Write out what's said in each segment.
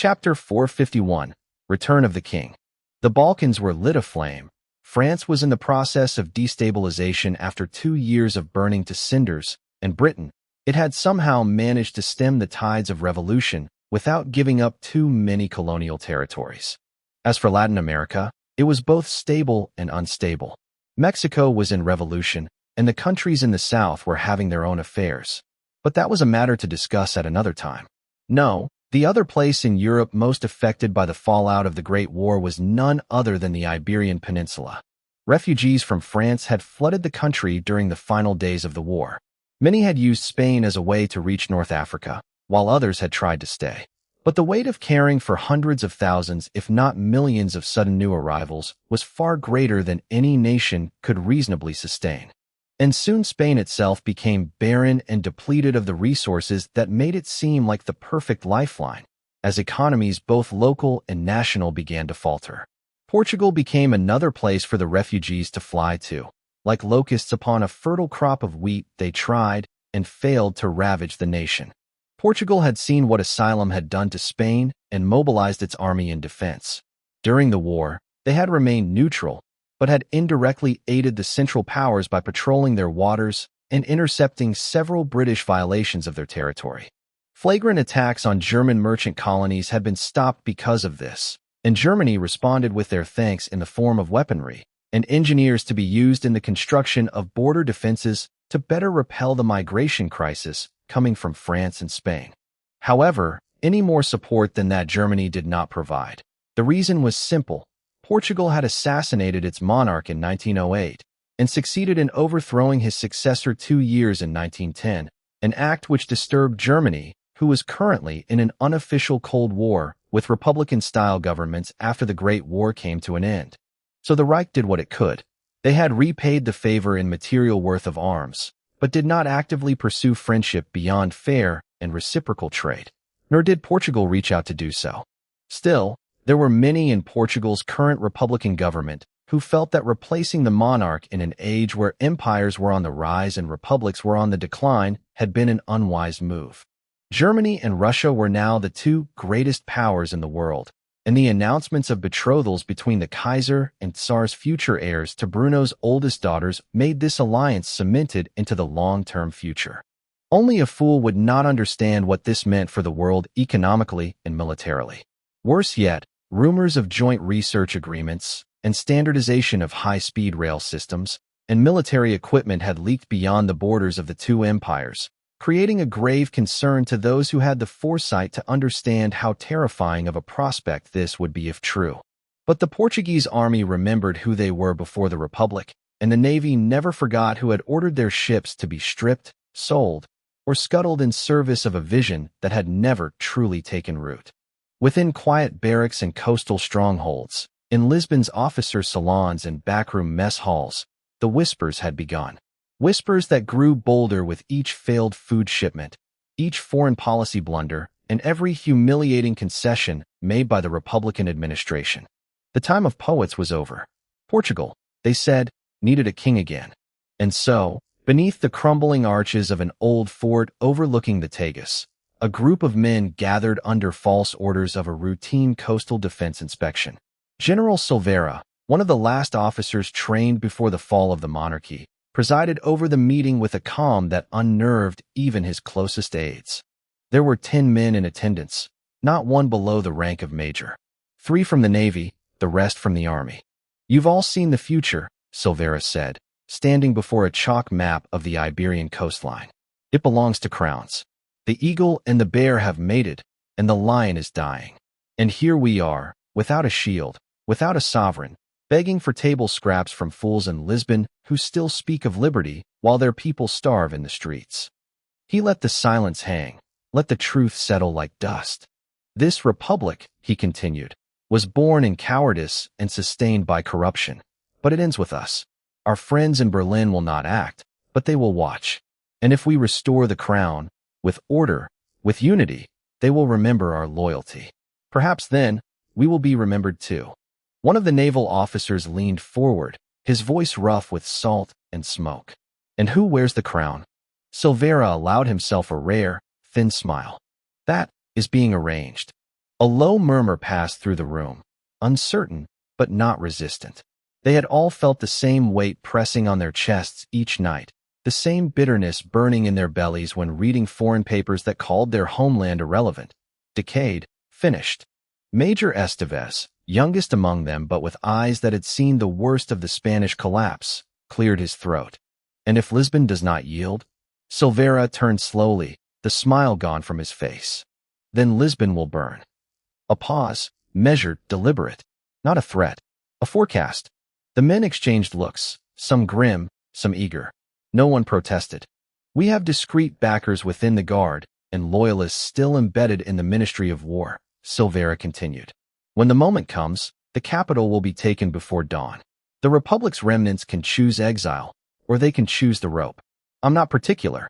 Chapter 451. Return of the King. The Balkans were lit aflame. France was in the process of destabilization after 2 years of burning to cinders, and Britain, it had somehow managed to stem the tides of revolution without giving up too many colonial territories. As for Latin America, it was both stable and unstable. Mexico was in revolution, and the countries in the south were having their own affairs. But that was a matter to discuss at another time. No, the other place in Europe most affected by the fallout of the Great War was none other than the Iberian Peninsula. Refugees from France had flooded the country during the final days of the war. Many had used Spain as a way to reach North Africa, while others had tried to stay. But the weight of caring for hundreds of thousands, if not millions of sudden new arrivals, was far greater than any nation could reasonably sustain. And soon Spain itself became barren and depleted of the resources that made it seem like the perfect lifeline, as economies both local and national began to falter. Portugal became another place for the refugees to fly to. Like locusts upon a fertile crop of wheat, they tried and failed to ravage the nation. Portugal had seen what asylum had done to Spain and mobilized its army in defense. During the war, they had remained neutral, but had indirectly aided the Central Powers by patrolling their waters and intercepting several British violations of their territory. Flagrant attacks on German merchant colonies had been stopped because of this, and Germany responded with their thanks in the form of weaponry and engineers to be used in the construction of border defenses to better repel the migration crisis coming from France and Spain. However, any more support than that Germany did not provide. The reason was simple. Portugal had assassinated its monarch in 1908 and succeeded in overthrowing his successor 2 years in 1910, an act which disturbed Germany, who was currently in an unofficial Cold War with Republican-style governments after the Great War came to an end. So the Reich did what it could. They had repaid the favor in material worth of arms, but did not actively pursue friendship beyond fair and reciprocal trade, nor did Portugal reach out to do so. Still, there were many in Portugal's current Republican government who felt that replacing the monarch in an age where empires were on the rise and republics were on the decline had been an unwise move. Germany and Russia were now the two greatest powers in the world, and the announcements of betrothals between the Kaiser and Tsar's future heirs to Bruno's oldest daughters made this alliance cemented into the long-term future. Only a fool would not understand what this meant for the world economically and militarily. Worse yet, rumors of joint research agreements and standardization of high-speed rail systems and military equipment had leaked beyond the borders of the two empires, creating a grave concern to those who had the foresight to understand how terrifying of a prospect this would be if true. But the Portuguese army remembered who they were before the Republic, and the Navy never forgot who had ordered their ships to be stripped, sold, or scuttled in service of a vision that had never truly taken root. Within quiet barracks and coastal strongholds, in Lisbon's officer salons and backroom mess halls, the whispers had begun. Whispers that grew bolder with each failed food shipment, each foreign policy blunder, and every humiliating concession made by the Republican administration. The time of poets was over. Portugal, they said, needed a king again. And so, beneath the crumbling arches of an old fort overlooking the Tagus, a group of men gathered under false orders of a routine coastal defense inspection. General Silveira, one of the last officers trained before the fall of the monarchy, presided over the meeting with a calm that unnerved even his closest aides. There were 10 men in attendance, not one below the rank of major. 3 from the Navy, the rest from the Army. "You've all seen the future," Silveira said, standing before a chalk map of the Iberian coastline. "It belongs to crowns. The eagle and the bear have mated, and the lion is dying. And here we are, without a shield, without a sovereign, begging for table scraps from fools in Lisbon who still speak of liberty while their people starve in the streets." He let the silence hang, let the truth settle like dust. "This republic," he continued, "was born in cowardice and sustained by corruption. But it ends with us. Our friends in Berlin will not act, but they will watch. And if we restore the crown, with order, with unity, they will remember our loyalty. Perhaps then, we will be remembered too." One of the naval officers leaned forward, his voice rough with salt and smoke. "And who wears the crown?" Silveira allowed himself a rare, thin smile. "That is being arranged. A low murmur passed through the room, uncertain, but not resistant. They had all felt the same weight pressing on their chests each night, the same bitterness burning in their bellies when reading foreign papers that called their homeland irrelevant, decayed, finished. Major Estevez, youngest among them but with eyes that had seen the worst of the Spanish collapse, cleared his throat. And if Lisbon does not yield? Silveira turned slowly, the smile gone from his face. Then Lisbon will burn. A pause, measured, deliberate. Not a threat. A forecast. The men exchanged looks, some grim, some eager. No one protested. We have discreet backers within the Guard, and loyalists still embedded in the Ministry of War, Silveira continued. When the moment comes, the capital will be taken before dawn. The Republic's remnants can choose exile, or they can choose the rope. I'm not particular.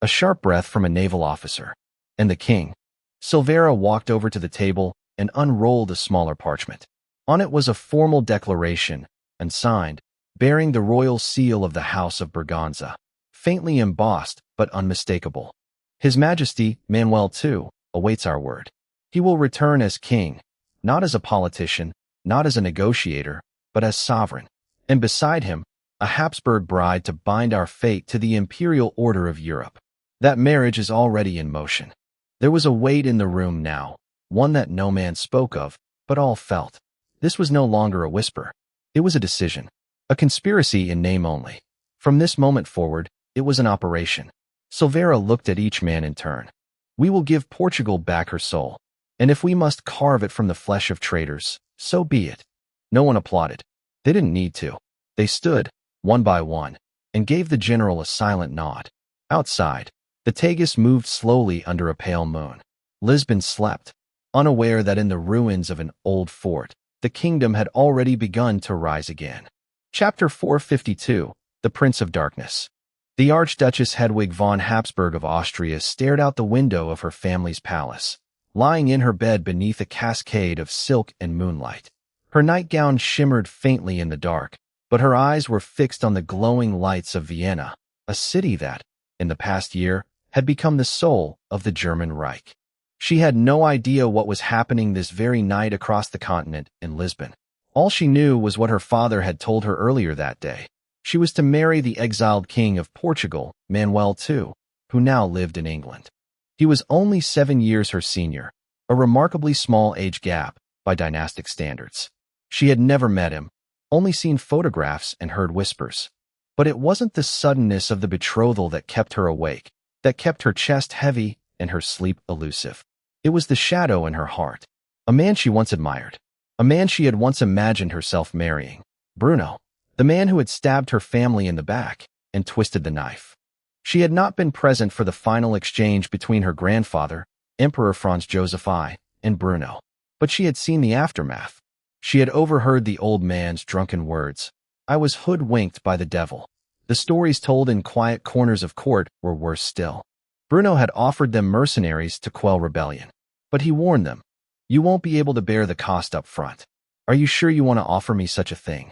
A sharp breath from a naval officer. And the king. Silveira walked over to the table and unrolled a smaller parchment. On it was a formal declaration, and signed, bearing the royal seal of the House of Braganza, faintly embossed but unmistakable. His Majesty, Manuel II, awaits our word. He will return as king, not as a politician, not as a negotiator, but as sovereign. And beside him, a Habsburg bride to bind our fate to the imperial order of Europe. That marriage is already in motion. There was a weight in the room now, one that no man spoke of, but all felt. This was no longer a whisper. It was a decision. A conspiracy in name only. From this moment forward, it was an operation. Silveira looked at each man in turn. We will give Portugal back her soul. And if we must carve it from the flesh of traitors, so be it. No one applauded. They didn't need to. They stood, one by one, and gave the general a silent nod. Outside, the Tagus moved slowly under a pale moon. Lisbon slept, unaware that in the ruins of an old fort, the kingdom had already begun to rise again. Chapter 452, The Prince of Darkness. The Archduchess Hedwig von Habsburg of Austria stared out the window of her family's palace, lying in her bed beneath a cascade of silk and moonlight. Her nightgown shimmered faintly in the dark, but her eyes were fixed on the glowing lights of Vienna, a city that, in the past year, had become the soul of the German Reich. She had no idea what was happening this very night across the continent in Lisbon. All she knew was what her father had told her earlier that day. She was to marry the exiled king of Portugal, Manuel II, who now lived in England. He was only 7 years her senior, a remarkably small age gap by dynastic standards. She had never met him, only seen photographs and heard whispers. But it wasn't the suddenness of the betrothal that kept her awake, that kept her chest heavy and her sleep elusive. It was the shadow in her heart. A man she once admired. A man she had once imagined herself marrying. Bruno. The man who had stabbed her family in the back and twisted the knife. She had not been present for the final exchange between her grandfather, Emperor Franz Joseph I, and Bruno. But she had seen the aftermath. She had overheard the old man's drunken words. I was hoodwinked by the devil. The stories told in quiet corners of court were worse still. Bruno had offered them mercenaries to quell rebellion. But he warned them, you won't be able to bear the cost up front. Are you sure you want to offer me such a thing?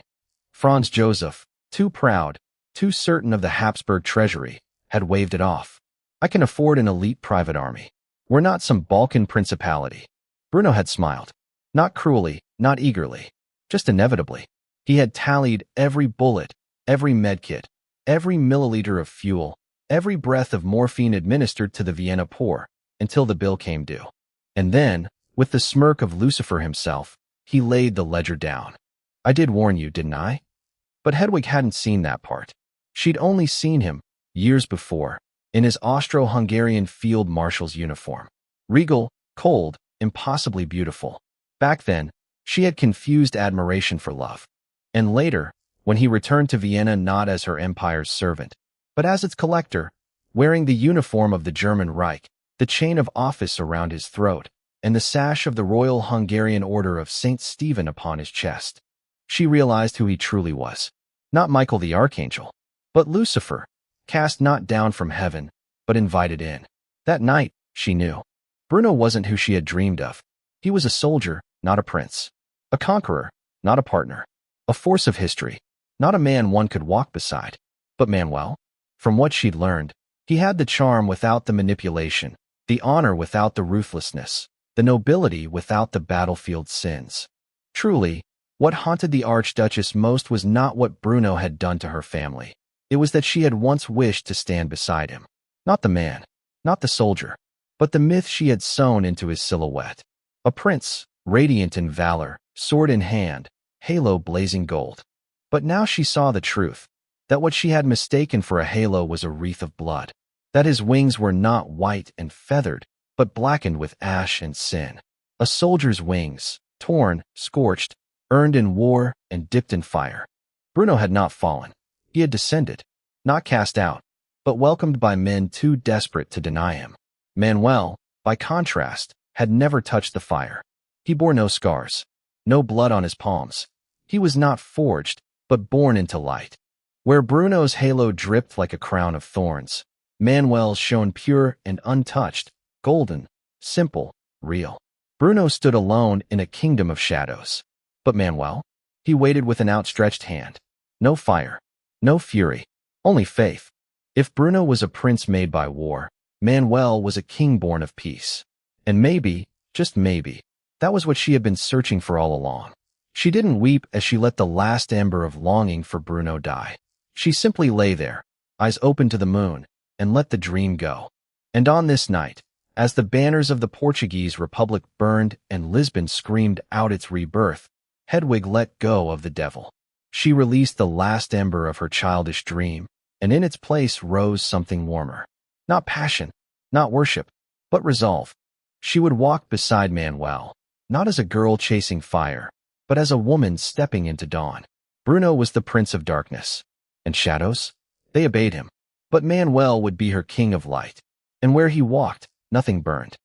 Franz Joseph, too proud, too certain of the Habsburg treasury, had waved it off. I can afford an elite private army. We're not some Balkan principality. Bruno had smiled. Not cruelly, not eagerly, just inevitably. He had tallied every bullet, every medkit, every milliliter of fuel, every breath of morphine administered to the Vienna poor, until the bill came due. And then, with the smirk of Lucifer himself, he laid the ledger down. I did warn you, didn't I? But Hedwig hadn't seen that part. She'd only seen him, years before, in his Austro-Hungarian field marshal's uniform. Regal, cold, impossibly beautiful. Back then, she had confused admiration for love. And later, when he returned to Vienna not as her empire's servant, but as its collector, wearing the uniform of the German Reich, the chain of office around his throat, and the sash of the Royal Hungarian Order of St. Stephen upon his chest, she realized who he truly was. Not Michael the Archangel, but Lucifer, cast not down from heaven, but invited in. That night, she knew. Bruno wasn't who she had dreamed of. He was a soldier, not a prince. A conqueror, not a partner. A force of history, not a man one could walk beside. But Manuel? From what she'd learned, he had the charm without the manipulation, the honor without the ruthlessness. the nobility without the battlefield sins. Truly, what haunted the Archduchess most was not what Bruno had done to her family. It was that she had once wished to stand beside him. Not the man, not the soldier, but the myth she had sewn into his silhouette. A prince, radiant in valor, sword in hand, halo blazing gold. But now she saw the truth, that what she had mistaken for a halo was a wreath of blood, that his wings were not white and feathered, but blackened with ash and sin. A soldier's wings, torn, scorched, earned in war and dipped in fire. Bruno had not fallen. He had descended, not cast out, but welcomed by men too desperate to deny him. Manuel, by contrast, had never touched the fire. He bore no scars, no blood on his palms. He was not forged, but born into light. Where Bruno's halo dripped like a crown of thorns, Manuel's shone pure and untouched, golden, simple, real. Bruno stood alone in a kingdom of shadows. But Manuel? He waited with an outstretched hand. No fire, no fury, only faith. If Bruno was a prince made by war, Manuel was a king born of peace. And maybe, just maybe, that was what she had been searching for all along. She didn't weep as she let the last ember of longing for Bruno die. She simply lay there, eyes open to the moon, and let the dream go. And on this night, as the banners of the Portuguese Republic burned and Lisbon screamed out its rebirth, Hedwig let go of the devil. She released the last ember of her childish dream, and in its place rose something warmer. Not passion, not worship, but resolve. She would walk beside Manuel, not as a girl chasing fire, but as a woman stepping into dawn. Bruno was the prince of darkness, and shadows, they obeyed him. But Manuel would be her king of light, and where he walked, nothing burned.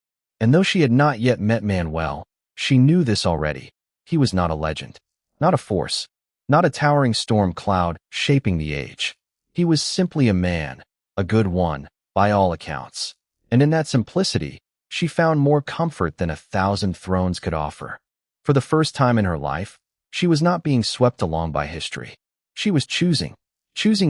And though she had not yet met Manuel, she knew this already. He was not a legend, not a force, not a towering storm cloud shaping the age. He was simply a man, a good one, by all accounts. And in that simplicity, she found more comfort than 1,000 thrones could offer. For the first time in her life, she was not being swept along by history. She was choosing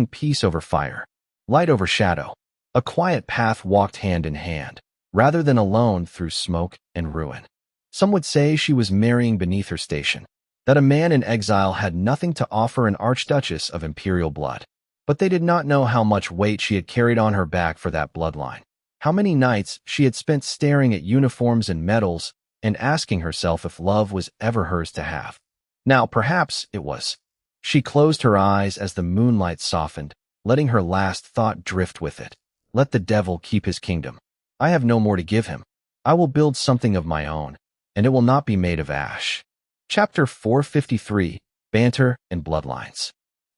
peace over fire, light over shadow. A quiet path walked hand in hand, rather than alone through smoke and ruin. Some would say she was marrying beneath her station, that a man in exile had nothing to offer an archduchess of imperial blood. But they did not know how much weight she had carried on her back for that bloodline. How many nights she had spent staring at uniforms and medals and asking herself if love was ever hers to have. Now, perhaps it was. She closed her eyes as the moonlight softened, letting her last thought drift with it. Let the devil keep his kingdom. I have no more to give him. I will build something of my own, and it will not be made of ash. Chapter 453, Banter and Bloodlines.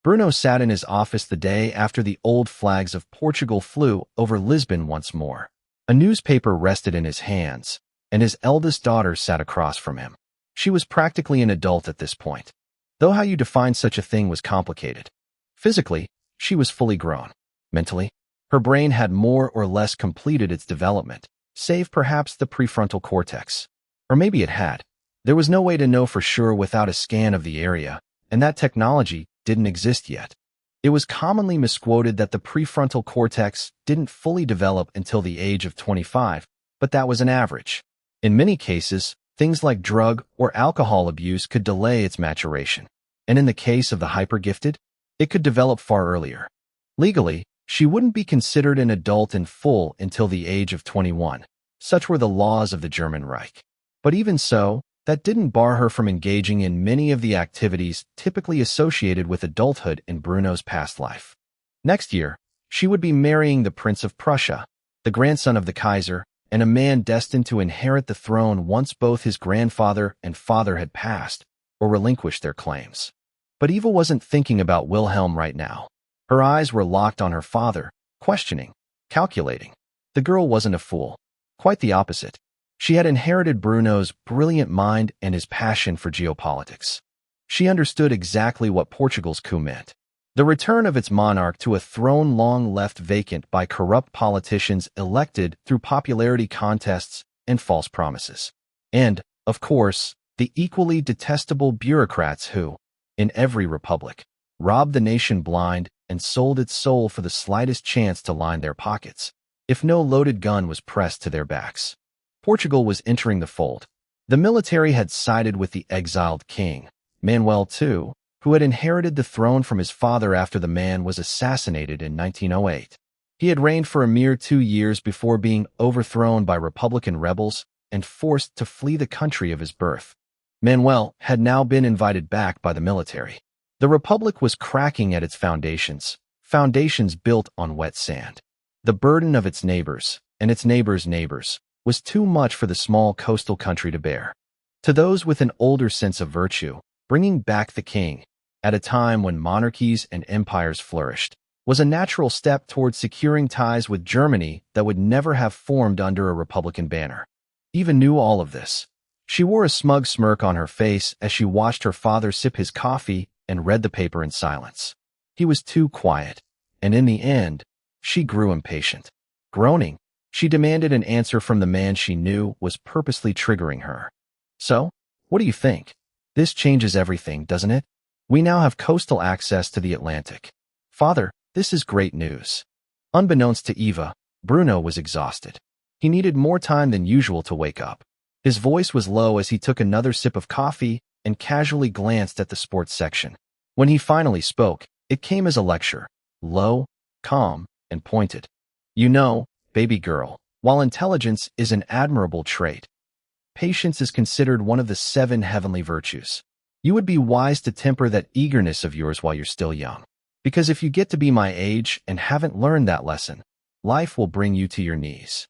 Bruno sat in his office the day after the old flags of Portugal flew over Lisbon once more. A newspaper rested in his hands, and his eldest daughter sat across from him. She was practically an adult at this point, though how you define such a thing was complicated. Physically, she was fully grown. Mentally, her brain had more or less completed its development, save perhaps the prefrontal cortex. Or maybe it had. There was no way to know for sure without a scan of the area, and that technology didn't exist yet. It was commonly misquoted that the prefrontal cortex didn't fully develop until the age of 25, but that was an average. In many cases, things like drug or alcohol abuse could delay its maturation. And in the case of the hyper-gifted, it could develop far earlier. Legally, she wouldn't be considered an adult in full until the age of 21. Such were the laws of the German Reich. But even so, that didn't bar her from engaging in many of the activities typically associated with adulthood in Bruno's past life. Next year, she would be marrying the Prince of Prussia, the grandson of the Kaiser, and a man destined to inherit the throne once both his grandfather and father had passed or relinquished their claims. But Eva wasn't thinking about Wilhelm right now. Her eyes were locked on her father, questioning, calculating. The girl wasn't a fool. Quite the opposite. She had inherited Bruno's brilliant mind and his passion for geopolitics. She understood exactly what Portugal's coup meant. The return of its monarch to a throne long left vacant by corrupt politicians elected through popularity contests and false promises. And, of course, the equally detestable bureaucrats who, in every republic, robbed the nation blind and sold its soul for the slightest chance to line their pockets, if no loaded gun was pressed to their backs. Portugal was entering the fold. The military had sided with the exiled king, Manuel II, who had inherited the throne from his father after the man was assassinated in 1908. He had reigned for a mere 2 years before being overthrown by Republican rebels and forced to flee the country of his birth. Manuel had now been invited back by the military. The Republic was cracking at its foundations built on wet sand. The burden of its neighbors, and its neighbors' neighbors, was too much for the small coastal country to bear. To those with an older sense of virtue, bringing back the king, at a time when monarchies and empires flourished, was a natural step towards securing ties with Germany that would never have formed under a Republican banner. Eva knew all of this. She wore a smug smirk on her face as she watched her father sip his coffee and read the paper in silence. He was too quiet, and in the end, she grew impatient. Groaning, she demanded an answer from the man she knew was purposely triggering her. So, what do you think? This changes everything, doesn't it? We now have coastal access to the Atlantic. Father, this is great news. Unbeknownst to Eva, Bruno was exhausted. He needed more time than usual to wake up. His voice was low as he took another sip of coffee and casually glanced at the sports section. When he finally spoke, it came as a lecture, low, calm, and pointed. You know, baby girl, while intelligence is an admirable trait, patience is considered one of the 7 heavenly virtues. You would be wise to temper that eagerness of yours while you're still young. Because if you get to be my age and haven't learned that lesson, life will bring you to your knees.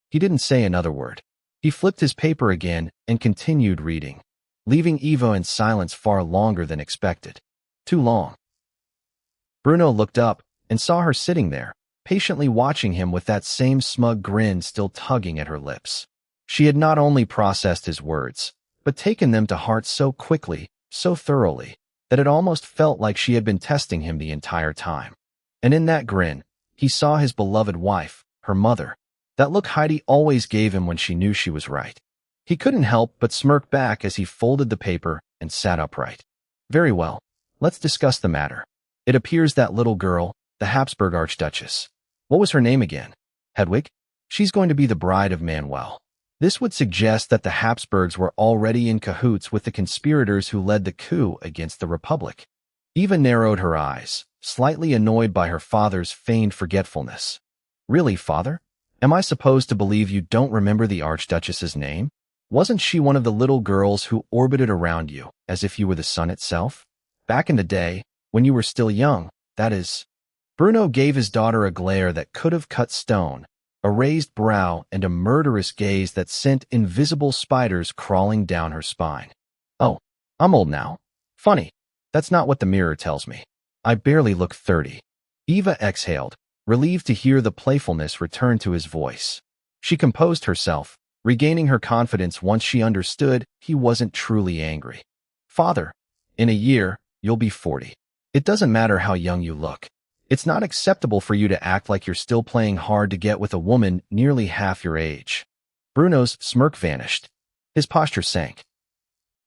He didn't say another word. He flipped his paper again and continued reading, leaving Eva in silence far longer than expected. Too long. Bruno looked up and saw her sitting there, patiently watching him with that same smug grin still tugging at her lips. She had not only processed his words, but taken them to heart so quickly, so thoroughly, that it almost felt like she had been testing him the entire time. And in that grin, he saw his beloved wife, her mother, that look Heidi always gave him when she knew she was right. He couldn't help but smirk back as he folded the paper and sat upright. Very well, let's discuss the matter. It appears that little girl, the Habsburg Archduchess. What was her name again? Hedwig? She's going to be the bride of Manuel. This would suggest that the Habsburgs were already in cahoots with the conspirators who led the coup against the Republic. Eva narrowed her eyes, slightly annoyed by her father's feigned forgetfulness. Really, father? Am I supposed to believe you don't remember the Archduchess's name? Wasn't she one of the little girls who orbited around you, as if you were the sun itself? Back in the day, when you were still young, that is. Bruno gave his daughter a glare that could have cut stone, a raised brow and a murderous gaze that sent invisible spiders crawling down her spine. Oh, I'm old now. Funny. That's not what the mirror tells me. I barely look 30. Eva exhaled, relieved to hear the playfulness return to his voice. She composed herself, regaining her confidence once she understood he wasn't truly angry. Father, in a year, you'll be 40. It doesn't matter how young you look. It's not acceptable for you to act like you're still playing hard to get with a woman nearly half your age. Bruno's smirk vanished. His posture sank.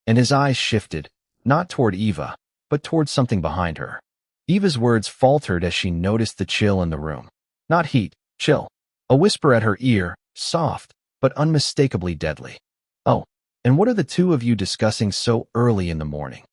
And his eyes shifted, not toward Eva, but toward something behind her. Eva's words faltered as she noticed the chill in the room. Not heat, chill. A whisper at her ear, soft, but unmistakably deadly. Oh, and what are the two of you discussing so early in the morning?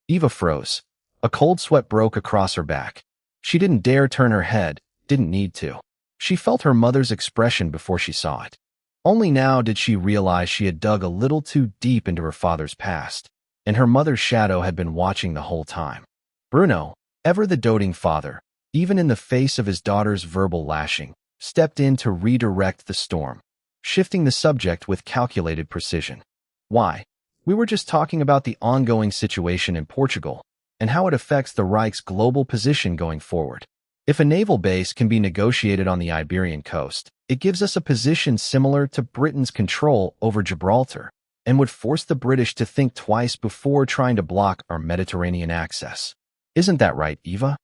Eva froze. A cold sweat broke across her back. She didn't dare turn her head, didn't need to. She felt her mother's expression before she saw it. Only now did she realize she had dug a little too deep into her father's past, and her mother's shadow had been watching the whole time. Bruno, ever the doting father, even in the face of his daughter's verbal lashing, stepped in to redirect the storm, shifting the subject with calculated precision. Why? We were just talking about the ongoing situation in Portugal, and how it affects the Reich's global position going forward. If a naval base can be negotiated on the Iberian coast, it gives us a position similar to Britain's control over Gibraltar, and would force the British to think twice before trying to block our Mediterranean access. Isn't that right, Eva?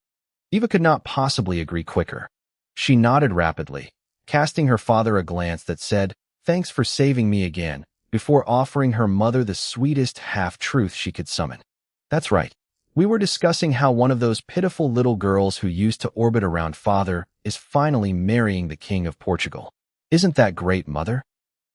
Eva could not possibly agree quicker. She nodded rapidly, casting her father a glance that said, "Thanks for saving me again," before offering her mother the sweetest half-truth she could summon. That's right. We were discussing how one of those pitiful little girls who used to orbit around father is finally marrying the King of Portugal. Isn't that great, mother?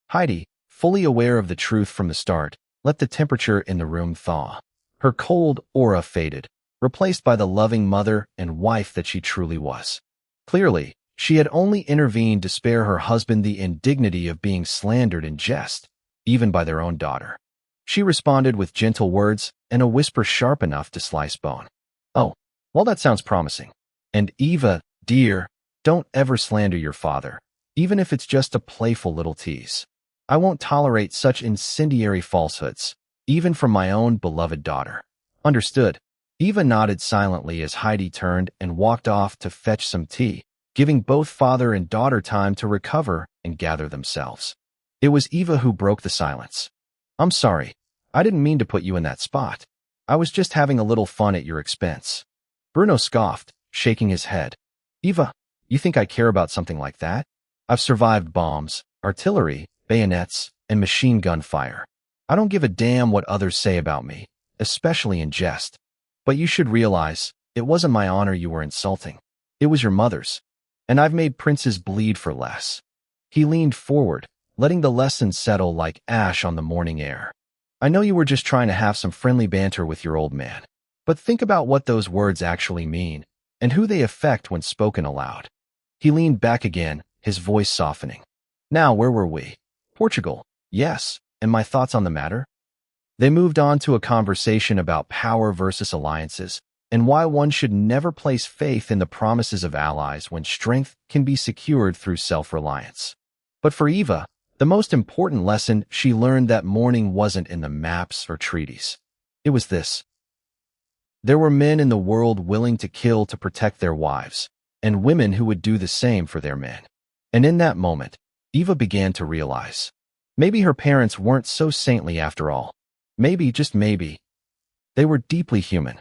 Heidi, fully aware of the truth from the start, let the temperature in the room thaw. Her cold aura faded, replaced by the loving mother and wife that she truly was. Clearly, she had only intervened to spare her husband the indignity of being slandered in jest, even by their own daughter. She responded with gentle words and a whisper sharp enough to slice bone. "Oh, well, that sounds promising. And Eva, dear, don't ever slander your father, even if it's just a playful little tease. I won't tolerate such incendiary falsehoods, even from my own beloved daughter." "Understood." Eva nodded silently as Heidi turned and walked off to fetch some tea, giving both father and daughter time to recover and gather themselves. It was Eva who broke the silence. "I'm sorry. I didn't mean to put you in that spot. I was just having a little fun at your expense." Bruno scoffed, shaking his head. "Eva, you think I care about something like that? I've survived bombs, artillery, bayonets, and machine gun fire. I don't give a damn what others say about me, especially in jest. But you should realize, it wasn't my honor you were insulting. It was your mother's. And I've made princes bleed for less." He leaned forward, letting the lesson settle like ash on the morning air. "I know you were just trying to have some friendly banter with your old man. But think about what those words actually mean, and who they affect when spoken aloud." He leaned back again, his voice softening. "Now, where were we? Portugal, yes, and my thoughts on the matter?" They moved on to a conversation about power versus alliances, and why one should never place faith in the promises of allies when strength can be secured through self-reliance. But for Eva, the most important lesson she learned that morning wasn't in the maps or treaties. It was this. There were men in the world willing to kill to protect their wives, and women who would do the same for their men. And in that moment, Eva began to realize, maybe her parents weren't so saintly after all. Maybe, just maybe, they were deeply human.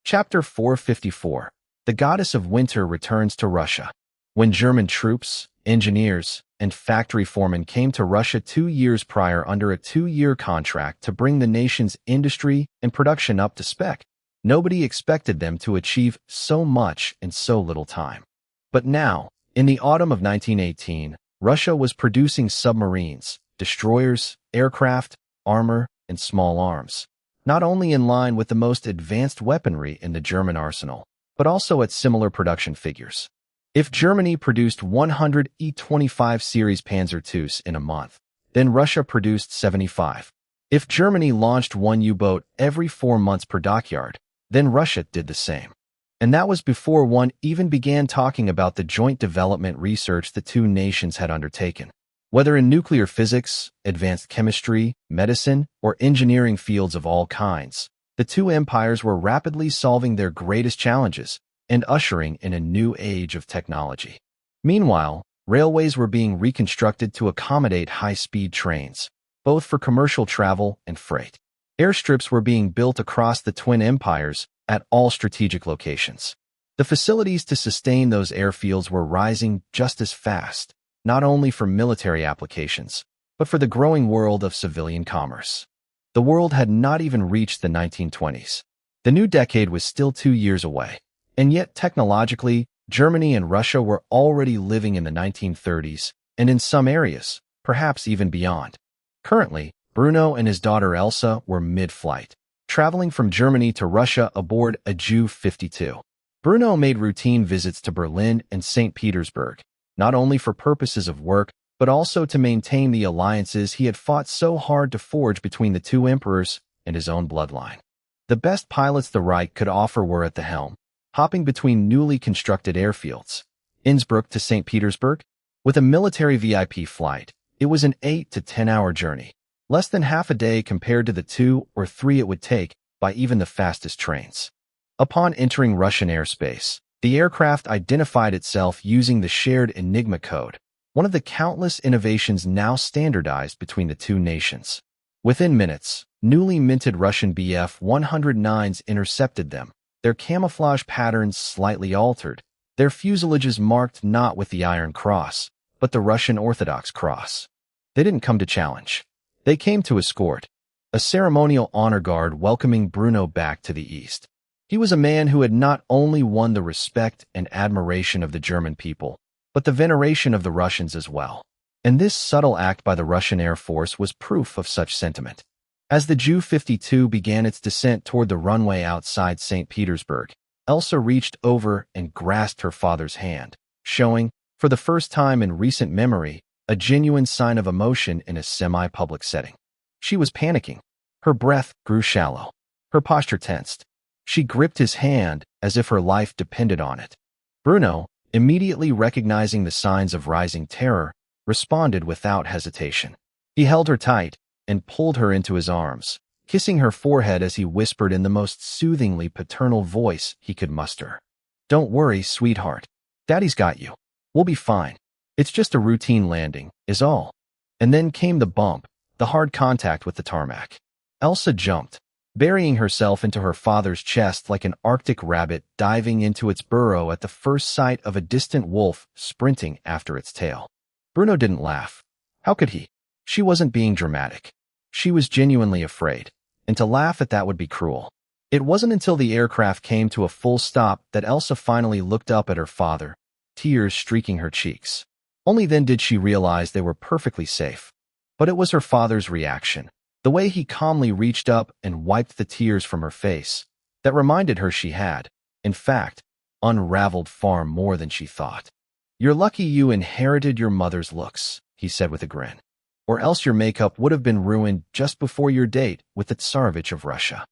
Chapter 454. The Goddess of Winter returns to Russia. When German troops, engineers, and factory foremen came to Russia 2 years prior under a 2-year contract to bring the nation's industry and production up to spec, nobody expected them to achieve so much in so little time. But now, in the autumn of 1918, Russia was producing submarines, destroyers, aircraft, armor, and small arms, not only in line with the most advanced weaponry in the German arsenal, but also at similar production figures. If Germany produced 100 E-25 series Panzer IIs in a month, then Russia produced 75. If Germany launched one U-boat every 4 months per dockyard, then Russia did the same. And that was before one even began talking about the joint development research the two nations had undertaken. Whether in nuclear physics, advanced chemistry, medicine, or engineering fields of all kinds, the two empires were rapidly solving their greatest challenges and ushering in a new age of technology. Meanwhile, railways were being reconstructed to accommodate high-speed trains, both for commercial travel and freight. Airstrips were being built across the twin empires at all strategic locations. The facilities to sustain those airfields were rising just as fast, not only for military applications, but for the growing world of civilian commerce. The world had not even reached the 1920s. The new decade was still 2 years away, and yet technologically, Germany and Russia were already living in the 1930s, and in some areas, perhaps even beyond. Currently, Bruno and his daughter Elsa were mid-flight, traveling from Germany to Russia aboard a Ju-52. Bruno made routine visits to Berlin and St. Petersburg, not only for purposes of work, but also to maintain the alliances he had fought so hard to forge between the two emperors and his own bloodline. The best pilots the Reich could offer were at the helm, hopping between newly constructed airfields. Innsbruck to St. Petersburg? With a military VIP flight, it was an 8 to 10-hour journey, less than half a day compared to the 2 or 3 it would take by even the fastest trains. Upon entering Russian airspace, the aircraft identified itself using the shared Enigma code, one of the countless innovations now standardized between the two nations. Within minutes, newly minted Russian Bf-109s intercepted them, their camouflage patterns slightly altered, their fuselages marked not with the Iron Cross, but the Russian Orthodox Cross. They didn't come to challenge. They came to escort, a ceremonial honor guard welcoming Bruno back to the East. He was a man who had not only won the respect and admiration of the German people, but the veneration of the Russians as well. And this subtle act by the Russian Air Force was proof of such sentiment. As the Ju-52 began its descent toward the runway outside St. Petersburg, Elsa reached over and grasped her father's hand, showing, for the first time in recent memory, a genuine sign of emotion in a semi-public setting. She was panicking. Her breath grew shallow. Her posture tensed. She gripped his hand as if her life depended on it. Bruno, immediately recognizing the signs of rising terror, responded without hesitation. He held her tight and pulled her into his arms, kissing her forehead as he whispered in the most soothingly paternal voice he could muster. "Don't worry, sweetheart. Daddy's got you. We'll be fine. It's just a routine landing, is all." And then came the bump, the hard contact with the tarmac. Elsa jumped, burying herself into her father's chest like an Arctic rabbit diving into its burrow at the first sight of a distant wolf sprinting after its tail. Bruno didn't laugh. How could he? She wasn't being dramatic. She was genuinely afraid, and to laugh at that would be cruel. It wasn't until the aircraft came to a full stop that Elsa finally looked up at her father, tears streaking her cheeks. Only then did she realize they were perfectly safe. But it was her father's reaction, the way he calmly reached up and wiped the tears from her face, that reminded her she had, in fact, unraveled far more than she thought. "You're lucky you inherited your mother's looks," he said with a grin. "Or else your makeup would have been ruined just before your date with the Tsarevich of Russia."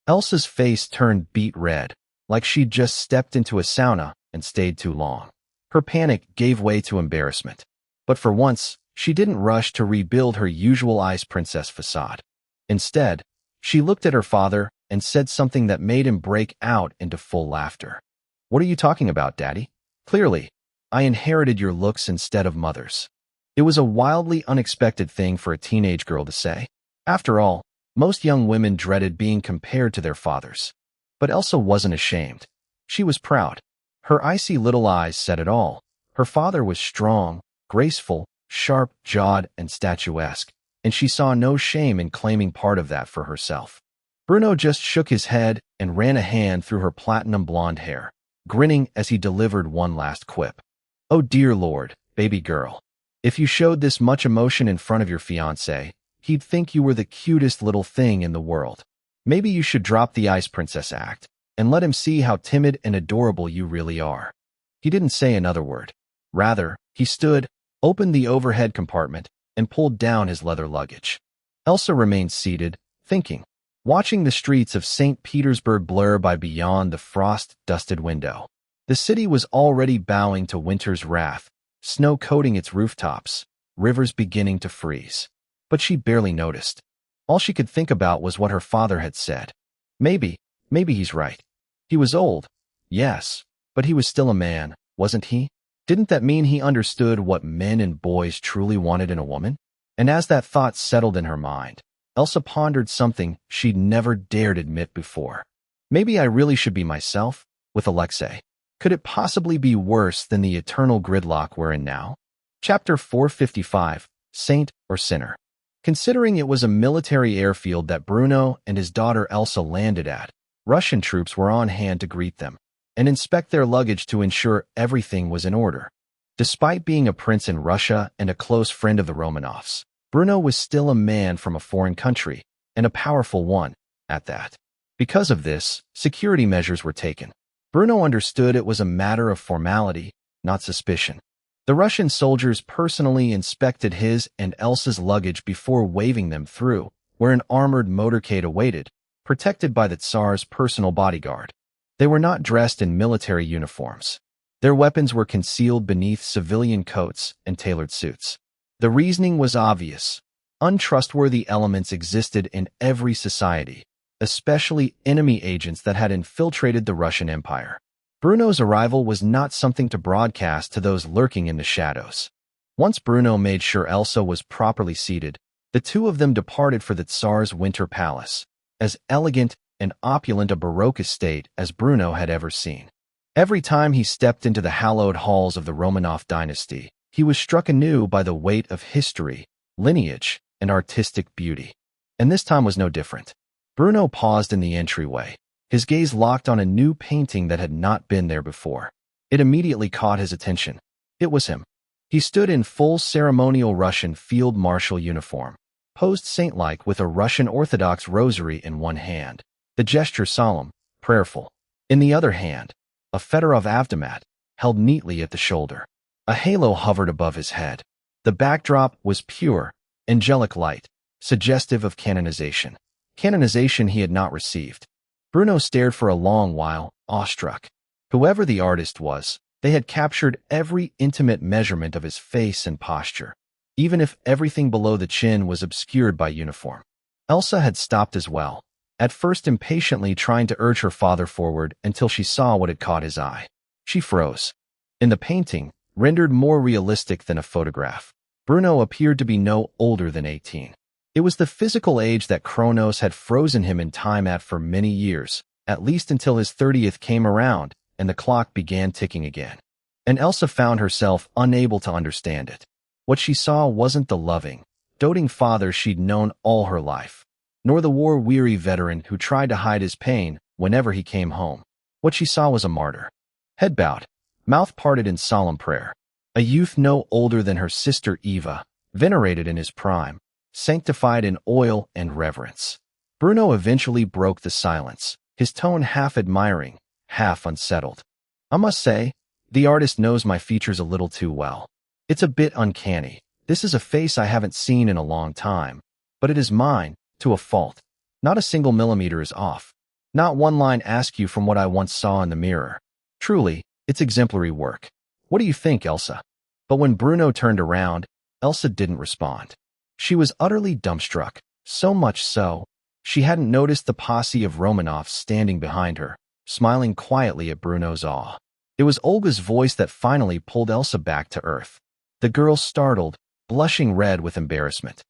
Elsa's face turned beet red, like she'd just stepped into a sauna and stayed too long. Her panic gave way to embarrassment. But for once, she didn't rush to rebuild her usual ice princess facade. Instead, she looked at her father and said something that made him break out into full laughter. "What are you talking about, Daddy? Clearly, I inherited your looks instead of mother's." It was a wildly unexpected thing for a teenage girl to say. After all, most young women dreaded being compared to their fathers. But Elsa wasn't ashamed. She was proud. Her icy little eyes said it all. Her father was strong, graceful, sharp-jawed, and statuesque, and she saw no shame in claiming part of that for herself. Bruno just shook his head and ran a hand through her platinum blonde hair, grinning as he delivered one last quip. "Oh dear Lord, baby girl. If you showed this much emotion in front of your fiancé, he'd think you were the cutest little thing in the world. Maybe you should drop the Ice Princess act and let him see how timid and adorable you really are." He didn't say another word. Rather, he stood, opened the overhead compartment, and pulled down his leather luggage. Elsa remained seated, thinking, watching the streets of St. Petersburg blur by beyond the frost-dusted window. The city was already bowing to winter's wrath, snow coating its rooftops, rivers beginning to freeze. But she barely noticed. All she could think about was what her father had said. Maybe he's right. He was old, yes, but he was still a man, wasn't he? Didn't that mean he understood what men and boys truly wanted in a woman? And as that thought settled in her mind, Elsa pondered something she'd never dared admit before. Maybe I really should be myself, with Alexei. Could it possibly be worse than the eternal gridlock we're in now? Chapter 455, Saint or Sinner. Considering it was a military airfield that Bruno and his daughter Elsa landed at, Russian troops were on hand to greet them and inspect their luggage to ensure everything was in order. Despite being a prince in Russia and a close friend of the Romanovs, Bruno was still a man from a foreign country, and a powerful one, at that. Because of this, security measures were taken. Bruno understood it was a matter of formality, not suspicion. The Russian soldiers personally inspected his and Elsa's luggage before waving them through, where an armored motorcade awaited, protected by the Tsar's personal bodyguard. They were not dressed in military uniforms. Their weapons were concealed beneath civilian coats and tailored suits. The reasoning was obvious. Untrustworthy elements existed in every society, especially enemy agents that had infiltrated the Russian Empire. Bruno's arrival was not something to broadcast to those lurking in the shadows. Once Bruno made sure Elsa was properly seated, the two of them departed for the Tsar's winter palace, as elegant and opulent a Baroque estate as Bruno had ever seen. Every time he stepped into the hallowed halls of the Romanov dynasty, he was struck anew by the weight of history, lineage, and artistic beauty. And this time was no different. Bruno paused in the entryway, his gaze locked on a new painting that had not been there before. It immediately caught his attention. It was him. He stood in full ceremonial Russian field marshal uniform, posed saint-like with a Russian Orthodox rosary in one hand, the gesture solemn, prayerful. In the other hand, a Fedorov avtomat, held neatly at the shoulder. A halo hovered above his head. The backdrop was pure, angelic light, suggestive of canonization. Canonization he had not received. Bruno stared for a long while, awestruck. Whoever the artist was, they had captured every intimate measurement of his face and posture, even if everything below the chin was obscured by uniform. Elsa had stopped as well, at first impatiently trying to urge her father forward until she saw what had caught his eye. She froze. In the painting, rendered more realistic than a photograph, Bruno appeared to be no older than 18. It was the physical age that Kronos had frozen him in time at for many years, at least until his 30th came around and the clock began ticking again. And Elsa found herself unable to understand it. What she saw wasn't the loving, doting father she'd known all her life, nor the war-weary veteran who tried to hide his pain whenever he came home. What she saw was a martyr. Head bowed, mouth parted in solemn prayer. A youth no older than her sister Eva, venerated in his prime, sanctified in oil and reverence. Bruno eventually broke the silence, his tone half admiring, half unsettled. I must say, the artist knows my features a little too well. It's a bit uncanny. This is a face I haven't seen in a long time, but it is mine, to a fault. Not a single millimeter is off. Not one line askew from what I once saw in the mirror. Truly, it's exemplary work. What do you think, Elsa? But when Bruno turned around, Elsa didn't respond. She was utterly dumbstruck, so much so, she hadn't noticed the posse of Romanovs standing behind her, smiling quietly at Bruno's awe. It was Olga's voice that finally pulled Elsa back to earth. The girl startled, blushing red with embarrassment.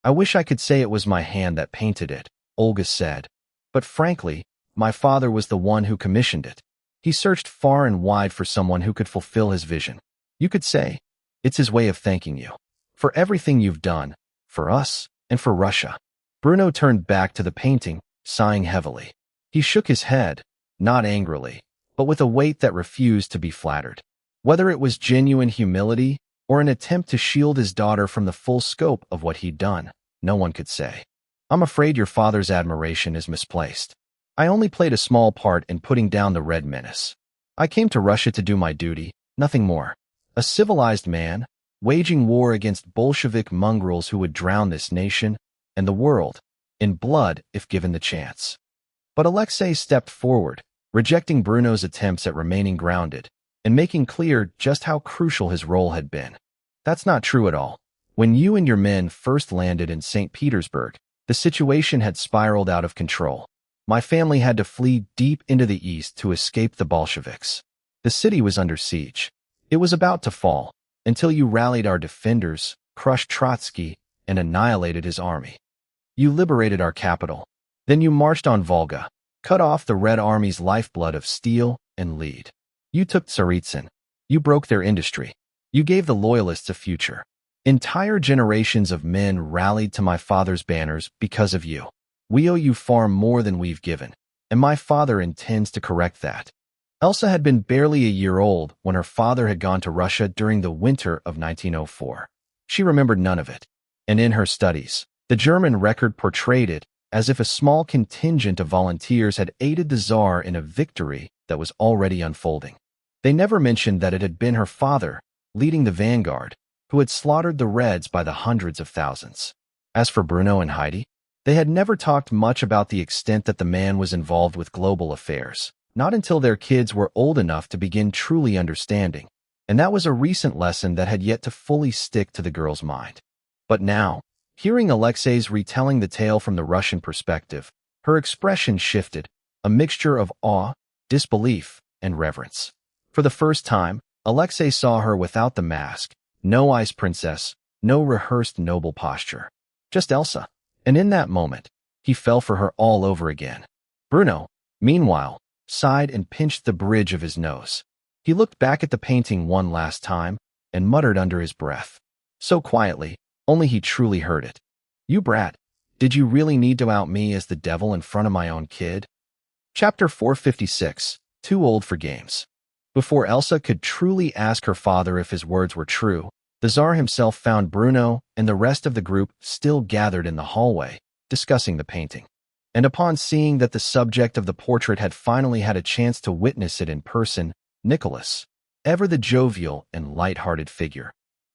I wish I could say it was my hand that painted it, Olga said. But frankly, my father was the one who commissioned it. He searched far and wide for someone who could fulfill his vision. You could say, it's his way of thanking you. For everything you've done, for us, and for Russia. Bruno turned back to the painting, sighing heavily. He shook his head, not angrily, but with a weight that refused to be flattered. Whether it was genuine humility, or an attempt to shield his daughter from the full scope of what he'd done, no one could say. I'm afraid your father's admiration is misplaced. I only played a small part in putting down the Red Menace. I came to Russia to do my duty, nothing more. A civilized man, waging war against Bolshevik mongrels who would drown this nation, and the world, in blood if given the chance. But Alexei stepped forward, rejecting Bruno's attempts at remaining grounded, and making clear just how crucial his role had been. That's not true at all. When you and your men first landed in St. Petersburg, the situation had spiraled out of control. My family had to flee deep into the east to escape the Bolsheviks. The city was under siege. It was about to fall, until you rallied our defenders, crushed Trotsky, and annihilated his army. You liberated our capital. Then you marched on Volga, cut off the Red Army's lifeblood of steel and lead. You took Tsaritsyn. You broke their industry. You gave the Loyalists a future. Entire generations of men rallied to my father's banners because of you. We owe you far more than we've given, and my father intends to correct that. Elsa had been barely a year old when her father had gone to Russia during the winter of 1904. She remembered none of it, and in her studies, the German record portrayed it as if a small contingent of volunteers had aided the Tsar in a victory that was already unfolding. They never mentioned that it had been her father, leading the vanguard, who had slaughtered the Reds by the hundreds of thousands. As for Bruno and Heidi, they had never talked much about the extent that the man was involved with global affairs, not until their kids were old enough to begin truly understanding, and that was a recent lesson that had yet to fully stick to the girl's mind. But now, hearing Alexei's retelling the tale from the Russian perspective, her expression shifted, a mixture of awe, disbelief, and reverence. For the first time, Alexei saw her without the mask, no ice princess, no rehearsed noble posture. Just Elsa. And in that moment, he fell for her all over again. Bruno, meanwhile, sighed and pinched the bridge of his nose. He looked back at the painting one last time and muttered under his breath. So quietly, only he truly heard it. You brat, did you really need to out me as the devil in front of my own kid? Chapter 456, Too Old for Games. Before Elsa could truly ask her father if his words were true, The Tsar himself found Bruno and the rest of the group still gathered in the hallway, discussing the painting. And upon seeing that the subject of the portrait had finally had a chance to witness it in person, Nicholas, ever the jovial and light-hearted figure,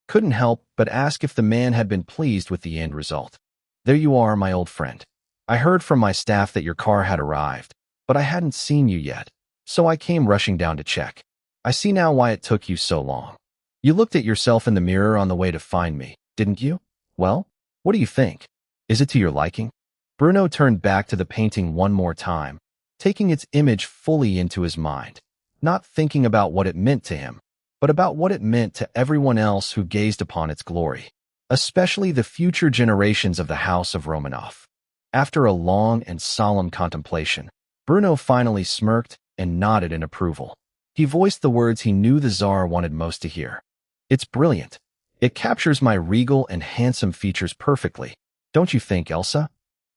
couldn't help but ask if the man had been pleased with the end result. "There you are, my old friend. I heard from my staff that your car had arrived, but I hadn't seen you yet, so I came rushing down to check. I see now why it took you so long. You looked at yourself in the mirror on the way to find me, didn't you? Well, what do you think? Is it to your liking?" Bruno turned back to the painting one more time, taking its image fully into his mind, not thinking about what it meant to him, but about what it meant to everyone else who gazed upon its glory, especially the future generations of the House of Romanov. After a long and solemn contemplation, Bruno finally smirked and nodded in approval. He voiced the words he knew the Tsar wanted most to hear. "It's brilliant. It captures my regal and handsome features perfectly. Don't you think, Elsa?"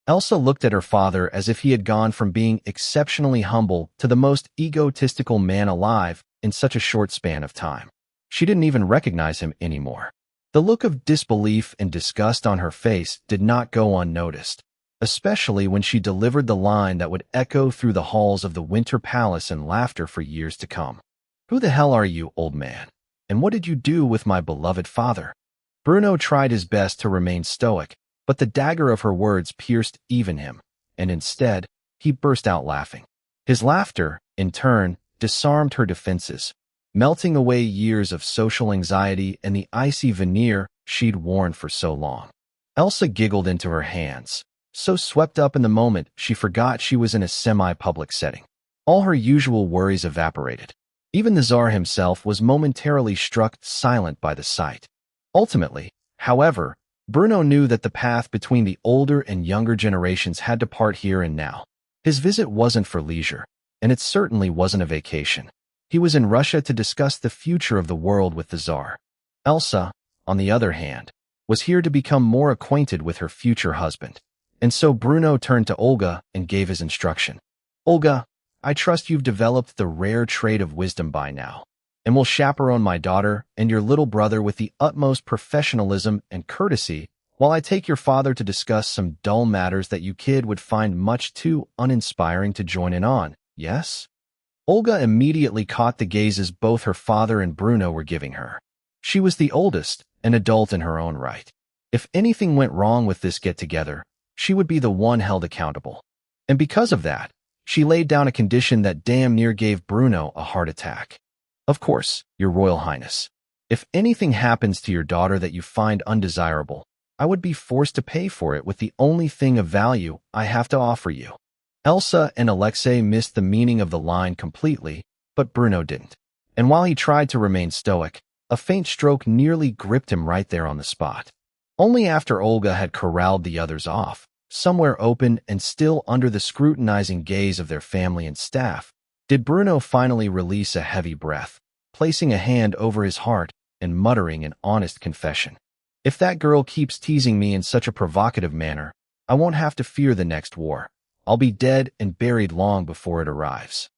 Elsa looked at her father as if he had gone from being exceptionally humble to the most egotistical man alive in such a short span of time. She didn't even recognize him anymore. The look of disbelief and disgust on her face did not go unnoticed, especially when she delivered the line that would echo through the halls of the Winter Palace in laughter for years to come. "Who the hell are you, old man? And what did you do with my beloved father?" Bruno tried his best to remain stoic, but the dagger of her words pierced even him, and instead, he burst out laughing. His laughter, in turn, disarmed her defenses, melting away years of social anxiety and the icy veneer she'd worn for so long. Elsa giggled into her hands, so swept up in the moment she forgot she was in a semi-public setting. All her usual worries evaporated. Even the Tsar himself was momentarily struck silent by the sight. Ultimately, however, Bruno knew that the path between the older and younger generations had to part here and now. His visit wasn't for leisure, and it certainly wasn't a vacation. He was in Russia to discuss the future of the world with the Tsar. Elsa, on the other hand, was here to become more acquainted with her future husband. And so Bruno turned to Olga and gave his instruction. "Olga, I trust you've developed the rare trait of wisdom by now, and will chaperone my daughter and your little brother with the utmost professionalism and courtesy while I take your father to discuss some dull matters that you kid would find much too uninspiring to join in on, yes?" Olga immediately caught the gazes both her father and Bruno were giving her. She was the oldest, an adult in her own right. If anything went wrong with this get-together, she would be the one held accountable. And because of that, she laid down a condition that damn near gave Bruno a heart attack. "Of course, Your Royal Highness. If anything happens to your daughter that you find undesirable, I would be forced to pay for it with the only thing of value I have to offer you." Elsa and Alexei missed the meaning of the line completely, but Bruno didn't. And while he tried to remain stoic, a faint stroke nearly gripped him right there on the spot. Only after Olga had corralled the others off, somewhere open and still under the scrutinizing gaze of their family and staff, did Bruno finally release a heavy breath, placing a hand over his heart and muttering an honest confession. "If that girl keeps teasing me in such a provocative manner, I won't have to fear the next war. I'll be dead and buried long before it arrives."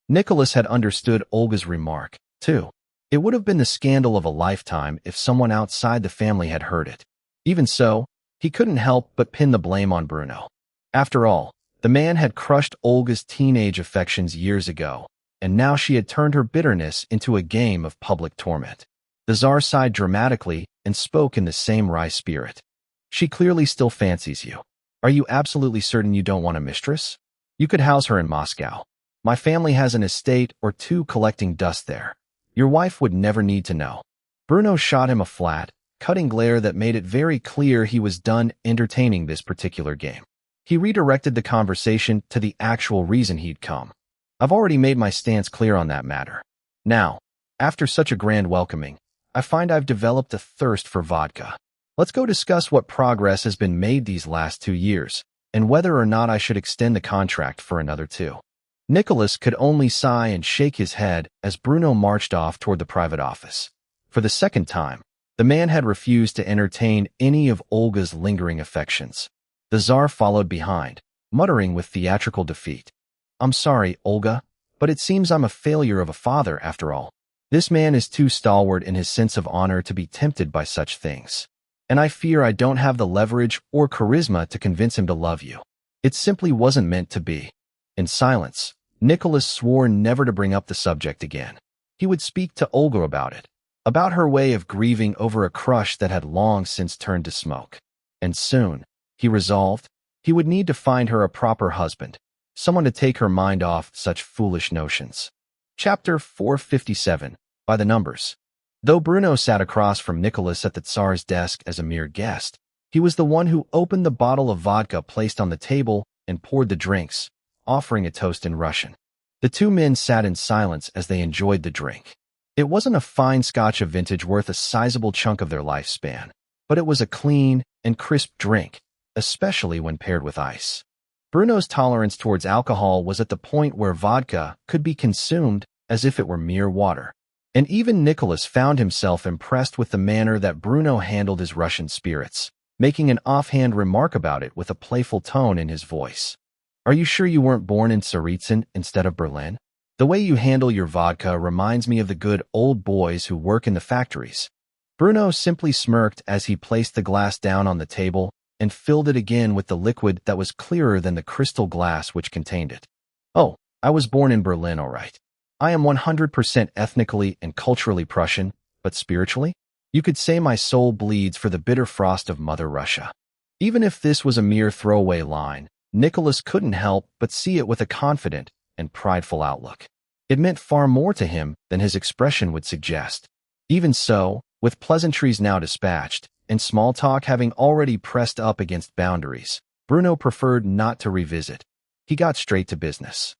Nicholas had understood Olga's remark, too. It would have been the scandal of a lifetime if someone outside the family had heard it. Even so, he couldn't help but pin the blame on Bruno. After all, the man had crushed Olga's teenage affections years ago, and now she had turned her bitterness into a game of public torment. The Tsar sighed dramatically and spoke in the same wry spirit. "She clearly still fancies you. Are you absolutely certain you don't want a mistress? You could house her in Moscow. My family has an estate or two collecting dust there. Your wife would never need to know." Bruno shot him a flat, cutting glare that made it very clear he was done entertaining this particular game. He redirected the conversation to the actual reason he'd come. "I've already made my stance clear on that matter. Now, after such a grand welcoming, I find I've developed a thirst for vodka. Let's go discuss what progress has been made these last 2 years, and whether or not I should extend the contract for another 2. Nicholas could only sigh and shake his head as Bruno marched off toward the private office. For the second time, the man had refused to entertain any of Olga's lingering affections. The Tsar followed behind, muttering with theatrical defeat. "I'm sorry, Olga, but it seems I'm a failure of a father after all. This man is too stalwart in his sense of honor to be tempted by such things. And I fear I don't have the leverage or charisma to convince him to love you. It simply wasn't meant to be." In silence, Nicholas swore never to bring up the subject again. He would speak to Olga about it, about her way of grieving over a crush that had long since turned to smoke. And soon, he resolved, he would need to find her a proper husband, someone to take her mind off such foolish notions. Chapter 457, By the Numbers. Though Bruno sat across from Nicholas at the Tsar's desk as a mere guest, he was the one who opened the bottle of vodka placed on the table and poured the drinks, offering a toast in Russian. The two men sat in silence as they enjoyed the drink. It wasn't a fine scotch of vintage worth a sizable chunk of their lifespan, but it was a clean and crisp drink, especially when paired with ice. Bruno's tolerance towards alcohol was at the point where vodka could be consumed as if it were mere water. And even Nicholas found himself impressed with the manner that Bruno handled his Russian spirits, making an offhand remark about it with a playful tone in his voice. "Are you sure you weren't born in Tsaritsyn instead of Berlin? The way you handle your vodka reminds me of the good old boys who work in the factories." Bruno simply smirked as he placed the glass down on the table and filled it again with the liquid that was clearer than the crystal glass which contained it. "Oh, I was born in Berlin, all right. I am 100% ethnically and culturally Prussian, but spiritually, you could say my soul bleeds for the bitter frost of Mother Russia." Even if this was a mere throwaway line, Nicholas couldn't help but see it with a confident and prideful outlook. It meant far more to him than his expression would suggest. Even so, with pleasantries now dispatched, and small talk having already pressed up against boundaries, Bruno preferred not to revisit. He got straight to business.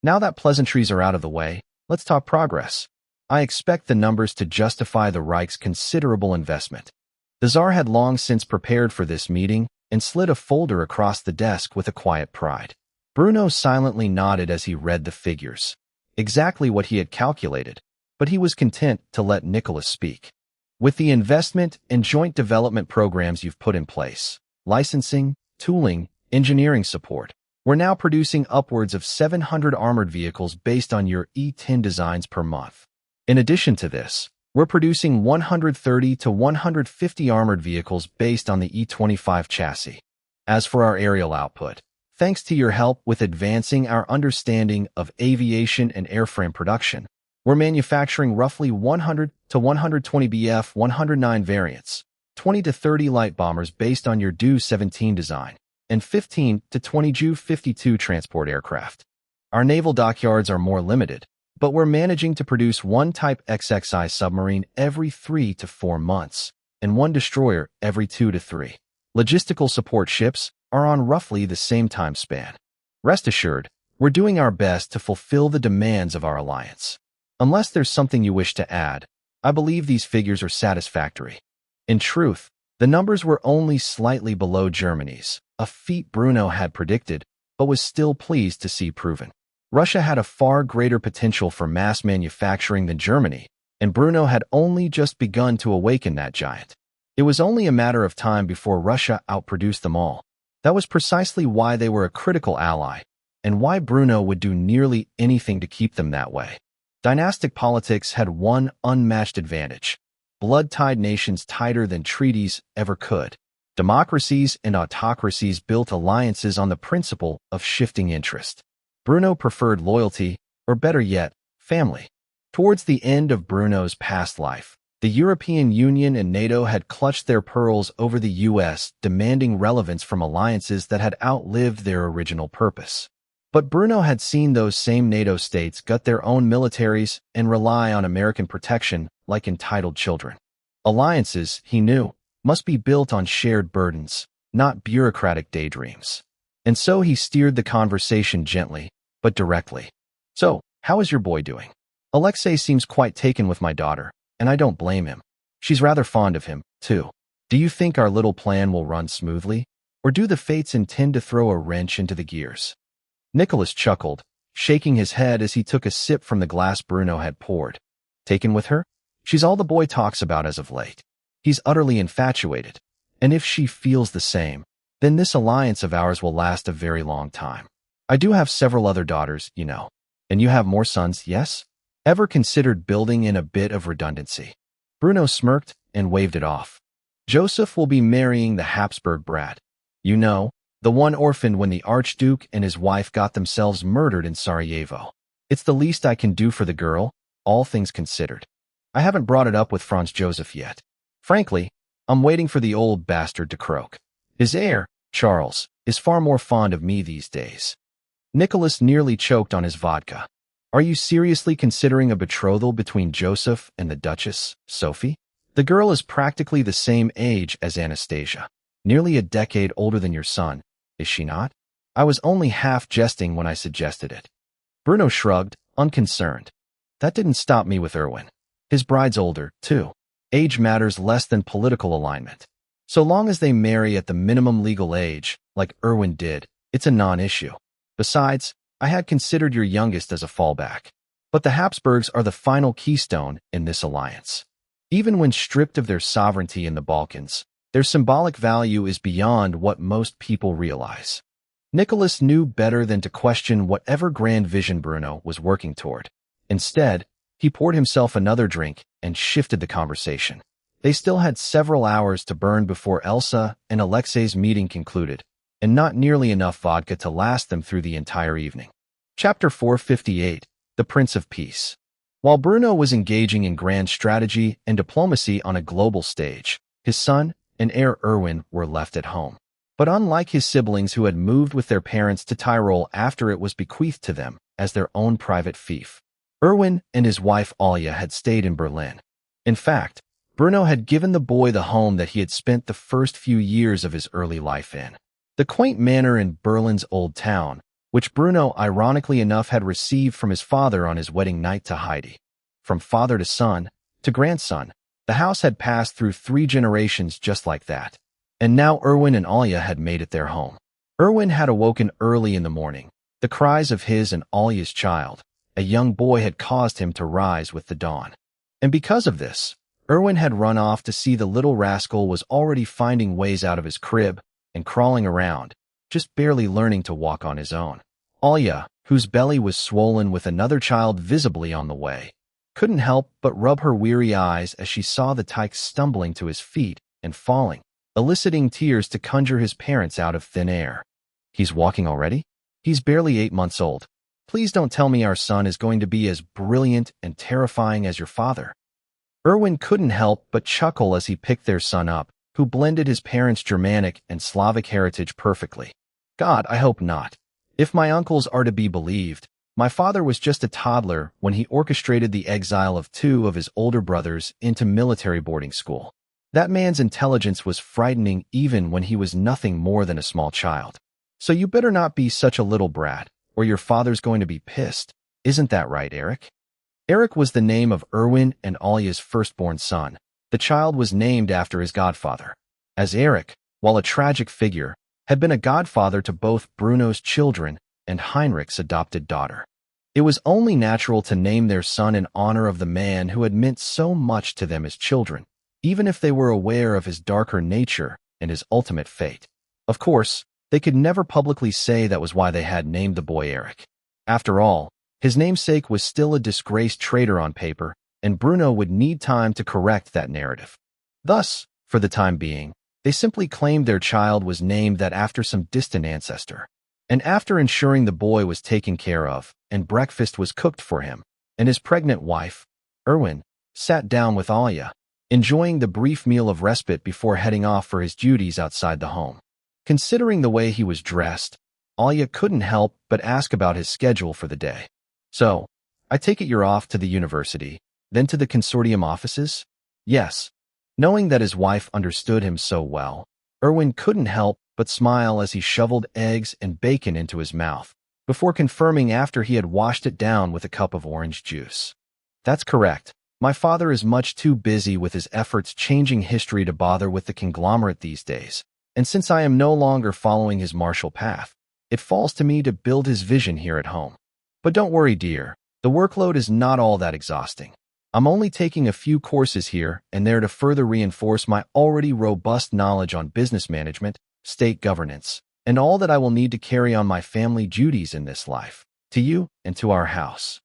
"Now that pleasantries are out of the way, let's talk progress. I expect the numbers to justify the Reich's considerable investment." The Tsar had long since prepared for this meeting and slid a folder across the desk with a quiet pride. Bruno silently nodded as he read the figures. Exactly what he had calculated, but he was content to let Nicholas speak. "With the investment and joint development programs you've put in place, licensing, tooling, engineering support, we're now producing upwards of 700 armored vehicles based on your E-10 designs per month. In addition to this, we're producing 130 to 150 armored vehicles based on the E-25 chassis. As for our aerial output, thanks to your help with advancing our understanding of aviation and airframe production, we're manufacturing roughly 100 to 120 Bf-109 variants, 20 to 30 light bombers based on your Do-17 design, and 15 to 20 Ju-52 transport aircraft. Our naval dockyards are more limited, but we're managing to produce one Type XXI submarine every 3 to 4 months, and one destroyer every 2 to 3. Logistical support ships are on roughly the same time span. Rest assured, we're doing our best to fulfill the demands of our alliance. Unless there's something you wish to add, I believe these figures are satisfactory." In truth, the numbers were only slightly below Germany's, a feat Bruno had predicted, but was still pleased to see proven. Russia had a far greater potential for mass manufacturing than Germany, and Bruno had only just begun to awaken that giant. It was only a matter of time before Russia outproduced them all. That was precisely why they were a critical ally, and why Bruno would do nearly anything to keep them that way. Dynastic politics had one unmatched advantage: blood-tied nations tighter than treaties ever could. Democracies and autocracies built alliances on the principle of shifting interest. Bruno preferred loyalty, or better yet, family. Towards the end of Bruno's past life, the European Union and NATO had clutched their pearls over the US, demanding relevance from alliances that had outlived their original purpose. But Bruno had seen those same NATO states gut their own militaries and rely on American protection like entitled children. Alliances, he knew, must be built on shared burdens, not bureaucratic daydreams. And so he steered the conversation gently, but directly. "So, how is your boy doing? Alexei seems quite taken with my daughter, and I don't blame him. She's rather fond of him, too. Do you think our little plan will run smoothly, or do the fates intend to throw a wrench into the gears?" Nicholas chuckled, shaking his head as he took a sip from the glass Bruno had poured. "Taken with her? She's all the boy talks about as of late. He's utterly infatuated, and if she feels the same, then this alliance of ours will last a very long time. I do have several other daughters, you know. And you have more sons, yes?" Ever considered building in a bit of redundancy? Bruno smirked and waved it off. Joseph will be marrying the Habsburg brat. You know, the one orphaned when the Archduke and his wife got themselves murdered in Sarajevo. It's the least I can do for the girl, all things considered. I haven't brought it up with Franz Joseph yet. Frankly, I'm waiting for the old bastard to croak. His heir, Charles, is far more fond of me these days. Nicholas nearly choked on his vodka. Are you seriously considering a betrothal between Joseph and the Duchess, Sophie? The girl is practically the same age as Anastasia, nearly a decade older than your son, is she not? I was only half jesting when I suggested it. Bruno shrugged, unconcerned. That didn't stop me with Erwin. His bride's older, too. Age matters less than political alignment. So long as they marry at the minimum legal age, like Erwin did, it's a non-issue. Besides, I had considered your youngest as a fallback. But the Habsburgs are the final keystone in this alliance. Even when stripped of their sovereignty in the Balkans, their symbolic value is beyond what most people realize. Nicholas knew better than to question whatever grand vision Bruno was working toward. Instead, he poured himself another drink and shifted the conversation. They still had several hours to burn before Elsa and Alexei's meeting concluded, and not nearly enough vodka to last them through the entire evening. Chapter 458, The Prince of Peace. While Bruno was engaging in grand strategy and diplomacy on a global stage, his son and heir Erwin were left at home. But unlike his siblings who had moved with their parents to Tyrol after it was bequeathed to them as their own private fief, Erwin and his wife Alia had stayed in Berlin. In fact, Bruno had given the boy the home that he had spent the first few years of his early life in. The quaint manor in Berlin's Old Town, which Bruno ironically enough had received from his father on his wedding night to Heidi. From father to son, to grandson, the house had passed through 3 generations just like that. And now Erwin and Alia had made it their home. Erwin had awoken early in the morning. The cries of his and Alia's child, a young boy, had caused him to rise with the dawn. And because of this, Erwin had run off to see the little rascal was already finding ways out of his crib and crawling around, just barely learning to walk on his own. Alia, whose belly was swollen with another child visibly on the way, couldn't help but rub her weary eyes as she saw the tyke stumbling to his feet and falling, eliciting tears to conjure his parents out of thin air. He's walking already? He's barely 8 months old. Please don't tell me our son is going to be as brilliant and terrifying as your father. Erwin couldn't help but chuckle as he picked their son up, who blended his parents' Germanic and Slavic heritage perfectly. God, I hope not. If my uncles are to be believed, my father was just a toddler when he orchestrated the exile of 2 of his older brothers into military boarding school. That man's intelligence was frightening even when he was nothing more than a small child. So you better not be such a little brat, or your father's going to be pissed. Isn't that right, Eric? Eric was the name of Erwin and Alia's firstborn son. The child was named after his godfather, as Eric, while a tragic figure, had been a godfather to both Bruno's children and Heinrich's adopted daughter. It was only natural to name their son in honor of the man who had meant so much to them as children, even if they were aware of his darker nature and his ultimate fate. Of course, they could never publicly say that was why they had named the boy Eric. After all, his namesake was still a disgraced traitor on paper, and Bruno would need time to correct that narrative. Thus, for the time being, they simply claimed their child was named that after some distant ancestor. And after ensuring the boy was taken care of, and breakfast was cooked for him, and his pregnant wife, Erwin, sat down with Alia, enjoying the brief meal of respite before heading off for his duties outside the home. Considering the way he was dressed, Alia couldn't help but ask about his schedule for the day. So, I take it you're off to the university, then to the consortium offices? Yes. Knowing that his wife understood him so well, Erwin couldn't help but smile as he shoveled eggs and bacon into his mouth, before confirming after he had washed it down with a cup of orange juice. That's correct. My father is much too busy with his efforts changing history to bother with the conglomerate these days, and since I am no longer following his martial path, it falls to me to build his vision here at home. But don't worry, dear, the workload is not all that exhausting. I'm only taking a few courses here and there to further reinforce my already robust knowledge on business management, state governance, and all that I will need to carry on my family duties in this life, to you and to our house.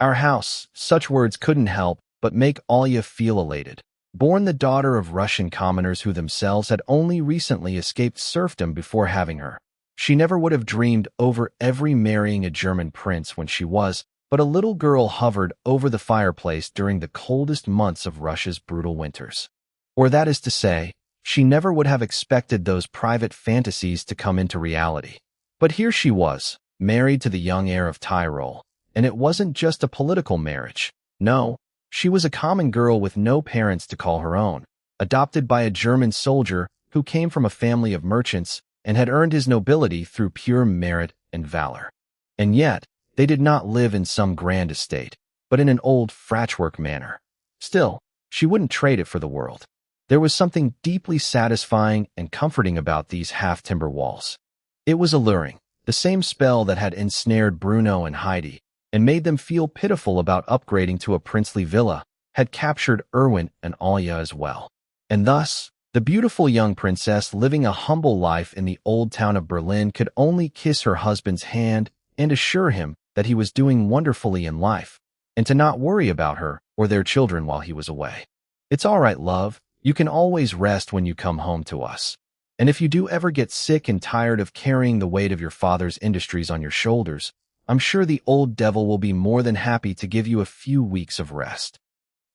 Our house, such words couldn't help but make Alya feel elated. Born the daughter of Russian commoners who themselves had only recently escaped serfdom before having her, she never would have dreamed over ever marrying a German prince when she was but a little girl hovered over the fireplace during the coldest months of Russia's brutal winters. Or that is to say, she never would have expected those private fantasies to come into reality. But here she was, married to the young heir of Tyrol, and it wasn't just a political marriage. No, she was a common girl with no parents to call her own, adopted by a German soldier who came from a family of merchants and had earned his nobility through pure merit and valor. And yet, they did not live in some grand estate, but in an old fratchwork manor. Still, she wouldn't trade it for the world. There was something deeply satisfying and comforting about these half-timber walls. It was alluring, the same spell that had ensnared Bruno and Heidi, and made them feel pitiful about upgrading to a princely villa, had captured Erwin and Alya as well. And thus, the beautiful young princess living a humble life in the old town of Berlin could only kiss her husband's hand and assure him that he was doing wonderfully in life, and to not worry about her or their children while he was away. It's all right, love. You can always rest when you come home to us. And if you do ever get sick and tired of carrying the weight of your father's industries on your shoulders, I'm sure the old devil will be more than happy to give you a few weeks of rest.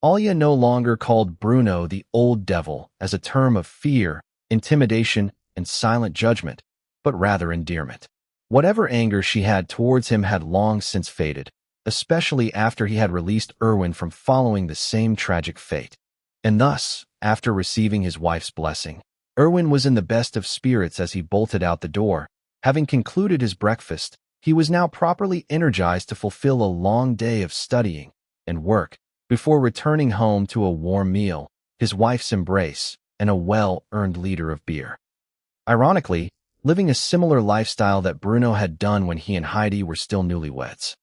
Alya no longer called Bruno the old devil as a term of fear, intimidation, and silent judgment, but rather endearment. Whatever anger she had towards him had long since faded, especially after he had released Erwin from following the same tragic fate. And thus, after receiving his wife's blessing, Erwin was in the best of spirits as he bolted out the door. Having concluded his breakfast, he was now properly energized to fulfill a long day of studying and work before returning home to a warm meal, his wife's embrace, and a well-earned liter of beer. Ironically, living a similar lifestyle that Bruno had done when he and Heidi were still newlyweds.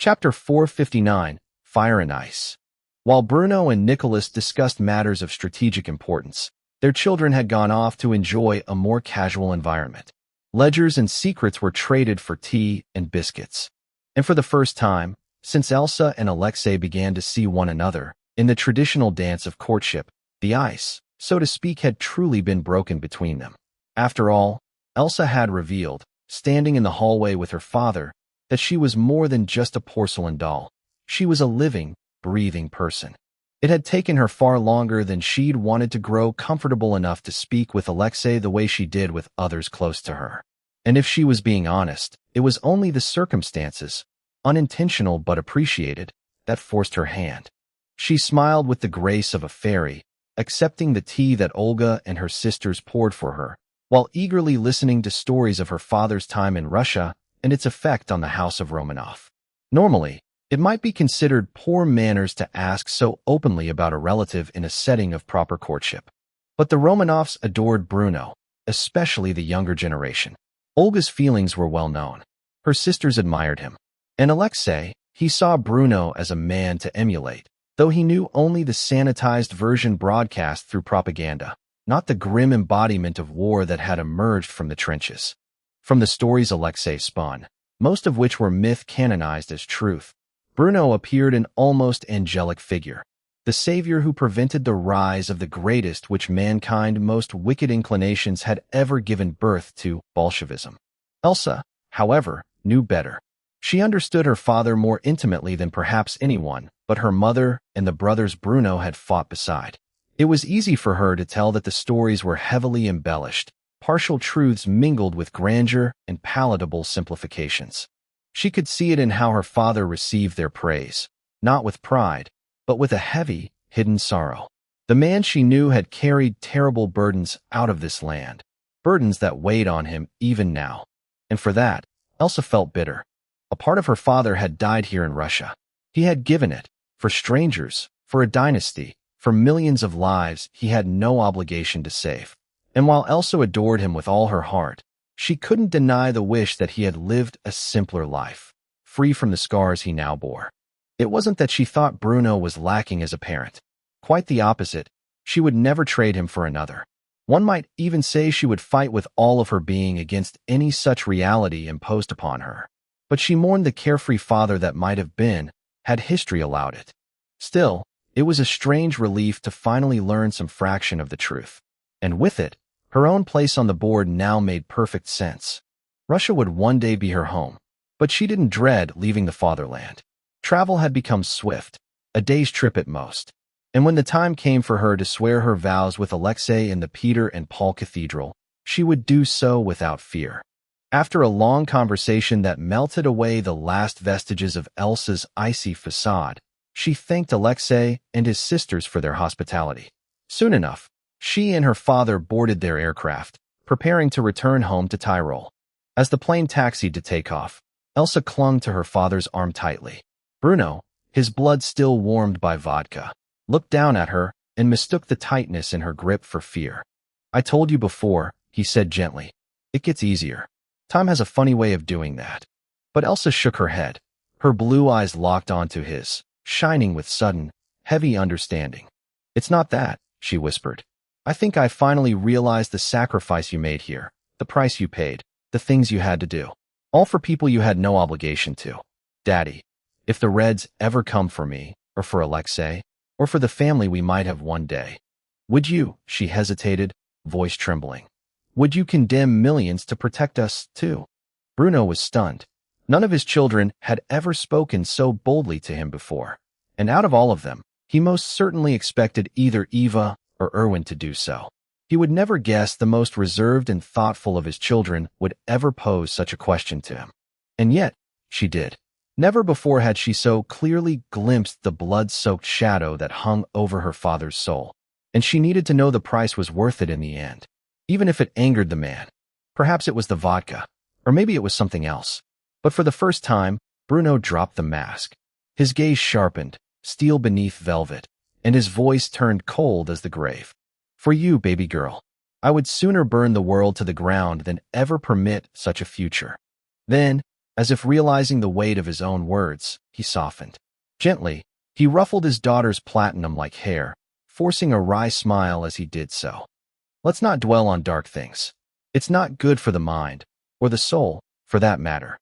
Chapter 459, Fire and Ice. While Bruno and Nicholas discussed matters of strategic importance, their children had gone off to enjoy a more casual environment. Ledgers and secrets were traded for tea and biscuits. And for the first time, since Elsa and Alexei began to see one another, in the traditional dance of courtship, the ice, so to speak, had truly been broken between them. After all, Elsa had revealed, standing in the hallway with her father, that she was more than just a porcelain doll. She was a living, breathing person. It had taken her far longer than she'd wanted to grow comfortable enough to speak with Alexei the way she did with others close to her. And if she was being honest, it was only the circumstances, unintentional but appreciated, that forced her hand. She smiled with the grace of a fairy, accepting the tea that Olga and her sisters poured for her, while eagerly listening to stories of her father's time in Russia and its effect on the House of Romanov. Normally, it might be considered poor manners to ask so openly about a relative in a setting of proper courtship. But the Romanovs adored Bruno, especially the younger generation. Olga's feelings were well known. Her sisters admired him. And Alexei, he saw Bruno as a man to emulate, though he knew only the sanitized version broadcast through propaganda, not the grim embodiment of war that had emerged from the trenches. From the stories Alexei spun, most of which were myth canonized as truth, Bruno appeared an almost angelic figure, the savior who prevented the rise of the greatest which mankind's most wicked inclinations had ever given birth to, Bolshevism. Elsa, however, knew better. She understood her father more intimately than perhaps anyone, but her mother and the brothers Bruno had fought beside. It was easy for her to tell that the stories were heavily embellished, partial truths mingled with grandeur and palatable simplifications. She could see it in how her father received their praise, not with pride, but with a heavy, hidden sorrow. The man she knew had carried terrible burdens out of this land, burdens that weighed on him even now. And for that, Elsa felt bitter. A part of her father had died here in Russia. He had given it, for strangers, for a dynasty, for millions of lives he had no obligation to save. And while Elsa adored him with all her heart, she couldn't deny the wish that he had lived a simpler life, free from the scars he now bore. It wasn't that she thought Bruno was lacking as a parent. Quite the opposite, she would never trade him for another. One might even say she would fight with all of her being against any such reality imposed upon her. But she mourned the carefree father that might have been, had history allowed it. Still, it was a strange relief to finally learn some fraction of the truth. And with it, her own place on the board now made perfect sense. Russia would one day be her home, but she didn't dread leaving the fatherland. Travel had become swift, a day's trip at most. And when the time came for her to swear her vows with Alexei in the Peter and Paul Cathedral, she would do so without fear. After a long conversation that melted away the last vestiges of Elsa's icy facade, she thanked Alexei and his sisters for their hospitality. Soon enough, she and her father boarded their aircraft, preparing to return home to Tyrol. As the plane taxied to take off, Elsa clung to her father's arm tightly. Bruno, his blood still warmed by vodka, looked down at her and mistook the tightness in her grip for fear. "I told you before," he said gently. "It gets easier. Time has a funny way of doing that." But Elsa shook her head. Her blue eyes locked onto his, shining with sudden, heavy understanding. "It's not that," she whispered. "I think I finally realized the sacrifice you made here, the price you paid, the things you had to do. All for people you had no obligation to. Daddy, if the Reds ever come for me, or for Alexei, or for the family we might have one day, would you," she hesitated, voice trembling, "would you condemn millions to protect us, too?" Bruno was stunned. None of his children had ever spoken so boldly to him before, and out of all of them, he most certainly expected either Eva or Erwin to do so. He would never guess the most reserved and thoughtful of his children would ever pose such a question to him. And yet, she did. Never before had she so clearly glimpsed the blood-soaked shadow that hung over her father's soul, and she needed to know the price was worth it in the end, even if it angered the man. Perhaps it was the vodka, or maybe it was something else. But for the first time, Bruno dropped the mask. His gaze sharpened, steel beneath velvet, and his voice turned cold as the grave. "For you, baby girl, I would sooner burn the world to the ground than ever permit such a future." Then, as if realizing the weight of his own words, he softened. Gently, he ruffled his daughter's platinum-like hair, forcing a wry smile as he did so. "Let's not dwell on dark things. It's not good for the mind, or the soul, for that matter."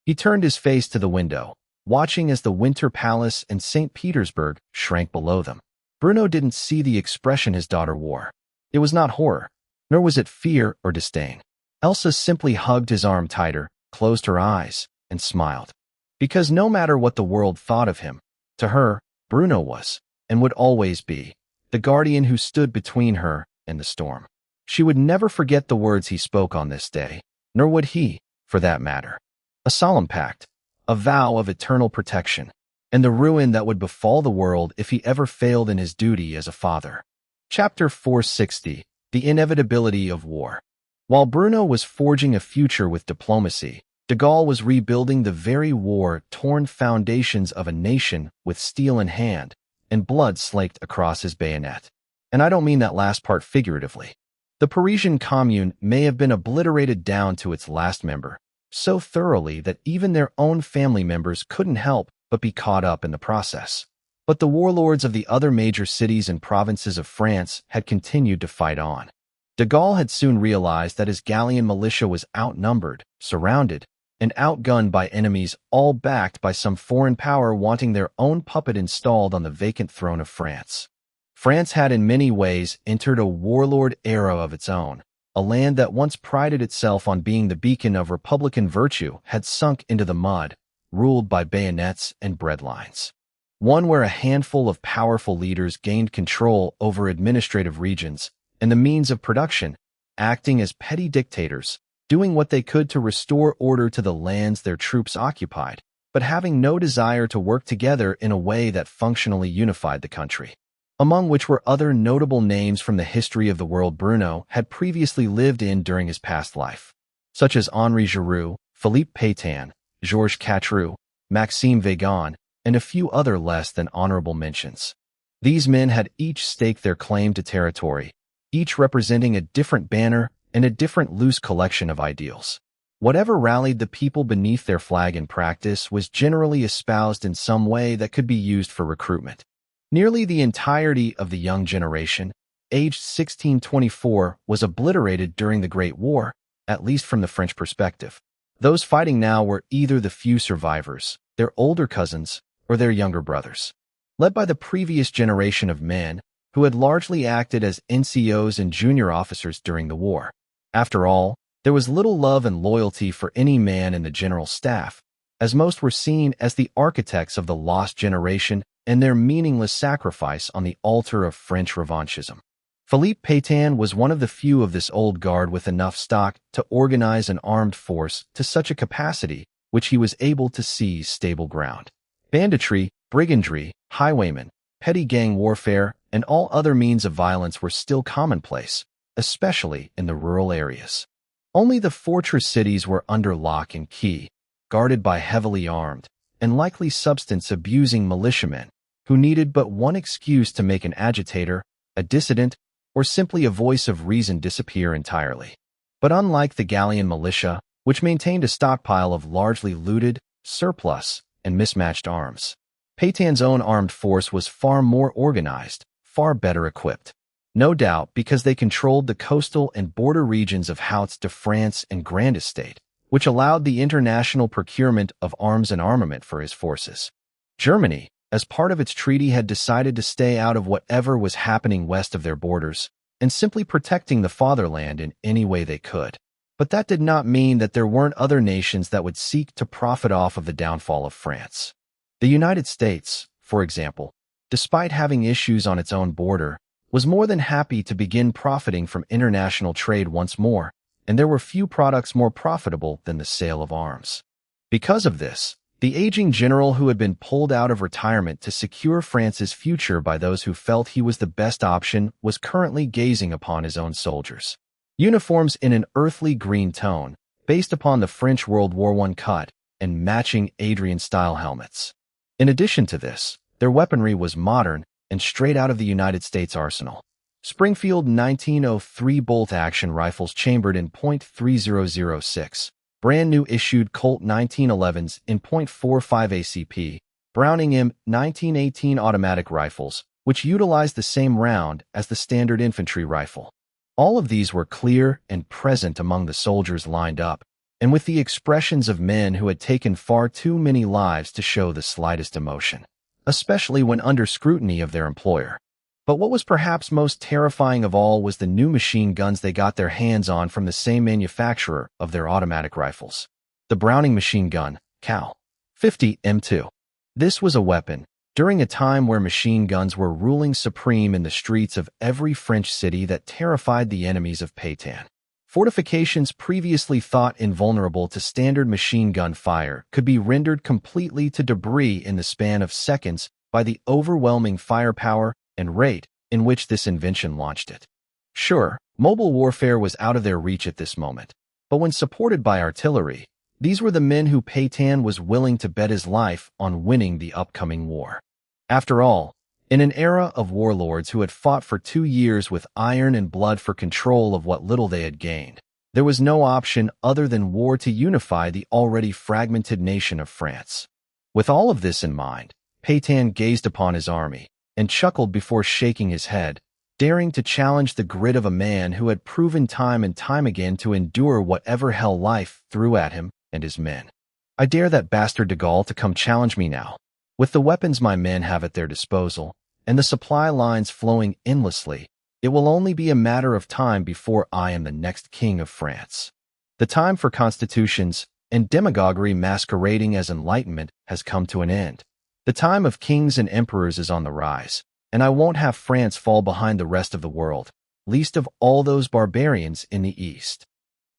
He turned his face to the window, watching as the Winter Palace and St. Petersburg shrank below them. Bruno didn't see the expression his daughter wore. It was not horror, nor was it fear or disdain. Elsa simply hugged his arm tighter, closed her eyes, and smiled. Because no matter what the world thought of him, to her, Bruno was, and would always be, the guardian who stood between her and the storm. She would never forget the words he spoke on this day, nor would he, for that matter. A solemn pact, a vow of eternal protection, and the ruin that would befall the world if he ever failed in his duty as a father. Chapter 460, The Inevitability of War. While Bruno was forging a future with diplomacy, de Gaulle was rebuilding the very war-torn foundations of a nation with steel in hand and blood slaked across his bayonet. And I don't mean that last part figuratively. The Parisian Commune may have been obliterated down to its last member, so thoroughly that even their own family members couldn't help but be caught up in the process. But the warlords of the other major cities and provinces of France had continued to fight on. De Gaulle had soon realized that his galleon militia was outnumbered, surrounded, and outgunned by enemies all backed by some foreign power wanting their own puppet installed on the vacant throne of France. France had in many ways entered a warlord era of its own. A land that once prided itself on being the beacon of republican virtue had sunk into the mud, ruled by bayonets and breadlines. One where a handful of powerful leaders gained control over administrative regions and the means of production, acting as petty dictators, doing what they could to restore order to the lands their troops occupied, but having no desire to work together in a way that functionally unified the country. Among which were other notable names from the history of the world Bruno had previously lived in during his past life, such as Henri Giroux, Philippe Pétain, Georges Catroux, Maxime Weygand, and a few other less than honorable mentions. These men had each staked their claim to territory, each representing a different banner and a different loose collection of ideals. Whatever rallied the people beneath their flag in practice was generally espoused in some way that could be used for recruitment. Nearly the entirety of the young generation, aged 16-24, was obliterated during the Great War, at least from the French perspective. Those fighting now were either the few survivors, their older cousins, or their younger brothers. Led by the previous generation of men, who had largely acted as NCOs and junior officers during the war. After all, there was little love and loyalty for any man in the general staff, as most were seen as the architects of the lost generation and their meaningless sacrifice on the altar of French revanchism. Philippe Pétain was one of the few of this old guard with enough stock to organize an armed force to such a capacity which he was able to seize stable ground. Banditry, brigandry, highwaymen, petty gang warfare, and all other means of violence were still commonplace, especially in the rural areas. Only the fortress cities were under lock and key, guarded by heavily armed and likely substance-abusing militiamen who needed but one excuse to make an agitator, a dissident, or simply a voice of reason disappear entirely. But unlike the Gallian militia, which maintained a stockpile of largely looted, surplus, and mismatched arms, Pétain's own armed force was far more organized, far better equipped. No doubt because they controlled the coastal and border regions of Hauts-de-France and Grand Estate, which allowed the international procurement of arms and armament for his forces. Germany, as part of its treaty, had decided to stay out of whatever was happening west of their borders and simply protecting the fatherland in any way they could. But that did not mean that there weren't other nations that would seek to profit off of the downfall of France. The United States, for example, despite having issues on its own border, was more than happy to begin profiting from international trade once more, and there were few products more profitable than the sale of arms. Because of this, the aging general who had been pulled out of retirement to secure France's future by those who felt he was the best option was currently gazing upon his own soldiers. Uniforms in an earthly green tone, based upon the French World War I cut, and matching Adrian-style helmets. In addition to this, their weaponry was modern and straight out of the United States arsenal. Springfield 1903 bolt-action rifles chambered in .3006, brand new issued Colt 1911s in .45 ACP, Browning M 1918 automatic rifles, which utilized the same round as the standard infantry rifle. All of these were clear and present among the soldiers lined up, and with the expressions of men who had taken far too many lives to show the slightest emotion, especially when under scrutiny of their employer. But what was perhaps most terrifying of all was the new machine guns they got their hands on from the same manufacturer of their automatic rifles. The Browning machine gun, Cal. 50 M2. This was a weapon, during a time where machine guns were ruling supreme in the streets of every French city, that terrified the enemies of Pétain. Fortifications previously thought invulnerable to standard machine gun fire could be rendered completely to debris in the span of seconds by the overwhelming firepower and rate in which this invention launched it. Sure, mobile warfare was out of their reach at this moment, but when supported by artillery, these were the men who Pétain was willing to bet his life on winning the upcoming war. After all, in an era of warlords who had fought for 2 years with iron and blood for control of what little they had gained, there was no option other than war to unify the already fragmented nation of France. With all of this in mind, Pétain gazed upon his army and chuckled before shaking his head, daring to challenge the grit of a man who had proven time and time again to endure whatever hell life threw at him and his men. I dare that bastard de Gaulle to come challenge me now. With the weapons my men have at their disposal, and the supply lines flowing endlessly, it will only be a matter of time before I am the next king of France. The time for constitutions and demagoguery masquerading as enlightenment has come to an end. The time of kings and emperors is on the rise, and I won't have France fall behind the rest of the world, least of all those barbarians in the East.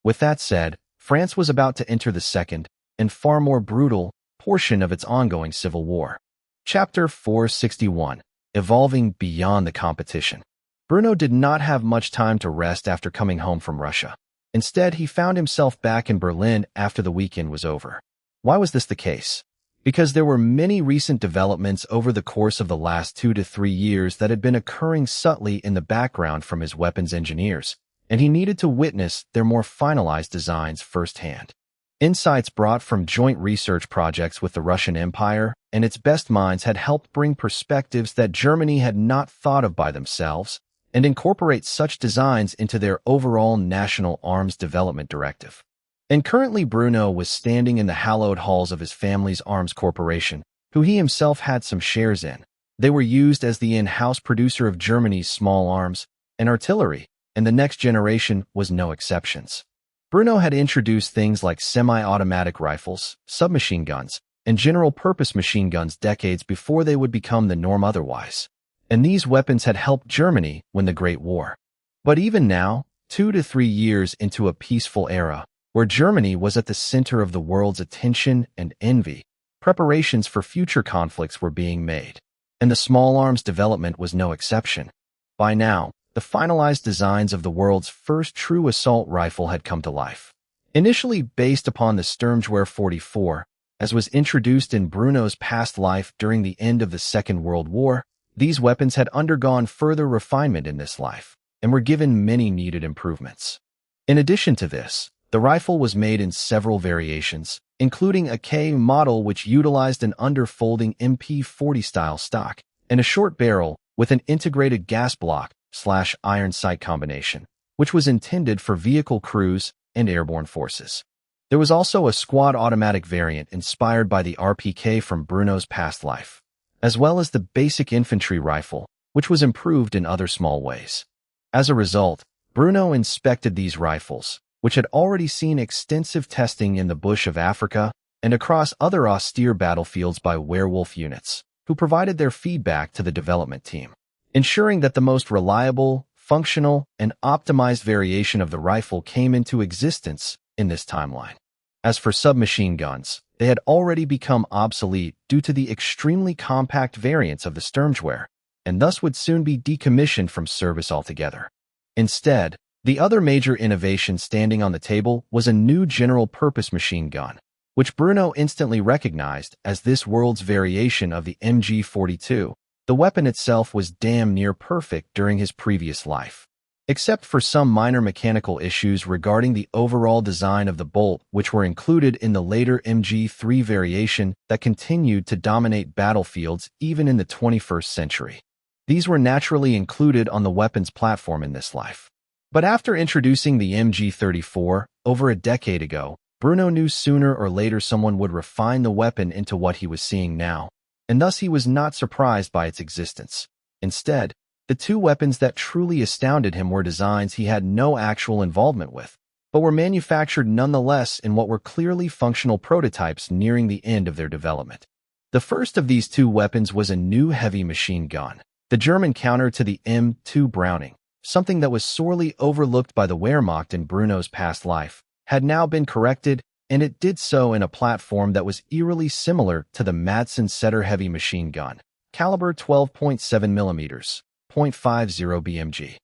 With that said, France was about to enter the second, and far more brutal, portion of its ongoing civil war. Chapter 461. Evolving beyond the competition. Bruno did not have much time to rest after coming home from Russia. Instead, he found himself back in Berlin after the weekend was over. Why was this the case? Because there were many recent developments over the course of the last 2 to 3 years that had been occurring subtly in the background from his weapons engineers, and he needed to witness their more finalized designs firsthand. Insights brought from joint research projects with the Russian Empire and its best minds had helped bring perspectives that Germany had not thought of by themselves and incorporate such designs into their overall national arms development directive. And currently Bruno was standing in the hallowed halls of his family's arms corporation, who he himself had some shares in. They were used as the in-house producer of Germany's small arms and artillery, and the next generation was no exceptions. Bruno had introduced things like semi-automatic rifles, submachine guns, and general-purpose machine guns decades before they would become the norm otherwise. And these weapons had helped Germany win the Great War. But even now, 2 to 3 years into a peaceful era, where Germany was at the center of the world's attention and envy, preparations for future conflicts were being made. And the small arms development was no exception. By now, the finalized designs of the world's first true assault rifle had come to life. Initially based upon the Sturmgewehr 44, as was introduced in Bruno's past life during the end of the Second World War, these weapons had undergone further refinement in this life and were given many needed improvements. In addition to this, the rifle was made in several variations, including a K model which utilized an underfolding MP40 style stock and a short barrel with an integrated gas block/iron sight combination, which was intended for vehicle crews and airborne forces. There was also a squad automatic variant inspired by the RPK from Bruno's past life, as well as the basic infantry rifle, which was improved in other small ways. As a result, Bruno inspected these rifles, which had already seen extensive testing in the bush of Africa and across other austere battlefields by werewolf units, who provided their feedback to the development team, ensuring that the most reliable, functional, and optimized variation of the rifle came into existence in this timeline. As for submachine guns, they had already become obsolete due to the extremely compact variants of the Sturmgewehr, and thus would soon be decommissioned from service altogether. Instead, the other major innovation standing on the table was a new general-purpose machine gun, which Bruno instantly recognized as this world's variation of the MG42. The weapon itself was damn near perfect during his previous life, except for some minor mechanical issues regarding the overall design of the bolt, which were included in the later MG3 variation that continued to dominate battlefields even in the 21st century. These were naturally included on the weapon's platform in this life. But after introducing the MG34 over a decade ago, Bruno knew sooner or later someone would refine the weapon into what he was seeing now, and thus he was not surprised by its existence. Instead, the two weapons that truly astounded him were designs he had no actual involvement with, but were manufactured nonetheless in what were clearly functional prototypes nearing the end of their development. The first of these two weapons was a new heavy machine gun, the German counter to the M2 Browning, something that was sorely overlooked by the Wehrmacht in Bruno's past life, had now been corrected, and it did so in a platform that was eerily similar to the Madsen Setter heavy machine gun, caliber 12.7 mm, .50 BMG.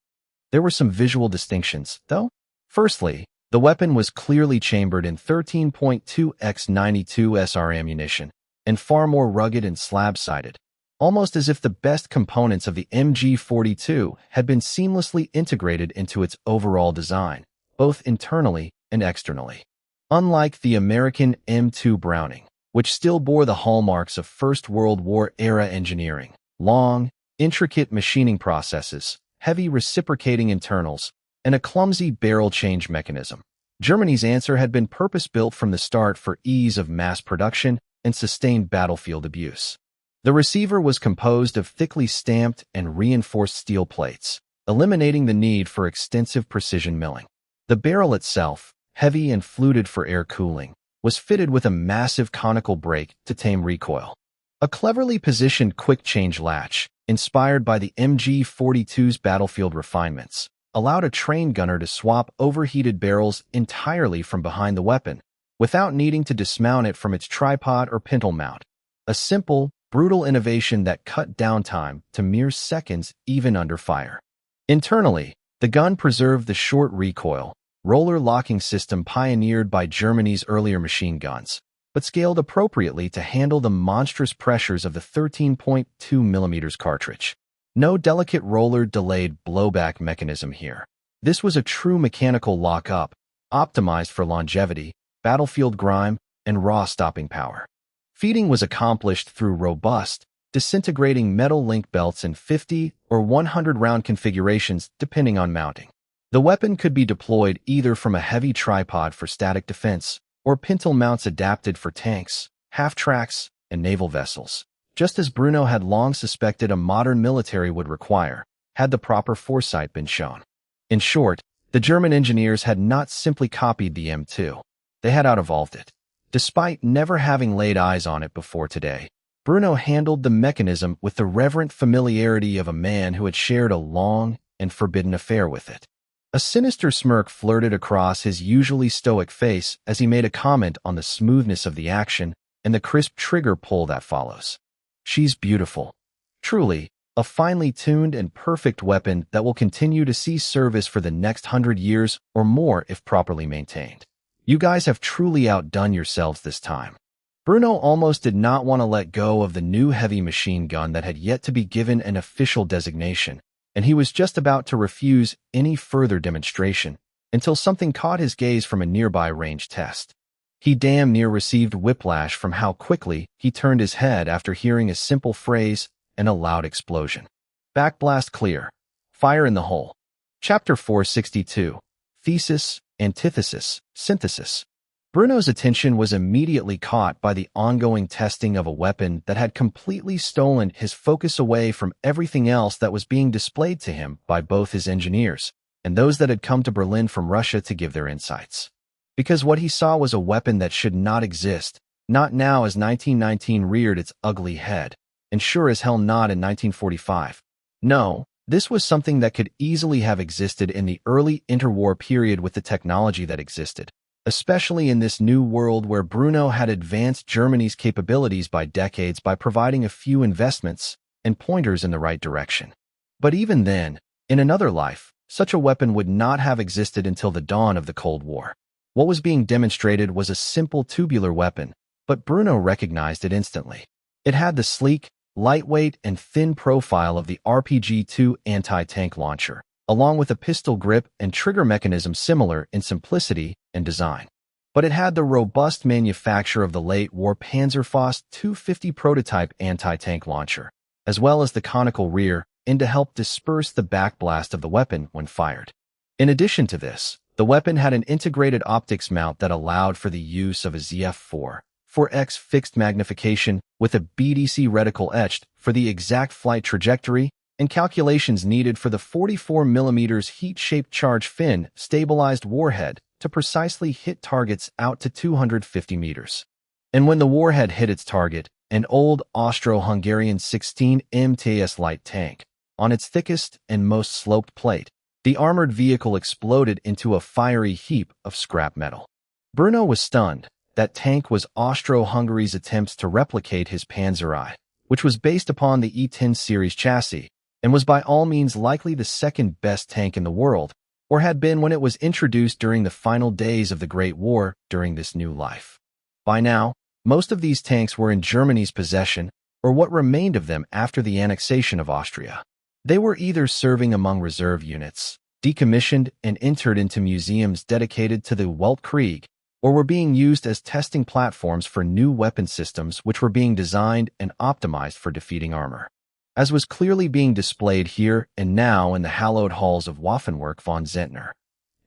There were some visual distinctions, though. Firstly, the weapon was clearly chambered in 13.2 x 92 SR ammunition, and far more rugged and slab-sided, almost as if the best components of the MG42 had been seamlessly integrated into its overall design, both internally and externally. Unlike the American M2 Browning, which still bore the hallmarks of First World War-era engineering, long, intricate machining processes, heavy reciprocating internals, and a clumsy barrel change mechanism, Germany's answer had been purpose-built from the start for ease of mass production and sustained battlefield abuse. The receiver was composed of thickly stamped and reinforced steel plates, eliminating the need for extensive precision milling. The barrel itself, heavy and fluted for air cooling, was fitted with a massive conical brake to tame recoil. A cleverly positioned quick-change latch, inspired by the MG42's battlefield refinements, allowed a trained gunner to swap overheated barrels entirely from behind the weapon, without needing to dismount it from its tripod or pintle mount. A simple, brutal innovation that cut downtime to mere seconds even under fire. Internally, the gun preserved the short recoil, roller locking system pioneered by Germany's earlier machine guns, but scaled appropriately to handle the monstrous pressures of the 13.2 mm cartridge. No delicate roller-delayed blowback mechanism here. This was a true mechanical lock-up, optimized for longevity, battlefield grime, and raw stopping power. Feeding was accomplished through robust, disintegrating metal link belts in 50 or 100-round configurations depending on mounting. The weapon could be deployed either from a heavy tripod for static defense or pintle mounts adapted for tanks, half-tracks, and naval vessels, just as Bruno had long suspected a modern military would require, had the proper foresight been shown. In short, the German engineers had not simply copied the M2. They had out-evolved it. Despite never having laid eyes on it before today, Bruno handled the mechanism with the reverent familiarity of a man who had shared a long and forbidden affair with it. A sinister smirk flirted across his usually stoic face as he made a comment on the smoothness of the action and the crisp trigger pull that follows. She's beautiful. Truly, a finely tuned and perfect weapon that will continue to see service for the next 100 years or more if properly maintained. You guys have truly outdone yourselves this time. Bruno almost did not want to let go of the new heavy machine gun that had yet to be given an official designation, and he was just about to refuse any further demonstration until something caught his gaze from a nearby range test. He damn near received whiplash from how quickly he turned his head after hearing a simple phrase and a loud explosion. Backblast clear. Fire in the hole. Chapter 462. Thesis, Antithesis, Synthesis. Bruno's attention was immediately caught by the ongoing testing of a weapon that had completely stolen his focus away from everything else that was being displayed to him by both his engineers and those that had come to Berlin from Russia to give their insights. Because what he saw was a weapon that should not exist, not now as 1919 reared its ugly head, and sure as hell not in 1945. No, this was something that could easily have existed in the early interwar period with the technology that existed, especially in this new world where Bruno had advanced Germany's capabilities by decades by providing a few investments and pointers in the right direction. But even then, in another life, such a weapon would not have existed until the dawn of the Cold War. What was being demonstrated was a simple tubular weapon, but Bruno recognized it instantly. It had the sleek, lightweight, and thin profile of the RPG-2 anti-tank launcher, along with a pistol grip and trigger mechanism similar in simplicity and design. But it had the robust manufacture of the late-war Panzerfaust 250 prototype anti-tank launcher, as well as the conical rear end to help disperse the backblast of the weapon when fired. In addition to this, the weapon had an integrated optics mount that allowed for the use of a ZF4 4x fixed magnification with a BDC reticle etched for the exact flight trajectory and calculations needed for the 44mm heat-shaped charge fin stabilized warhead to precisely hit targets out to 250 meters. And when the warhead hit its target, an old Austro-Hungarian 16 MTS light tank, on its thickest and most sloped plate, the armored vehicle exploded into a fiery heap of scrap metal. Bruno was stunned. That tank was Austro-Hungary's attempts to replicate his Panzer I, which was based upon the E-10 series chassis, and was by all means likely the second best tank in the world, or had been when it was introduced during the final days of the Great War during this new life. By now, most of these tanks were in Germany's possession, or what remained of them after the annexation of Austria. They were either serving among reserve units, decommissioned and entered into museums dedicated to the Weltkrieg, or were being used as testing platforms for new weapon systems which were being designed and optimized for defeating armor. As was clearly being displayed here and now in the hallowed halls of Waffenwerk von Zehntner.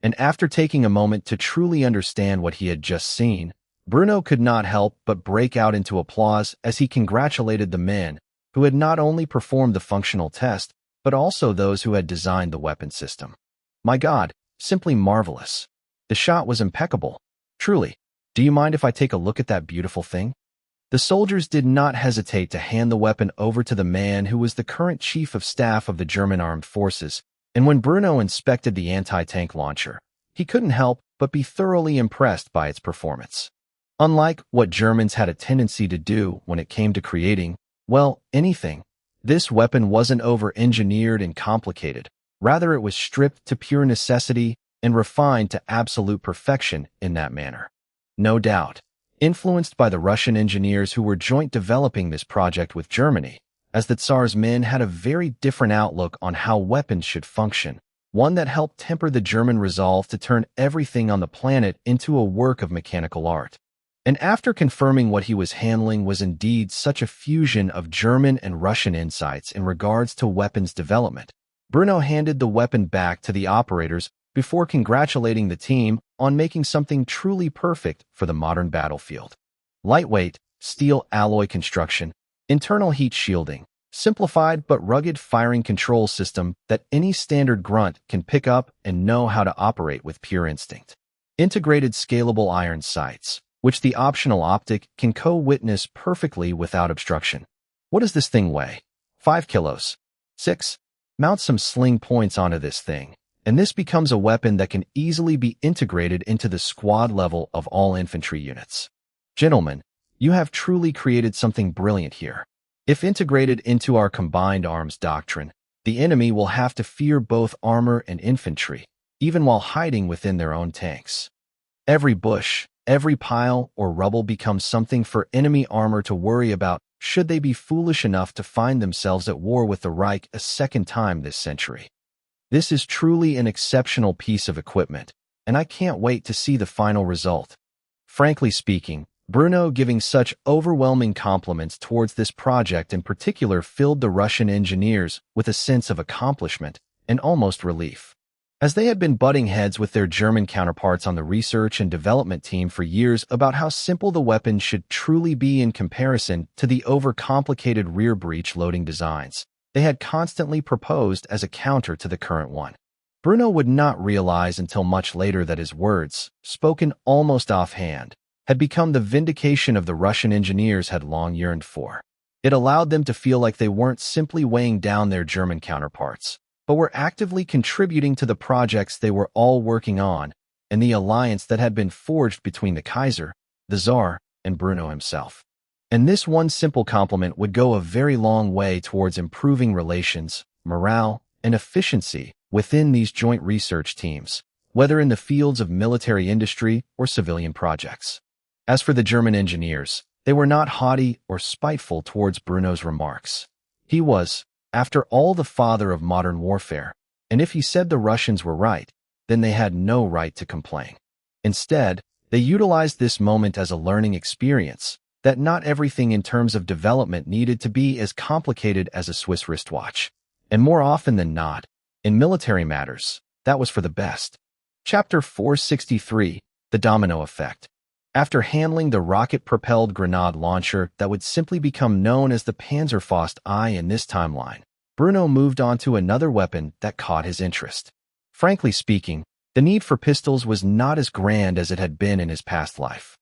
And after taking a moment to truly understand what he had just seen, Bruno could not help but break out into applause as he congratulated the men who had not only performed the functional test, but also those who had designed the weapon system. My God, simply marvelous. The shot was impeccable. Truly, do you mind if I take a look at that beautiful thing? The soldiers did not hesitate to hand the weapon over to the man who was the current chief of staff of the German armed forces, and when Bruno inspected the anti-tank launcher, he couldn't help but be thoroughly impressed by its performance. Unlike what Germans had a tendency to do when it came to creating, well, anything, this weapon wasn't over-engineered and complicated. Rather, it was stripped to pure necessity and refined to absolute perfection in that manner. No doubt, influenced by the Russian engineers who were joint developing this project with Germany, as the Tsar's men had a very different outlook on how weapons should function, one that helped temper the German resolve to turn everything on the planet into a work of mechanical art. And after confirming what he was handling was indeed such a fusion of German and Russian insights in regards to weapons development, Bruno handed the weapon back to the operators before congratulating the team on making something truly perfect for the modern battlefield. Lightweight, steel alloy construction, internal heat shielding, simplified but rugged firing control system that any standard grunt can pick up and know how to operate with pure instinct. Integrated scalable iron sights, which the optional optic can co-witness perfectly without obstruction. What does this thing weigh? 5 kilos. 6. Mount some sling points onto this thing, and this becomes a weapon that can easily be integrated into the squad level of all infantry units. Gentlemen, you have truly created something brilliant here. If integrated into our combined arms doctrine, the enemy will have to fear both armor and infantry, even while hiding within their own tanks. Every bush, every pile or rubble becomes something for enemy armor to worry about should they be foolish enough to find themselves at war with the Reich a second time this century. This is truly an exceptional piece of equipment, and I can't wait to see the final result. Frankly speaking, Bruno giving such overwhelming compliments towards this project in particular filled the Russian engineers with a sense of accomplishment and almost relief. As they had been butting heads with their German counterparts on the research and development team for years about how simple the weapon should truly be in comparison to the overcomplicated rear breech loading designs they had constantly proposed as a counter to the current one, Bruno would not realize until much later that his words, spoken almost offhand, had become the vindication of the Russian engineers had long yearned for. It allowed them to feel like they weren't simply weighing down their German counterparts, but were actively contributing to the projects they were all working on and the alliance that had been forged between the Kaiser, the Tsar, and Bruno himself. And this one simple compliment would go a very long way towards improving relations, morale, and efficiency within these joint research teams, whether in the fields of military industry or civilian projects. As for the German engineers, they were not haughty or spiteful towards Bruno's remarks. He was, after all, the father of modern warfare, and if he said the Russians were right, then they had no right to complain. Instead, they utilized this moment as a learning experience, that not everything in terms of development needed to be as complicated as a Swiss wristwatch. And more often than not, in military matters, that was for the best. Chapter 463, The Domino Effect. After handling the rocket-propelled grenade launcher that would simply become known as the Panzerfaust I in this timeline, Bruno moved on to another weapon that caught his interest. Frankly speaking, the need for pistols was not as grand as it had been in his past life.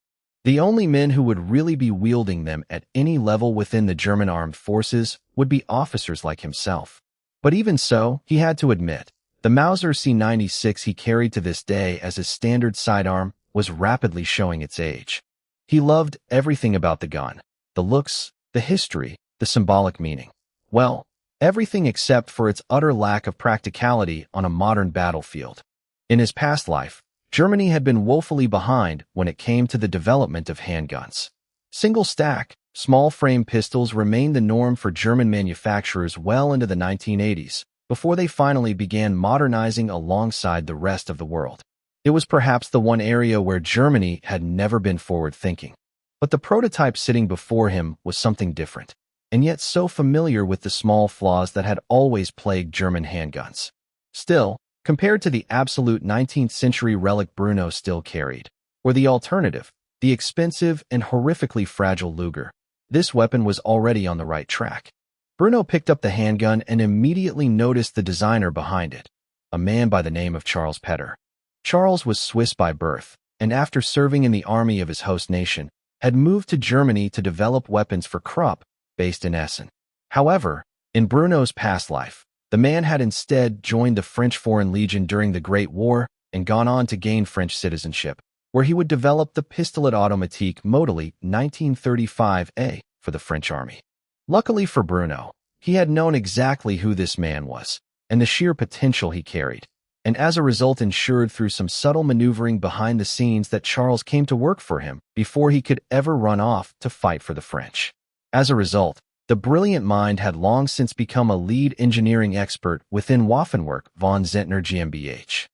The only men who would really be wielding them at any level within the German armed forces would be officers like himself. But even so, he had to admit, the Mauser C96 he carried to this day as his standard sidearm was rapidly showing its age. He loved everything about the gun, the looks, the history, the symbolic meaning. Well, everything except for its utter lack of practicality on a modern battlefield. In his past life, Germany had been woefully behind when it came to the development of handguns. Single-stack, small-frame pistols remained the norm for German manufacturers well into the 1980s, before they finally began modernizing alongside the rest of the world. It was perhaps the one area where Germany had never been forward-thinking. But the prototype sitting before him was something different, and yet so familiar with the small flaws that had always plagued German handguns. Still, compared to the absolute 19th century relic Bruno still carried, or the alternative, the expensive and horrifically fragile Luger, this weapon was already on the right track. Bruno picked up the handgun and immediately noticed the designer behind it, a man by the name of Charles Petter. Charles was Swiss by birth, and after serving in the army of his host nation, had moved to Germany to develop weapons for Krupp, based in Essen. However, in Bruno's past life, the man had instead joined the French Foreign Legion during the Great War and gone on to gain French citizenship, where he would develop the Pistolet Automatique Modèle 1935A for the French army. Luckily for Bruno, he had known exactly who this man was and the sheer potential he carried, and as a result ensured through some subtle maneuvering behind the scenes that Charles came to work for him before he could ever run off to fight for the French. As a result, the brilliant mind had long since become a lead engineering expert within Waffenwerk von Zehntner GmbH.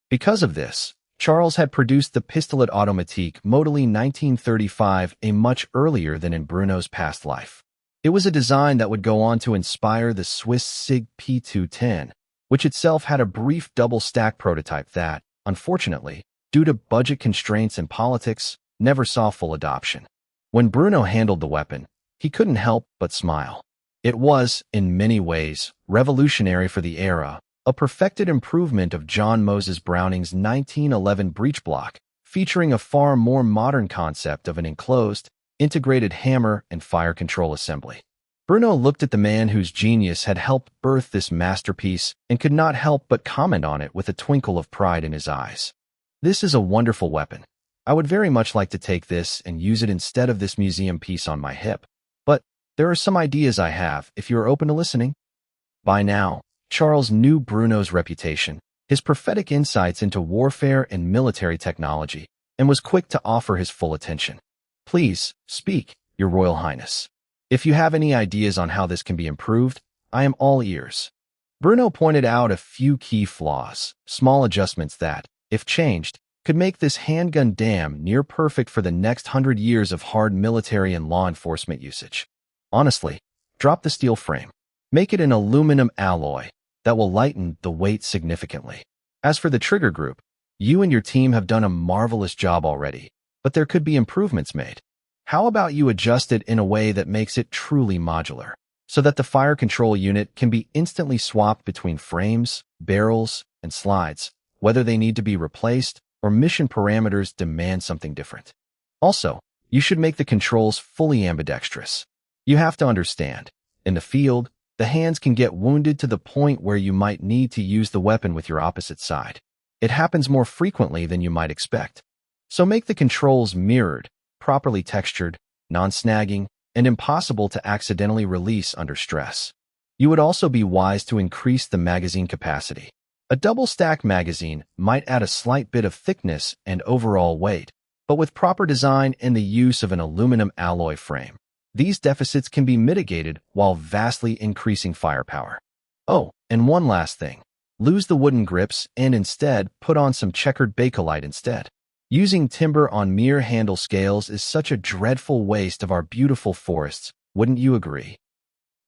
Because of this, Charles had produced the Pistolet Automatique Modèle 1935 much earlier than in Bruno's past life. It was a design that would go on to inspire the Swiss SIG P210, which itself had a brief double-stack prototype that, unfortunately, due to budget constraints and politics, never saw full adoption. When Bruno handled the weapon, he couldn't help but smile. It was, in many ways, revolutionary for the era, a perfected improvement of John Moses Browning's 1911 breech block, featuring a far more modern concept of an enclosed, integrated hammer and fire control assembly. Bruno looked at the man whose genius had helped birth this masterpiece and could not help but comment on it with a twinkle of pride in his eyes. "This is a wonderful weapon. I would very much like to take this and use it instead of this museum piece on my hip. But there are some ideas I have, if you are open to listening." By now, Charles knew Bruno's reputation, his prophetic insights into warfare and military technology, and was quick to offer his full attention. "Please, speak, Your Royal Highness. If you have any ideas on how this can be improved, I am all ears." Bruno pointed out a few key flaws, small adjustments that, if changed, could make this handgun damn near perfect for the next 100 years of hard military and law enforcement usage. Honestly, drop the steel frame. Make it an aluminum alloy that will lighten the weight significantly. As for the trigger group, you and your team have done a marvelous job already, but there could be improvements made. How about you adjust it in a way that makes it truly modular, so that the fire control unit can be instantly swapped between frames, barrels, and slides, whether they need to be replaced or mission parameters demand something different. Also, you should make the controls fully ambidextrous. You have to understand, in the field, the hands can get wounded to the point where you might need to use the weapon with your opposite side. It happens more frequently than you might expect. So make the controls mirrored, properly textured, non-snagging, and impossible to accidentally release under stress. You would also be wise to increase the magazine capacity. A double-stack magazine might add a slight bit of thickness and overall weight, but with proper design and the use of an aluminum alloy frame, these deficits can be mitigated while vastly increasing firepower. Oh, and one last thing. Lose the wooden grips and instead put on some checkered bakelite instead. Using timber on mere handle scales is such a dreadful waste of our beautiful forests, wouldn't you agree?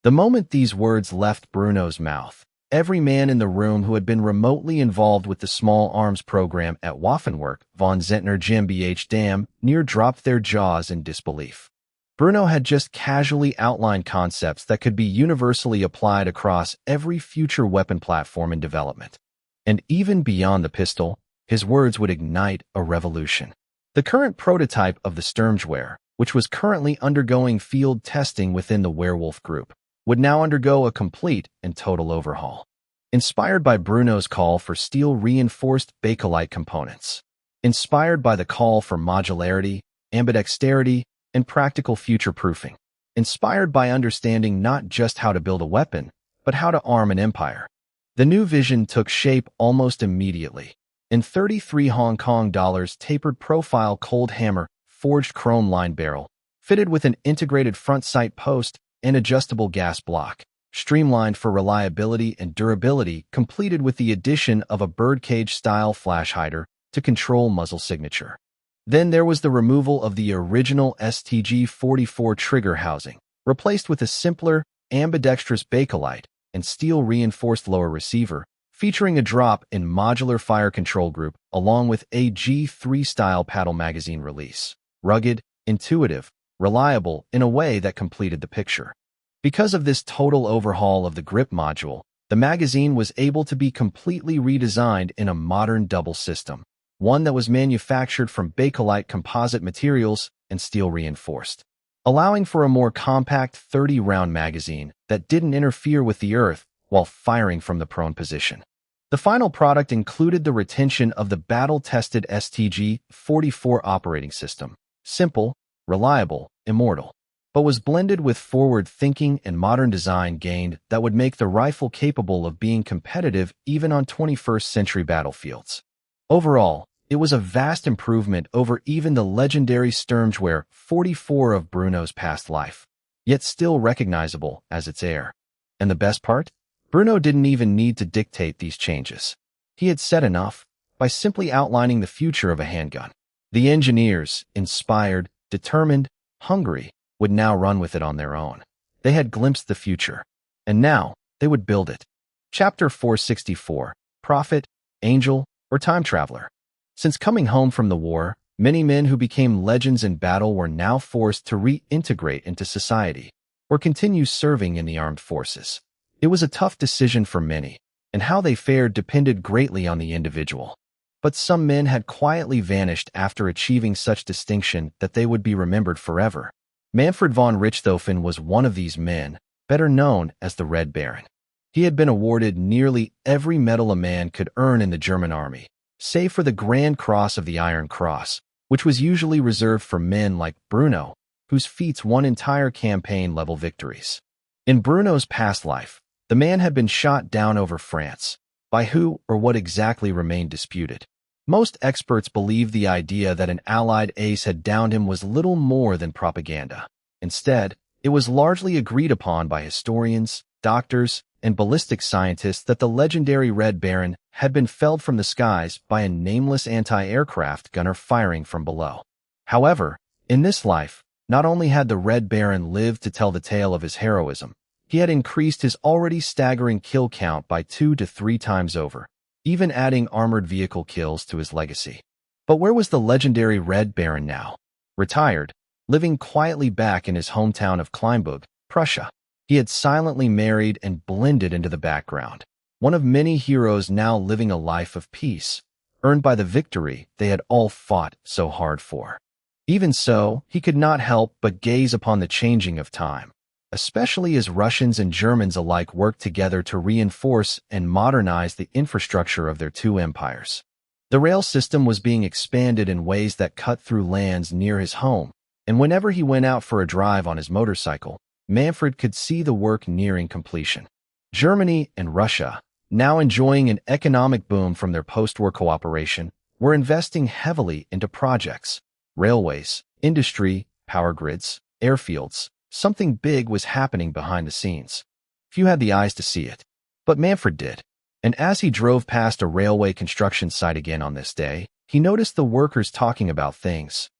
The moment these words left Bruno's mouth, every man in the room who had been remotely involved with the small arms program at Waffenwerk von Zehntner GmbH damn near dropped their jaws in disbelief. Bruno had just casually outlined concepts that could be universally applied across every future weapon platform in development. And even beyond the pistol, his words would ignite a revolution. The current prototype of the Sturmgewehr, which was currently undergoing field testing within the Werewolf Group, would now undergo a complete and total overhaul. Inspired by Bruno's call for steel-reinforced bakelite components. Inspired by the call for modularity, ambidexterity, and practical future-proofing. Inspired by understanding not just how to build a weapon, but how to arm an empire. The new vision took shape almost immediately. In 33 Hong Kong dollars tapered profile cold hammer, forged chrome-lined barrel, fitted with an integrated front sight post and adjustable gas block, streamlined for reliability and durability, completed with the addition of a birdcage-style flash hider to control muzzle signature. Then there was the removal of the original STG-44 trigger housing, replaced with a simpler, ambidextrous bakelite and steel-reinforced lower receiver, featuring a drop in modular fire control group along with a G3 style paddle magazine release. Rugged, intuitive, reliable in a way that completed the picture. Because of this total overhaul of the grip module, the magazine was able to be completely redesigned in a modern double system, one that was manufactured from bakelite composite materials and steel reinforced, allowing for a more compact 30-round magazine that didn't interfere with the earth while firing from the prone position. The final product included the retention of the battle-tested STG-44 operating system, simple, reliable, immortal, but was blended with forward-thinking and modern design gained that would make the rifle capable of being competitive even on 21st-century battlefields. Overall, it was a vast improvement over even the legendary Sturmgewehr 44 of Bruno's past life, yet still recognizable as its heir. And the best part? Bruno didn't even need to dictate these changes. He had said enough by simply outlining the future of a handgun. The engineers, inspired, determined, hungry, would now run with it on their own. They had glimpsed the future, and now they would build it. Chapter 464, Prophet, Angel, or Time Traveler. Since coming home from the war, Many men who became legends in battle were now forced to reintegrate into society or continue serving in the armed forces. It was a tough decision for many, and how they fared depended greatly on the individual. But some men had quietly vanished after achieving such distinction that they would be remembered forever. Manfred von Richthofen was one of these men, better known as the Red Baron. He had been awarded nearly every medal a man could earn in the German army, save for the Grand Cross of the Iron Cross, which was usually reserved for men like Bruno, whose feats won entire campaign-level victories. In Bruno's past life, the man had been shot down over France. By who or what exactly remained disputed. Most experts believe the idea that an Allied ace had downed him was little more than propaganda. Instead, it was largely agreed upon by historians, doctors, and ballistic scientists that the legendary Red Baron had been felled from the skies by a nameless anti-aircraft gunner firing from below. However, in this life, not only had the Red Baron lived to tell the tale of his heroism, he had increased his already staggering kill count by 2 to 3 times over, even adding armored vehicle kills to his legacy. But where was the legendary Red Baron now? Retired, living quietly back in his hometown of Kleinburg, Prussia. He had silently married and blended into the background, one of many heroes now living a life of peace, earned by the victory they had all fought so hard for. Even so, he could not help but gaze upon the changing of time, especially as Russians and Germans alike worked together to reinforce and modernize the infrastructure of their two empires. The rail system was being expanded in ways that cut through lands near his home, and whenever he went out for a drive on his motorcycle, Manfred could see the work nearing completion. Germany and Russia, now enjoying an economic boom from their post-war cooperation, were investing heavily into projects, railways, industry, power grids, airfields. Something big was happening behind the scenes. Few had the eyes to see it, but Manfred did. And as he drove past a railway construction site again on this day, he noticed the workers talking about things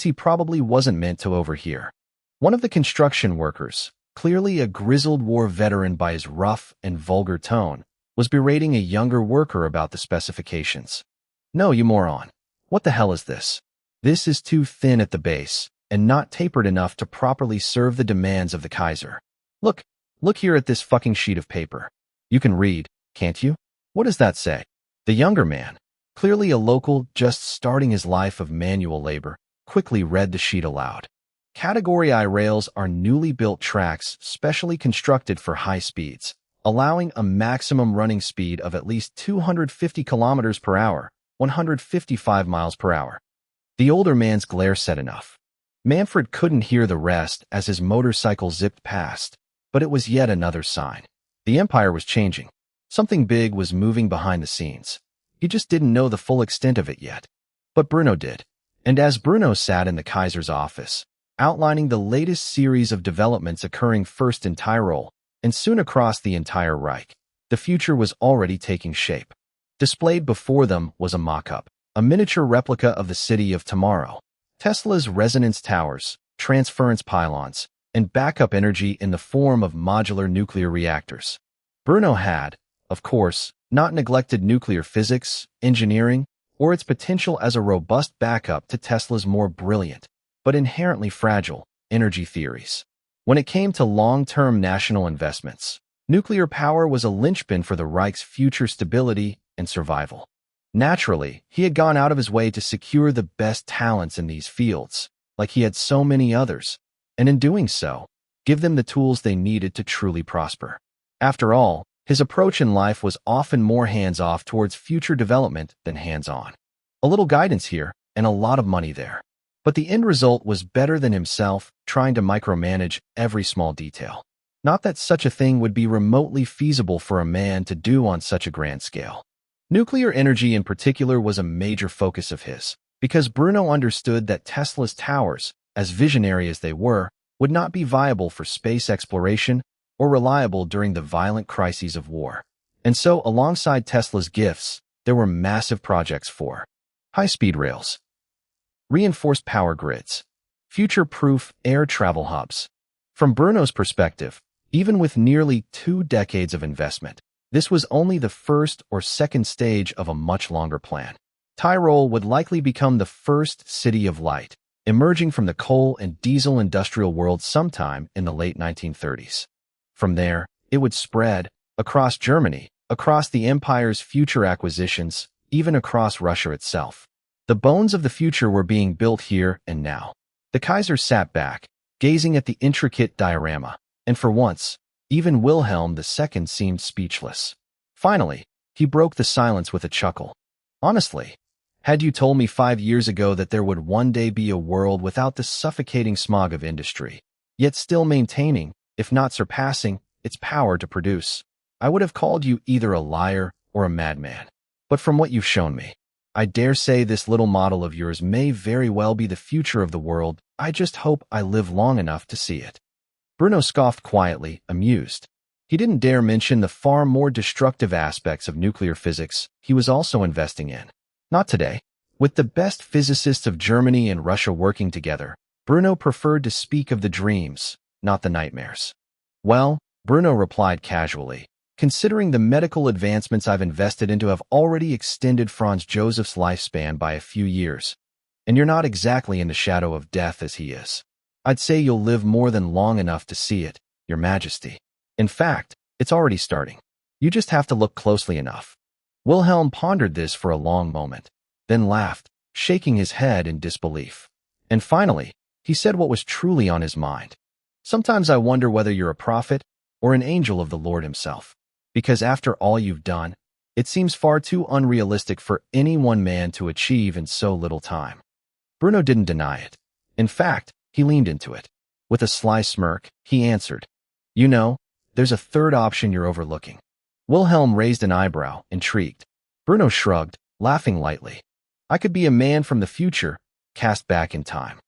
he probably wasn't meant to overhear. One of the construction workers, clearly a grizzled war veteran by his rough and vulgar tone, was berating a younger worker about the specifications. "No, you moron. What the hell is this? This is too thin at the base and not tapered enough to properly serve the demands of the Kaiser. Look here at this fucking sheet of paper. You can read, can't you? What does that say?" The younger man, clearly a local just starting his life of manual labor, quickly read the sheet aloud. Category I rails are newly built tracks specially constructed for high speeds, allowing a maximum running speed of at least 250 kilometers per hour, 155 miles per hour. The older man's glare said enough. Manfred couldn't hear the rest as his motorcycle zipped past, but it was yet another sign. The empire was changing. Something big was moving behind the scenes. He just didn't know the full extent of it yet. But Bruno did. And as Bruno sat in the Kaiser's office, outlining the latest series of developments occurring first in Tyrol and soon across the entire Reich, the future was already taking shape. Displayed before them was a mock-up, a miniature replica of the city of tomorrow. Tesla's resonance towers, transference pylons, and backup energy in the form of modular nuclear reactors. Bruno had, of course, not neglected nuclear physics, engineering, or its potential as a robust backup to Tesla's more brilliant, but inherently fragile, energy theories. When it came to long-term national investments, nuclear power was a linchpin for the Reich's future stability and survival. Naturally, he had gone out of his way to secure the best talents in these fields, like he had so many others, and in doing so, give them the tools they needed to truly prosper. After all, his approach in life was often more hands-off towards future development than hands-on. A little guidance here, and a lot of money there. But the end result was better than himself trying to micromanage every small detail. Not that such a thing would be remotely feasible for a man to do on such a grand scale. Nuclear energy in particular was a major focus of his, because Bruno understood that Tesla's towers, as visionary as they were, would not be viable for space exploration or reliable during the violent crises of war. And so, alongside Tesla's gifts, there were massive projects for high-speed rails, reinforced power grids, future-proof air travel hubs. From Bruno's perspective, even with nearly 2 decades of investment, this was only the first or second stage of a much longer plan. Tyrol would likely become the first city of light, emerging from the coal and diesel industrial world sometime in the late 1930s. From there, it would spread across Germany, across the empire's future acquisitions, even across Russia itself. The bones of the future were being built here and now. The Kaiser sat back, gazing at the intricate diorama, and for once, even Wilhelm II seemed speechless. Finally, he broke the silence with a chuckle. Honestly, had you told me 5 years ago that there would one day be a world without the suffocating smog of industry, yet still maintaining, if not surpassing, its power to produce, I would have called you either a liar or a madman. But from what you've shown me, I dare say this little model of yours may very well be the future of the world. I just hope I live long enough to see it. Bruno scoffed quietly, amused. He didn't dare mention the far more destructive aspects of nuclear physics he was also investing in. Not today. With the best physicists of Germany and Russia working together, Bruno preferred to speak of the dreams, not the nightmares. Well, Bruno replied casually, considering the medical advancements I've invested into have already extended Franz Joseph's lifespan by a few years, and you're not exactly in the shadow of death as he is. I'd say you'll live more than long enough to see it, Your Majesty. In fact, it's already starting. You just have to look closely enough. Wilhelm pondered this for a long moment, then laughed, shaking his head in disbelief. And finally, he said what was truly on his mind. Sometimes I wonder whether you're a prophet or an angel of the Lord himself. Because after all you've done, it seems far too unrealistic for any one man to achieve in so little time. Bruno didn't deny it. In fact, he leaned into it. With a sly smirk, he answered, You know, there's a third option you're overlooking. Wilhelm raised an eyebrow, intrigued. Bruno shrugged, laughing lightly. I could be a man from the future, cast back in time.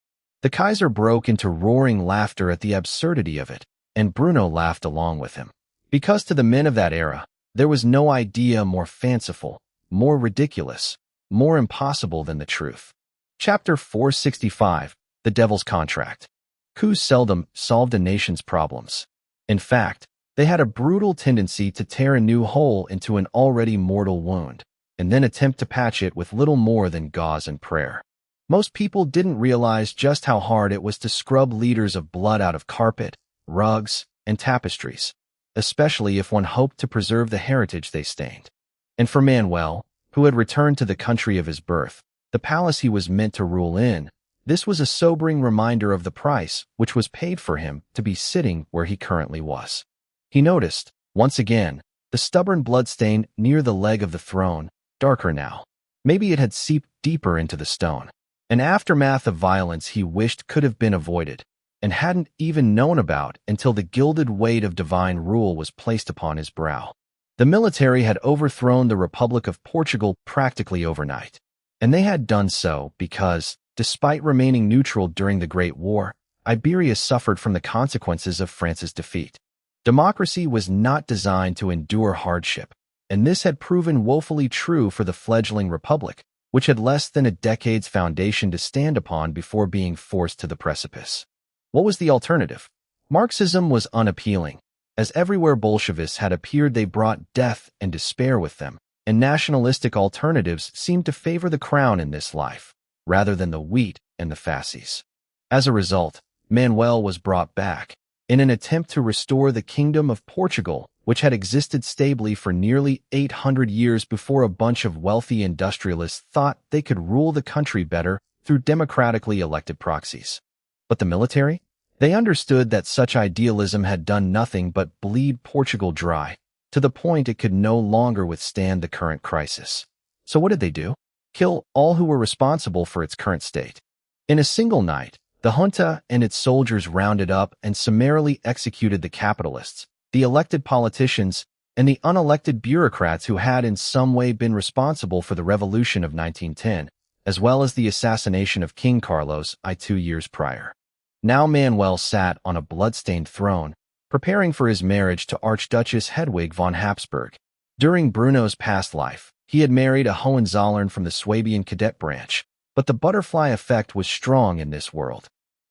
The Kaiser broke into roaring laughter at the absurdity of it, and Bruno laughed along with him. Because to the men of that era, there was no idea more fanciful, more ridiculous, more impossible than the truth. Chapter 465, The Devil's Contract. Coups seldom solved a nation's problems. In fact, they had a brutal tendency to tear a new hole into an already mortal wound, and then attempt to patch it with little more than gauze and prayer. Most people didn't realize just how hard it was to scrub liters of blood out of carpet, rugs, and tapestries, especially if one hoped to preserve the heritage they stained. And for Manuel, who had returned to the country of his birth, the palace he was meant to rule in, this was a sobering reminder of the price which was paid for him to be sitting where he currently was. He noticed, once again, the stubborn bloodstain near the leg of the throne, darker now. Maybe it had seeped deeper into the stone. An aftermath of violence he wished could have been avoided, and hadn't even known about until the gilded weight of divine rule was placed upon his brow. The military had overthrown the Republic of Portugal practically overnight, and they had done so because, despite remaining neutral during the Great War, Iberia suffered from the consequences of France's defeat. Democracy was not designed to endure hardship, and this had proven woefully true for the fledgling republic, which had less than a decade's foundation to stand upon before being forced to the precipice. What was the alternative? Marxism was unappealing. As everywhere Bolshevists had appeared, they brought death and despair with them, and nationalistic alternatives seemed to favor the crown in this life, rather than the wheat and the fasces. As a result, Manuel was brought back, in an attempt to restore the Kingdom of Portugal, which had existed stably for nearly 800 years before a bunch of wealthy industrialists thought they could rule the country better through democratically elected proxies. But the military? They understood that such idealism had done nothing but bleed Portugal dry, to the point it could no longer withstand the current crisis. So what did they do? Kill all who were responsible for its current state. In a single night, the junta and its soldiers rounded up and summarily executed the capitalists, the elected politicians, and the unelected bureaucrats who had in some way been responsible for the revolution of 1910, as well as the assassination of King Carlos I 2 years prior. Now Manuel sat on a blood-stained throne, preparing for his marriage to Archduchess Hedwig von Habsburg. During Bruno's past life, he had married a Hohenzollern from the Swabian cadet branch, but the butterfly effect was strong in this world.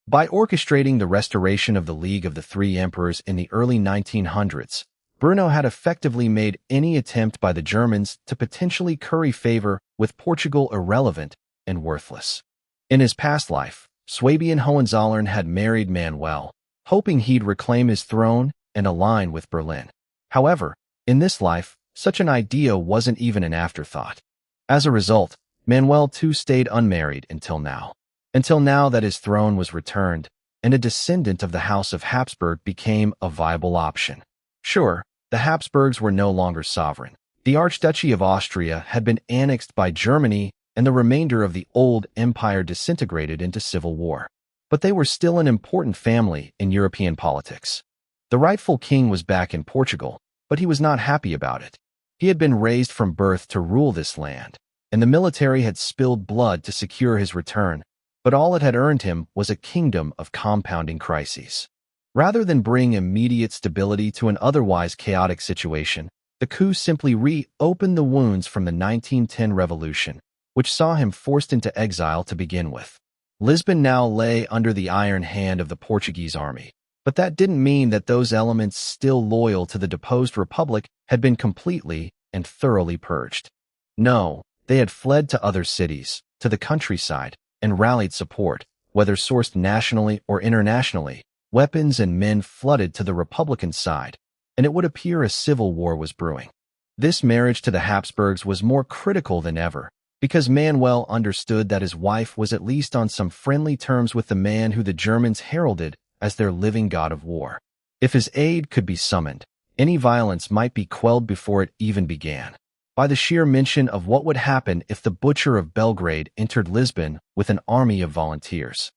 By orchestrating the restoration of the League of the Three Emperors in the early 1900s, Bruno had effectively made any attempt by the Germans to potentially curry favor with Portugal irrelevant and worthless. In his past life, Swabian Hohenzollern had married Manuel, hoping he'd reclaim his throne and align with Berlin. However, in this life, such an idea wasn't even an afterthought. As a result, Manuel too stayed unmarried until now. Until now that his throne was returned, and a descendant of the House of Habsburg became a viable option. Sure, the Habsburgs were no longer sovereign. The Archduchy of Austria had been annexed by Germany, and the remainder of the old empire disintegrated into civil war. But they were still an important family in European politics. The rightful king was back in Portugal, but he was not happy about it. He had been raised from birth to rule this land, and the military had spilled blood to secure his return, but all it had earned him was a kingdom of compounding crises. Rather than bring immediate stability to an otherwise chaotic situation, the coup simply reopened the wounds from the 1910 revolution, which saw him forced into exile to begin with. Lisbon now lay under the iron hand of the Portuguese army, but that didn't mean that those elements still loyal to the deposed republic had been completely and thoroughly purged. No, they had fled to other cities, to the countryside, and rallied support, whether sourced nationally or internationally. Weapons and men flooded to the Republican side, and it would appear a civil war was brewing. This marriage to the Habsburgs was more critical than ever, because Manuel understood that his wife was at least on some friendly terms with the man who the Germans heralded as their living god of war. If his aid could be summoned, any violence might be quelled before it even began, by the sheer mention of what would happen if the Butcher of Belgrade entered Lisbon with an army of volunteers.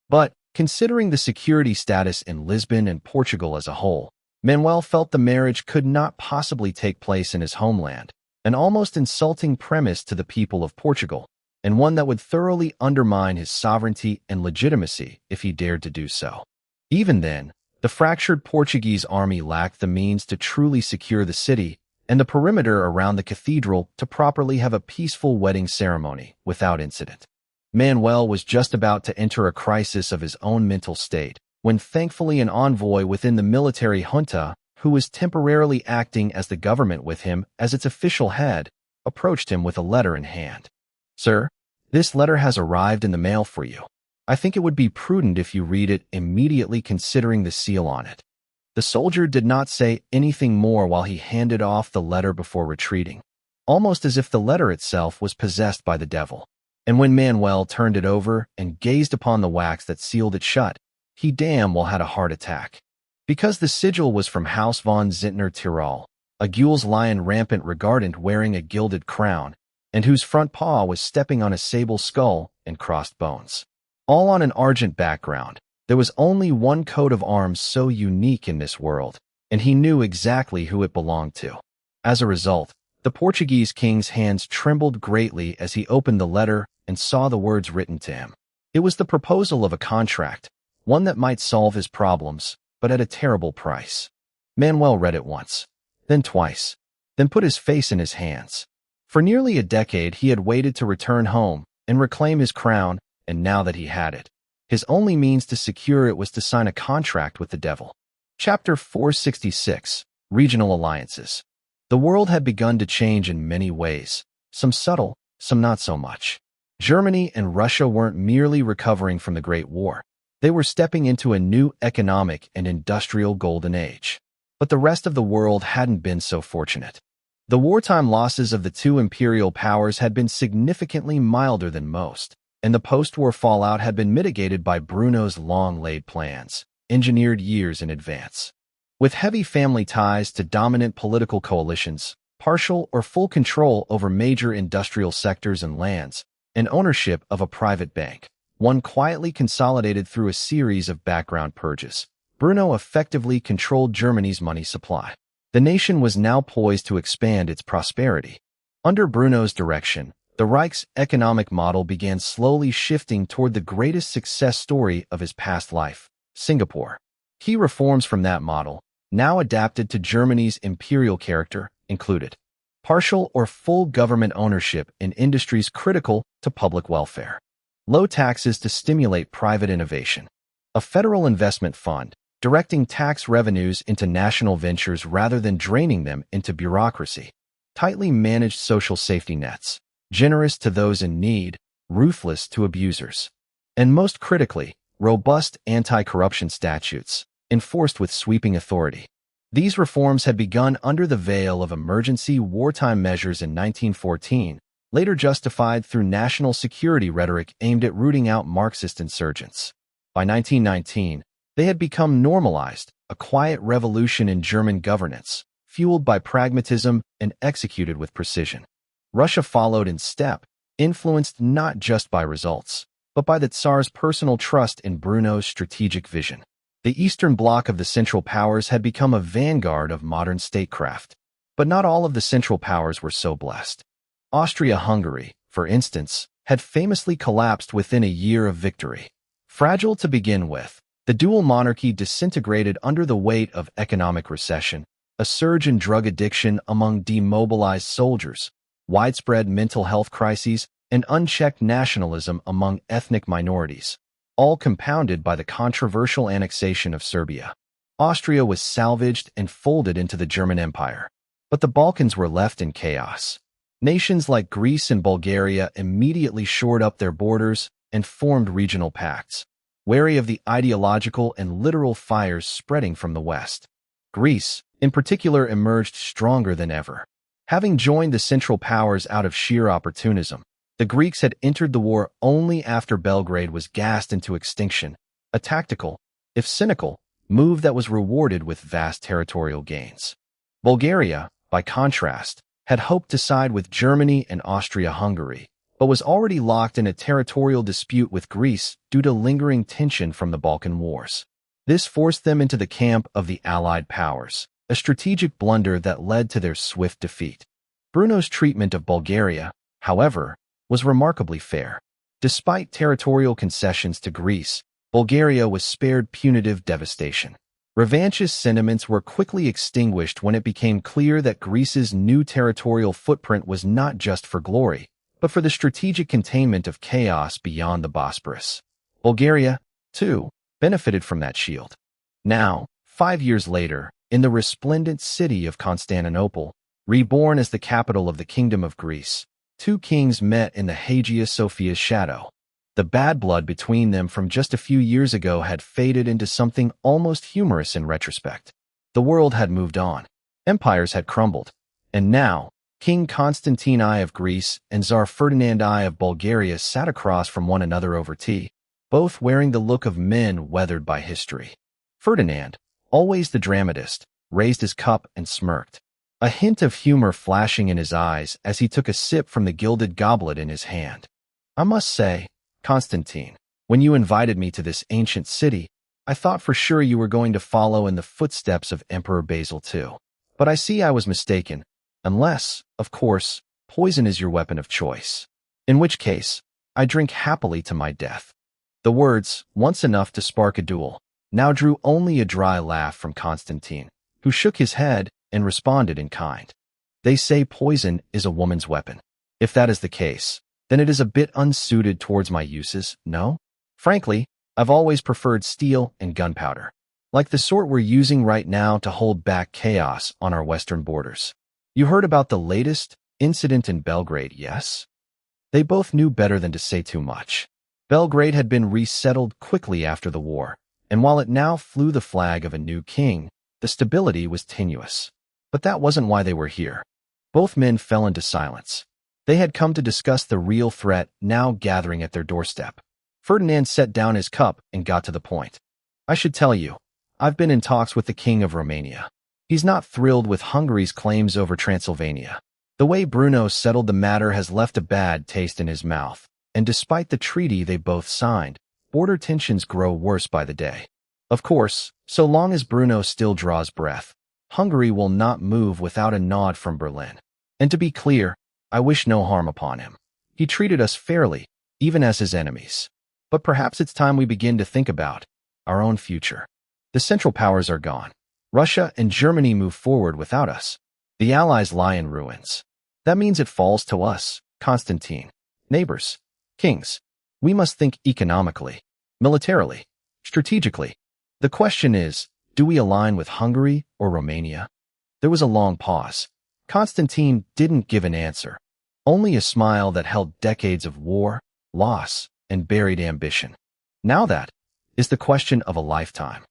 But, considering the security status in Lisbon and Portugal as a whole, Manuel felt the marriage could not possibly take place in his homeland, an almost insulting premise to the people of Portugal, and one that would thoroughly undermine his sovereignty and legitimacy if he dared to do so. Even then, the fractured Portuguese army lacked the means to truly secure the city and the perimeter around the cathedral to properly have a peaceful wedding ceremony without incident. Manuel was just about to enter a crisis of his own mental state, when thankfully an envoy within the military junta, who was temporarily acting as the government with him as its official head, approached him with a letter in hand. "Sir, this letter has arrived in the mail for you. I think it would be prudent if you read it immediately, considering the seal on it." The soldier did not say anything more while he handed off the letter before retreating, almost as if the letter itself was possessed by the devil. And when Manuel turned it over and gazed upon the wax that sealed it shut, he damn well had a heart attack. Because the sigil was from House von Zehntner Tyrol, a gules lion rampant regardant wearing a gilded crown, and whose front paw was stepping on a sable skull and crossed bones. All on an argent background, there was only one coat of arms so unique in this world, and he knew exactly who it belonged to. As a result, the Portuguese king's hands trembled greatly as he opened the letter and saw the words written to him. It was the proposal of a contract, one that might solve his problems, but at a terrible price. Manuel read it once, then twice, then put his face in his hands. For nearly a decade he had waited to return home and reclaim his crown, and now that he had it, his only means to secure it was to sign a contract with the devil. Chapter 466, Regional Alliances. The world had begun to change in many ways, some subtle, some not so much. Germany and Russia weren't merely recovering from the Great War. They were stepping into a new economic and industrial golden age. But the rest of the world hadn't been so fortunate. The wartime losses of the two imperial powers had been significantly milder than most, and the post-war fallout had been mitigated by Bruno's long-laid plans, engineered years in advance. With heavy family ties to dominant political coalitions, partial or full control over major industrial sectors and lands, and ownership of a private bank, one quietly consolidated through a series of background purges, Bruno effectively controlled Germany's money supply. The nation was now poised to expand its prosperity. Under Bruno's direction, the Reich's economic model began slowly shifting toward the greatest success story of his past life, Singapore. Key reforms from that model, now adapted to Germany's imperial character, included partial or full government ownership in industries critical to public welfare, low taxes to stimulate private innovation, a federal investment fund, directing tax revenues into national ventures rather than draining them into bureaucracy. Tightly managed social safety nets, generous to those in need, ruthless to abusers. And most critically, robust anti-corruption statutes, enforced with sweeping authority. These reforms had begun under the veil of emergency wartime measures in 1914, later justified through national security rhetoric aimed at rooting out Marxist insurgents. By 1919, they had become normalized, a quiet revolution in German governance, fueled by pragmatism and executed with precision. Russia followed in step, influenced not just by results, but by the Tsar's personal trust in Bruno's strategic vision. The Eastern Bloc of the Central Powers had become a vanguard of modern statecraft. But not all of the Central Powers were so blessed. Austria-Hungary, for instance, had famously collapsed within a year of victory. Fragile to begin with, the dual monarchy disintegrated under the weight of economic recession, a surge in drug addiction among demobilized soldiers, widespread mental health crises, and unchecked nationalism among ethnic minorities, all compounded by the controversial annexation of Serbia. Austria was salvaged and folded into the German Empire, but the Balkans were left in chaos. Nations like Greece and Bulgaria immediately shored up their borders and formed regional pacts, wary of the ideological and literal fires spreading from the west. Greece, in particular, emerged stronger than ever. Having joined the Central Powers out of sheer opportunism, the Greeks had entered the war only after Belgrade was gassed into extinction, a tactical, if cynical, move that was rewarded with vast territorial gains. Bulgaria, by contrast, had hoped to side with Germany and Austria-Hungary, but was already locked in a territorial dispute with Greece due to lingering tension from the Balkan Wars. This forced them into the camp of the Allied powers, a strategic blunder that led to their swift defeat. Bruno's treatment of Bulgaria, however, was remarkably fair. Despite territorial concessions to Greece, Bulgaria was spared punitive devastation. Revanchist sentiments were quickly extinguished when it became clear that Greece's new territorial footprint was not just for glory, but for the strategic containment of chaos beyond the Bosporus. Bulgaria, too, benefited from that shield. Now, 5 years later, in the resplendent city of Constantinople, reborn as the capital of the Kingdom of Greece, two kings met in the Hagia Sophia's shadow. The bad blood between them from just a few years ago had faded into something almost humorous in retrospect. The world had moved on. Empires had crumbled. And now, King Constantine I of Greece and Tsar Ferdinand I of Bulgaria sat across from one another over tea, both wearing the look of men weathered by history. Ferdinand, always the dramatist, raised his cup and smirked, a hint of humor flashing in his eyes as he took a sip from the gilded goblet in his hand. I must say, Constantine, when you invited me to this ancient city, I thought for sure you were going to follow in the footsteps of Emperor Basil II. But I see I was mistaken, unless, of course, poison is your weapon of choice. In which case, I drink happily to my death. The words, once enough to spark a duel, now drew only a dry laugh from Constantine, who shook his head and responded in kind. They say poison is a woman's weapon. If that is the case, then it is a bit unsuited towards my uses, no? Frankly, I've always preferred steel and gunpowder, like the sort we're using right now to hold back chaos on our western borders. You heard about the latest incident in Belgrade, yes? They both knew better than to say too much. Belgrade had been resettled quickly after the war, and while it now flew the flag of a new king, the stability was tenuous. But that wasn't why they were here. Both men fell into silence. They had come to discuss the real threat now gathering at their doorstep. Ferdinand set down his cup and got to the point. I should tell you, I've been in talks with the King of Romania. He's not thrilled with Hungary's claims over Transylvania. The way Bruno settled the matter has left a bad taste in his mouth, and despite the treaty they both signed, border tensions grow worse by the day. Of course, so long as Bruno still draws breath, Hungary will not move without a nod from Berlin. And to be clear, I wish no harm upon him. He treated us fairly, even as his enemies. But perhaps it's time we begin to think about our own future. The Central Powers are gone. Russia and Germany move forward without us. The Allies lie in ruins. That means it falls to us, Constantine, neighbors, kings. We must think economically, militarily, strategically. The question is, do we align with Hungary or Romania? There was a long pause. Constantine didn't give an answer, only a smile that held decades of war, loss, and buried ambition. Now that is the question of a lifetime.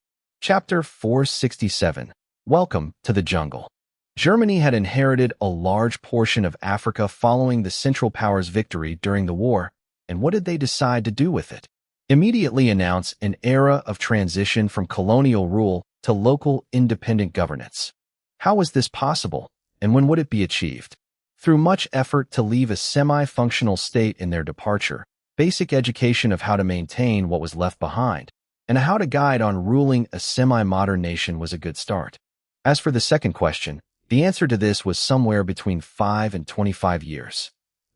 Chapter 467. Welcome to the jungle. Germany had inherited a large portion of Africa following the Central Powers' victory during the war, and what did they decide to do with it? Immediately announce an era of transition from colonial rule to local independent governance. How was this possible, and when would it be achieved? Through much effort to leave a semi-functional state in their departure, basic education of how to maintain what was left behind, and how to guide on ruling a semi-modern nation was a good start. As for the second question, the answer to this was somewhere between 5 and 25 years.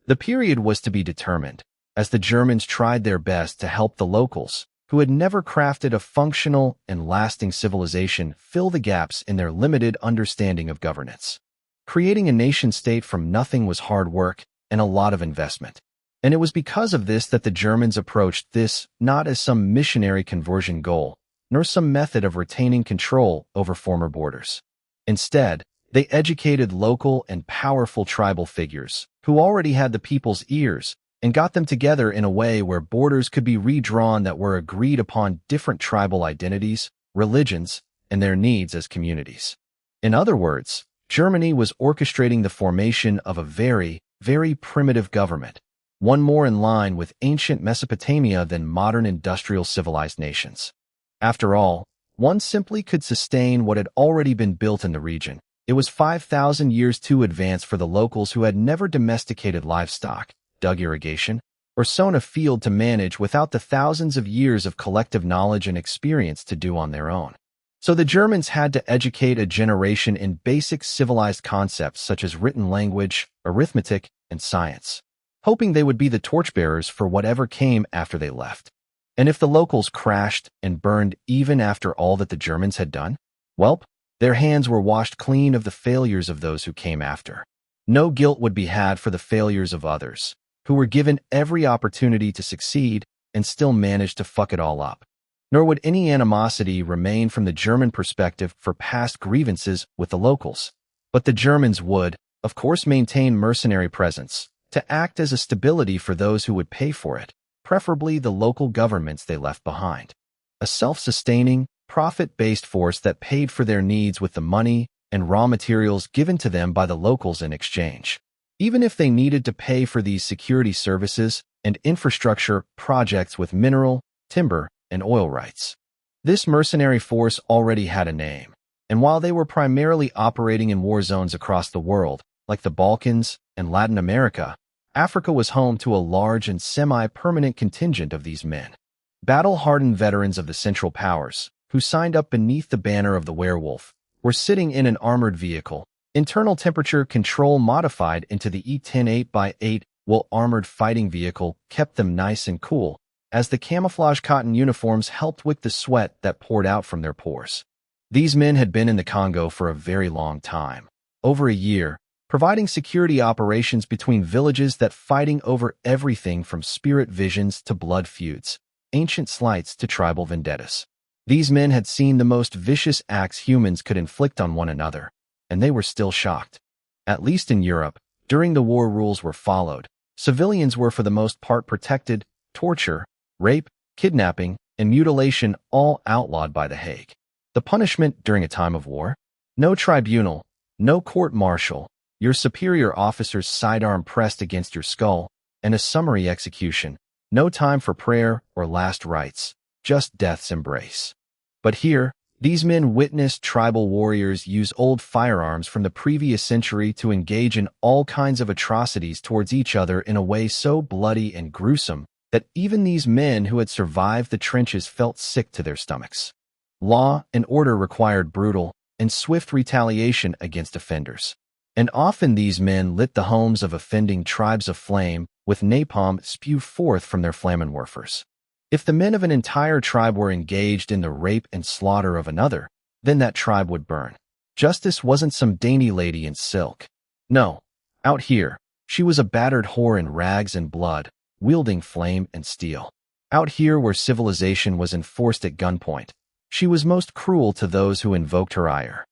The period was to be determined, as the Germans tried their best to help the locals, who had never crafted a functional and lasting civilization, fill the gaps in their limited understanding of governance. Creating a nation-state from nothing was hard work and a lot of investment. And it was because of this that the Germans approached this not as some missionary conversion goal, nor some method of retaining control over former borders. Instead, they educated local and powerful tribal figures, who already had the people's ears, and got them together in a way where borders could be redrawn that were agreed upon different tribal identities, religions, and their needs as communities. In other words, Germany was orchestrating the formation of a very, very primitive government, one more in line with ancient Mesopotamia than modern industrial civilized nations. After all, one simply could sustain what had already been built in the region. It was 5,000 years too advanced for the locals who had never domesticated livestock, dug irrigation, or sown a field to manage without the thousands of years of collective knowledge and experience to do on their own. So the Germans had to educate a generation in basic civilized concepts such as written language, arithmetic, and science, hoping they would be the torchbearers for whatever came after they left. And if the locals crashed and burned even after all that the Germans had done, welp, their hands were washed clean of the failures of those who came after. No guilt would be had for the failures of others, who were given every opportunity to succeed and still managed to fuck it all up. Nor would any animosity remain from the German perspective for past grievances with the locals. But the Germans would, of course, maintain mercenary presence, to act as a stability for those who would pay for it, preferably the local governments they left behind. A self-sustaining, profit-based force that paid for their needs with the money and raw materials given to them by the locals in exchange, even if they needed to pay for these security services and infrastructure projects with mineral, timber, and oil rights. This mercenary force already had a name, and while they were primarily operating in war zones across the world, like the Balkans and Latin America, Africa was home to a large and semi-permanent contingent of these men. Battle-hardened veterans of the Central Powers, who signed up beneath the banner of the werewolf, were sitting in an armored vehicle, internal temperature control modified into the E-10 8x8 wool armored fighting vehicle kept them nice and cool, as the camouflage cotton uniforms helped wick the sweat that poured out from their pores. These men had been in the Congo for a very long time, over a year, providing security operations between villages that fighting over everything from spirit visions to blood feuds, ancient slights to tribal vendettas. These men had seen the most vicious acts humans could inflict on one another, and they were still shocked. At least in Europe, during the war rules were followed, civilians were for the most part protected, torture, rape, kidnapping, and mutilation all outlawed by The Hague. The punishment during a time of war? No tribunal, no court-martial, your superior officer's sidearm pressed against your skull, and a summary execution. No time for prayer or last rites, just death's embrace. But here, these men witnessed tribal warriors use old firearms from the previous century to engage in all kinds of atrocities towards each other in a way so bloody and gruesome that even these men who had survived the trenches felt sick to their stomachs. Law and order required brutal and swift retaliation against offenders. And often these men lit the homes of offending tribes aflame with napalm spew forth from their flammenwerfers. If the men of an entire tribe were engaged in the rape and slaughter of another, then that tribe would burn. Justice wasn't some dainty lady in silk. No, out here, she was a battered whore in rags and blood, wielding flame and steel. Out here where civilization was enforced at gunpoint, She was most cruel to those who invoked her ire.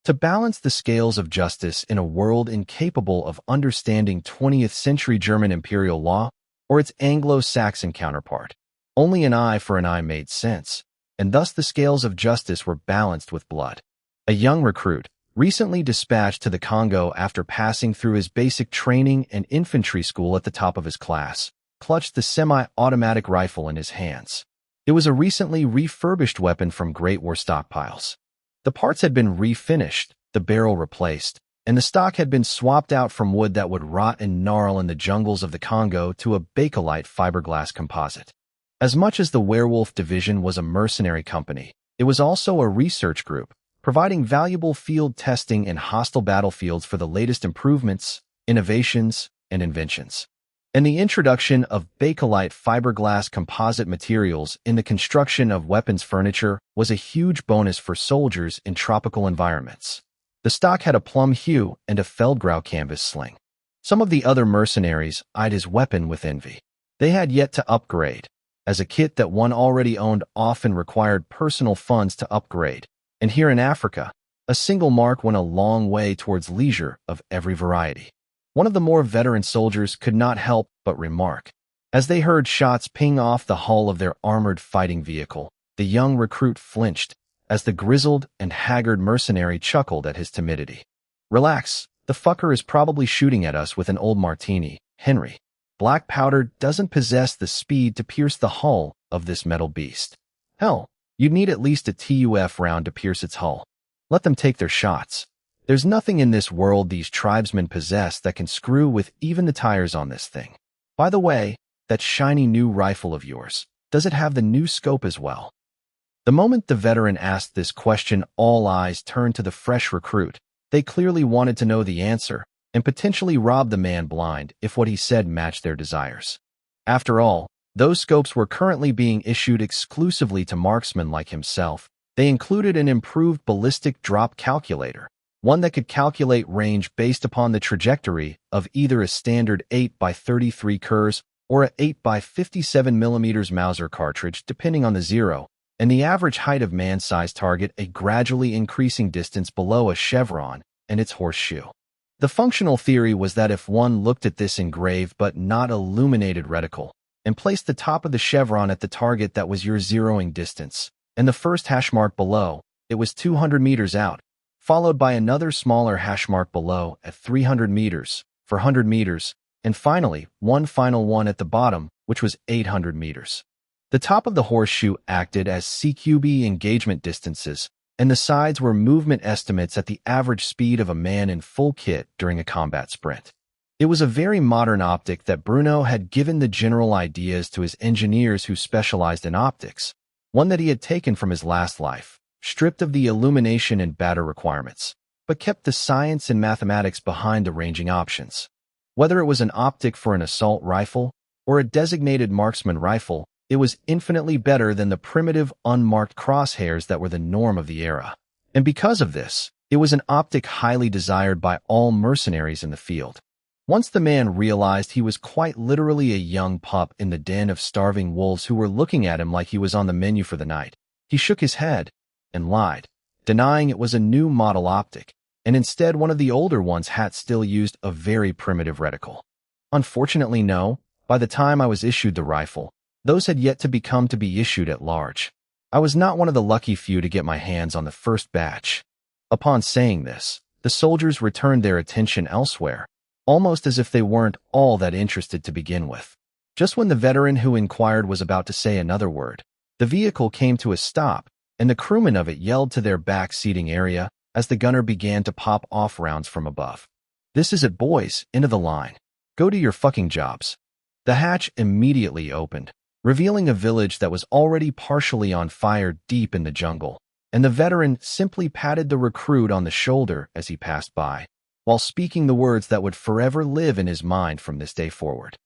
To balance the scales of justice in a world incapable of understanding 20th-century German imperial law or its Anglo-Saxon counterpart, only an eye for an eye made sense, and thus the scales of justice were balanced with blood. A young recruit, recently dispatched to the Congo after passing through his basic training and infantry school at the top of his class, clutched the semi-automatic rifle in his hands. It was a recently refurbished weapon from Great War stockpiles. The parts had been refinished, the barrel replaced, and the stock had been swapped out from wood that would rot and gnarl in the jungles of the Congo to a bakelite fiberglass composite. As much as the Werewolf Division was a mercenary company, it was also a research group, providing valuable field testing in hostile battlefields for the latest improvements, innovations, and inventions. And the introduction of bakelite fiberglass composite materials in the construction of weapons furniture was a huge bonus for soldiers in tropical environments. The stock had a plum hue and a Feldgrau canvas sling. Some of the other mercenaries eyed his weapon with envy. They had yet to upgrade, as a kit that one already owned often required personal funds to upgrade, and here in Africa, a single mark went a long way towards leisure of every variety. One of the more veteran soldiers could not help but remark. As they heard shots ping off the hull of their armored fighting vehicle, the young recruit flinched as the grizzled and haggard mercenary chuckled at his timidity. "Relax, the fucker is probably shooting at us with an old martini, Henry. Black powder doesn't possess the speed to pierce the hull of this metal beast. Hell, you'd need at least a TUF round to pierce its hull. Let them take their shots. There's nothing in this world these tribesmen possess that can screw with even the tires on this thing. By the way, that shiny new rifle of yours, does it have the new scope as well?" The moment the veteran asked this question, all eyes turned to the fresh recruit. They clearly wanted to know the answer and potentially rob the man blind if what he said matched their desires. After all, those scopes were currently being issued exclusively to marksmen like himself. They included an improved ballistic drop calculator, one that could calculate range based upon the trajectory of either a standard 8x33 Kurz or a 8x57mm Mauser cartridge depending on the zero, and the average height of man-sized target a gradually increasing distance below a chevron and its horseshoe. The functional theory was that if one looked at this engraved but not illuminated reticle and placed the top of the chevron at the target that was your zeroing distance, and the first hash mark below, it was 200 meters out, followed by another smaller hash mark below at 300 meters, for 100 meters, and finally, one final one at the bottom, which was 800 meters. The top of the horseshoe acted as CQB engagement distances, and the sides were movement estimates at the average speed of a man in full kit during a combat sprint. It was a very modern optic that Bruno had given the general ideas to his engineers who specialized in optics, one that he had taken from his last life, stripped of the illumination and batter requirements, but kept the science and mathematics behind the ranging options. Whether it was an optic for an assault rifle or a designated marksman rifle, it was infinitely better than the primitive, unmarked crosshairs that were the norm of the era. And because of this, it was an optic highly desired by all mercenaries in the field. Once the man realized he was quite literally a young pup in the den of starving wolves who were looking at him like he was on the menu for the night, he shook his head and lied, denying it was a new model optic, and instead one of the older ones had still used a very primitive reticle. Unfortunately, no, by the time I was issued the rifle, those had yet to be issued at large. I was not one of the lucky few to get my hands on the first batch. Upon saying this, the soldiers returned their attention elsewhere, almost as if they weren't all that interested to begin with. Just when the veteran who inquired was about to say another word, the vehicle came to a stop, and the crewmen of it yelled to their back seating area as the gunner began to pop off rounds from above. "This is it, boys, into the line. Go to your fucking jobs." The hatch immediately opened, revealing a village that was already partially on fire deep in the jungle, and the veteran simply patted the recruit on the shoulder as he passed by, while speaking the words that would forever live in his mind from this day forward.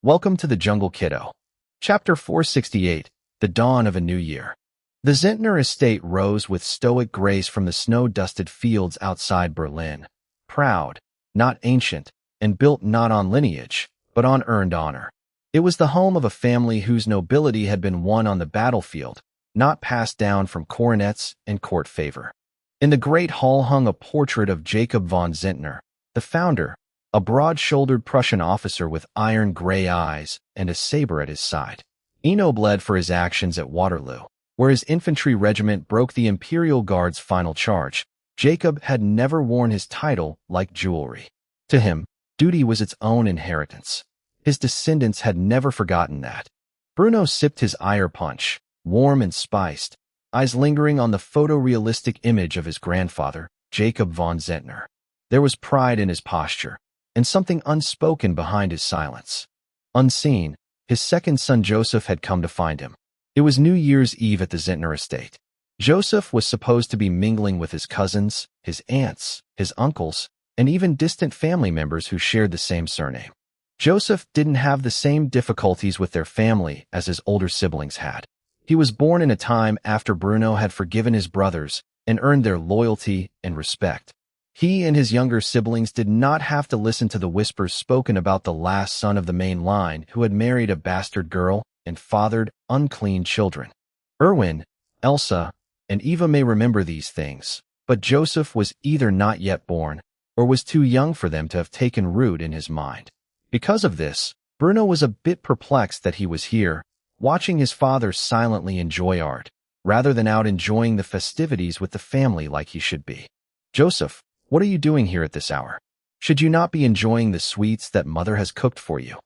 Welcome to the jungle, kiddo. Chapter 468, The Dawn of a New Year. The Zehntner estate rose with stoic grace from the snow-dusted fields outside Berlin, proud, not ancient, and built not on lineage, but on earned honor. It was the home of a family whose nobility had been won on the battlefield, not passed down from coronets and court favor. In the great hall hung a portrait of Jacob von Zehntner, the founder, a broad-shouldered Prussian officer with iron gray eyes and a saber at his side. Eno bled for his actions at Waterloo, where his infantry regiment broke the Imperial Guard's final charge. Jacob had never worn his title like jewelry. To him, duty was its own inheritance. His descendants had never forgotten that. Bruno sipped his ire punch, warm and spiced, eyes lingering on the photorealistic image of his grandfather, Jacob von Zehntner. There was pride in his posture, and something unspoken behind his silence. Unseen, his second son Joseph had come to find him. It was New Year's Eve at the Zehntner estate. Joseph was supposed to be mingling with his cousins, his aunts, his uncles, and even distant family members who shared the same surname. Joseph didn't have the same difficulties with their family as his older siblings had. He was born in a time after Bruno had forgiven his brothers and earned their loyalty and respect. He and his younger siblings did not have to listen to the whispers spoken about the last son of the main line who had married a bastard girl and fathered unclean children. Erwin, Elsa, and Eva may remember these things, but Joseph was either not yet born or was too young for them to have taken root in his mind. Because of this, Bruno was a bit perplexed that he was here, watching his father silently enjoy art, rather than out enjoying the festivities with the family like he should be. "Joseph, what are you doing here at this hour? Should you not be enjoying the sweets that mother has cooked for you?"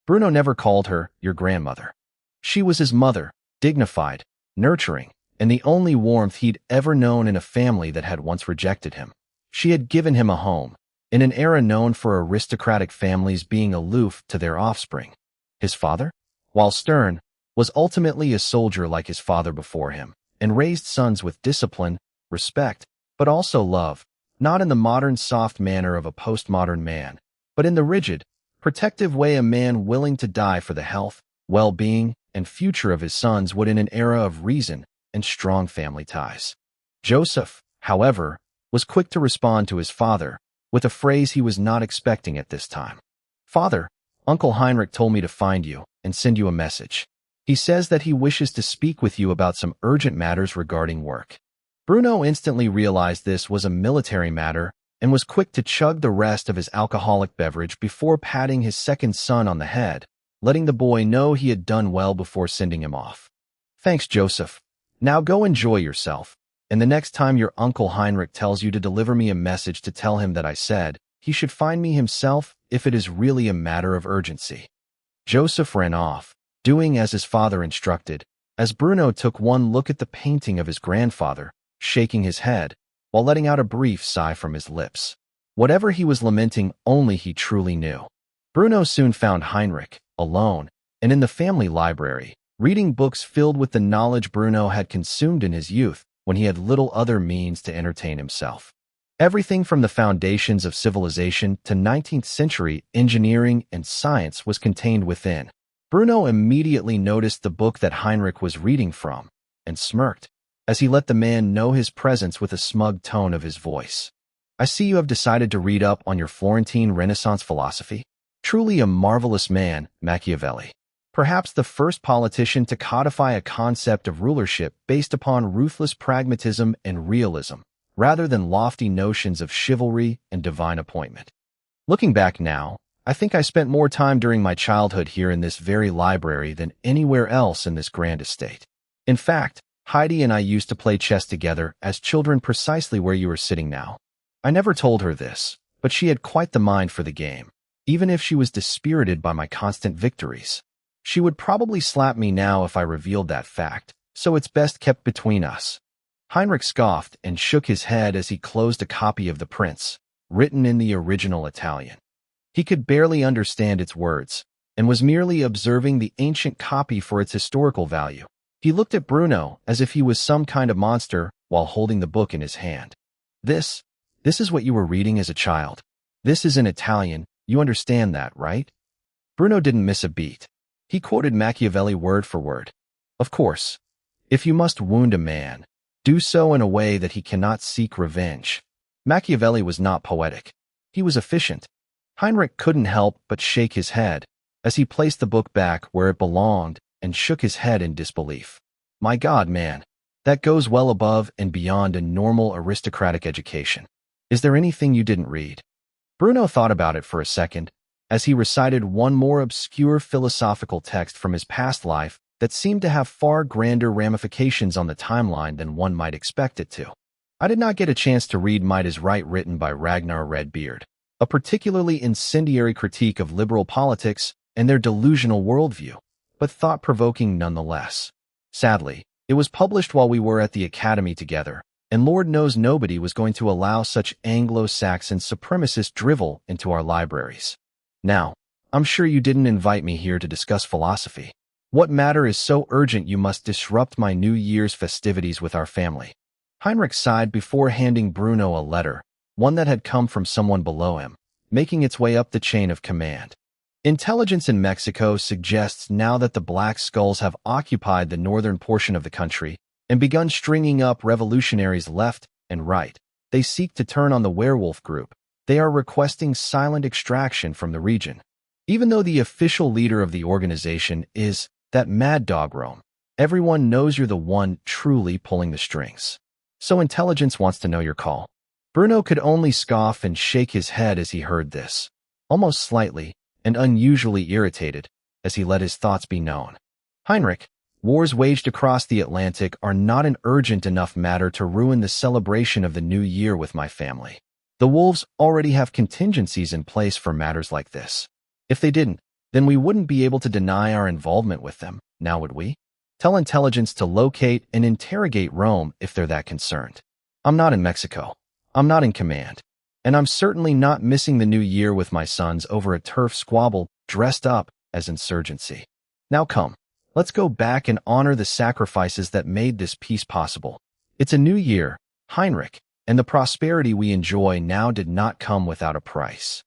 Bruno never called her your grandmother. She was his mother, dignified, nurturing, and the only warmth he'd ever known in a family that had once rejected him. She had given him a home, in an era known for aristocratic families being aloof to their offspring. His father, while stern, was ultimately a soldier like his father before him, and raised sons with discipline, respect, but also love, not in the modern soft manner of a postmodern man, but in the rigid, protective way a man willing to die for the health, well-being, and future of his sons would in an era of reason and strong family ties. Joseph, however, was quick to respond to his father with a phrase he was not expecting at this time. "Father, Uncle Heinrich told me to find you and send you a message. He says that he wishes to speak with you about some urgent matters regarding work." Bruno instantly realized this was a military matter and was quick to chug the rest of his alcoholic beverage before patting his second son on the head, letting the boy know he had done well before sending him off. "Thanks, Joseph. Now go enjoy yourself, and the next time your Uncle Heinrich tells you to deliver me a message to tell him that I said he should find me himself if it is really a matter of urgency." Joseph ran off, doing as his father instructed, as Bruno took one look at the painting of his grandfather, shaking his head, while letting out a brief sigh from his lips. Whatever he was lamenting, only he truly knew. Bruno soon found Heinrich, alone, and in the family library, reading books filled with the knowledge Bruno had consumed in his youth when he had little other means to entertain himself. Everything from the foundations of civilization to 19th century engineering and science was contained within. Bruno immediately noticed the book that Heinrich was reading from, and smirked, as he let the man know his presence with a smug tone of his voice. "I see you have decided to read up on your Florentine Renaissance philosophy. Truly a marvelous man, Machiavelli. Perhaps the first politician to codify a concept of rulership based upon ruthless pragmatism and realism, rather than lofty notions of chivalry and divine appointment. Looking back now, I think I spent more time during my childhood here in this very library than anywhere else in this grand estate. In fact, Heidi and I used to play chess together as children precisely where you are sitting now. I never told her this, but she had quite the mind for the game, even if she was dispirited by my constant victories. She would probably slap me now if I revealed that fact, so it's best kept between us." Heinrich scoffed and shook his head as he closed a copy of The Prince, written in the original Italian. He could barely understand its words, and was merely observing the ancient copy for its historical value. He looked at Bruno as if he was some kind of monster while holding the book in his hand. This is what you were reading as a child. This is in Italian, you understand that, right?" Bruno didn't miss a beat. He quoted Machiavelli word for word. "Of course, if you must wound a man, do so in a way that he cannot seek revenge." Machiavelli was not poetic. He was efficient. Heinrich couldn't help but shake his head as he placed the book back where it belonged and shook his head in disbelief. My God, man. That goes well above and beyond a normal aristocratic education. Is there anything you didn't read? Bruno thought about it for a second, as he recited one more obscure philosophical text from his past life that seemed to have far grander ramifications on the timeline than one might expect it to. I did not get a chance to read Might is Right, written by Ragnar Redbeard, a particularly incendiary critique of liberal politics and their delusional worldview, but thought-provoking nonetheless. Sadly, it was published while we were at the academy together, and Lord knows nobody was going to allow such Anglo-Saxon supremacist drivel into our libraries. Now, I'm sure you didn't invite me here to discuss philosophy. What matter is so urgent you must disrupt my New Year's festivities with our family? Heinrich sighed before handing Bruno a letter, one that had come from someone below him, making its way up the chain of command. Intelligence in Mexico suggests now that the Black Skulls have occupied the northern portion of the country and begun stringing up revolutionaries left and right. They seek to turn on the werewolf group. They are requesting silent extraction from the region. Even though the official leader of the organization is that mad dog Rome, everyone knows you're the one truly pulling the strings. So intelligence wants to know your call. Bruno could only scoff and shake his head as he heard this, almost slightly and unusually irritated, as he let his thoughts be known. Heinrich, wars waged across the Atlantic are not an urgent enough matter to ruin the celebration of the new year with my family. The wolves already have contingencies in place for matters like this. If they didn't, then we wouldn't be able to deny our involvement with them, now would we? Tell intelligence to locate and interrogate Rome if they're that concerned. I'm not in Mexico. I'm not in command. And I'm certainly not missing the new year with my sons over a turf squabble dressed up as insurgency. Now come, let's go back and honor the sacrifices that made this peace possible. It's a new year, Heinrich, and the prosperity we enjoy now did not come without a price.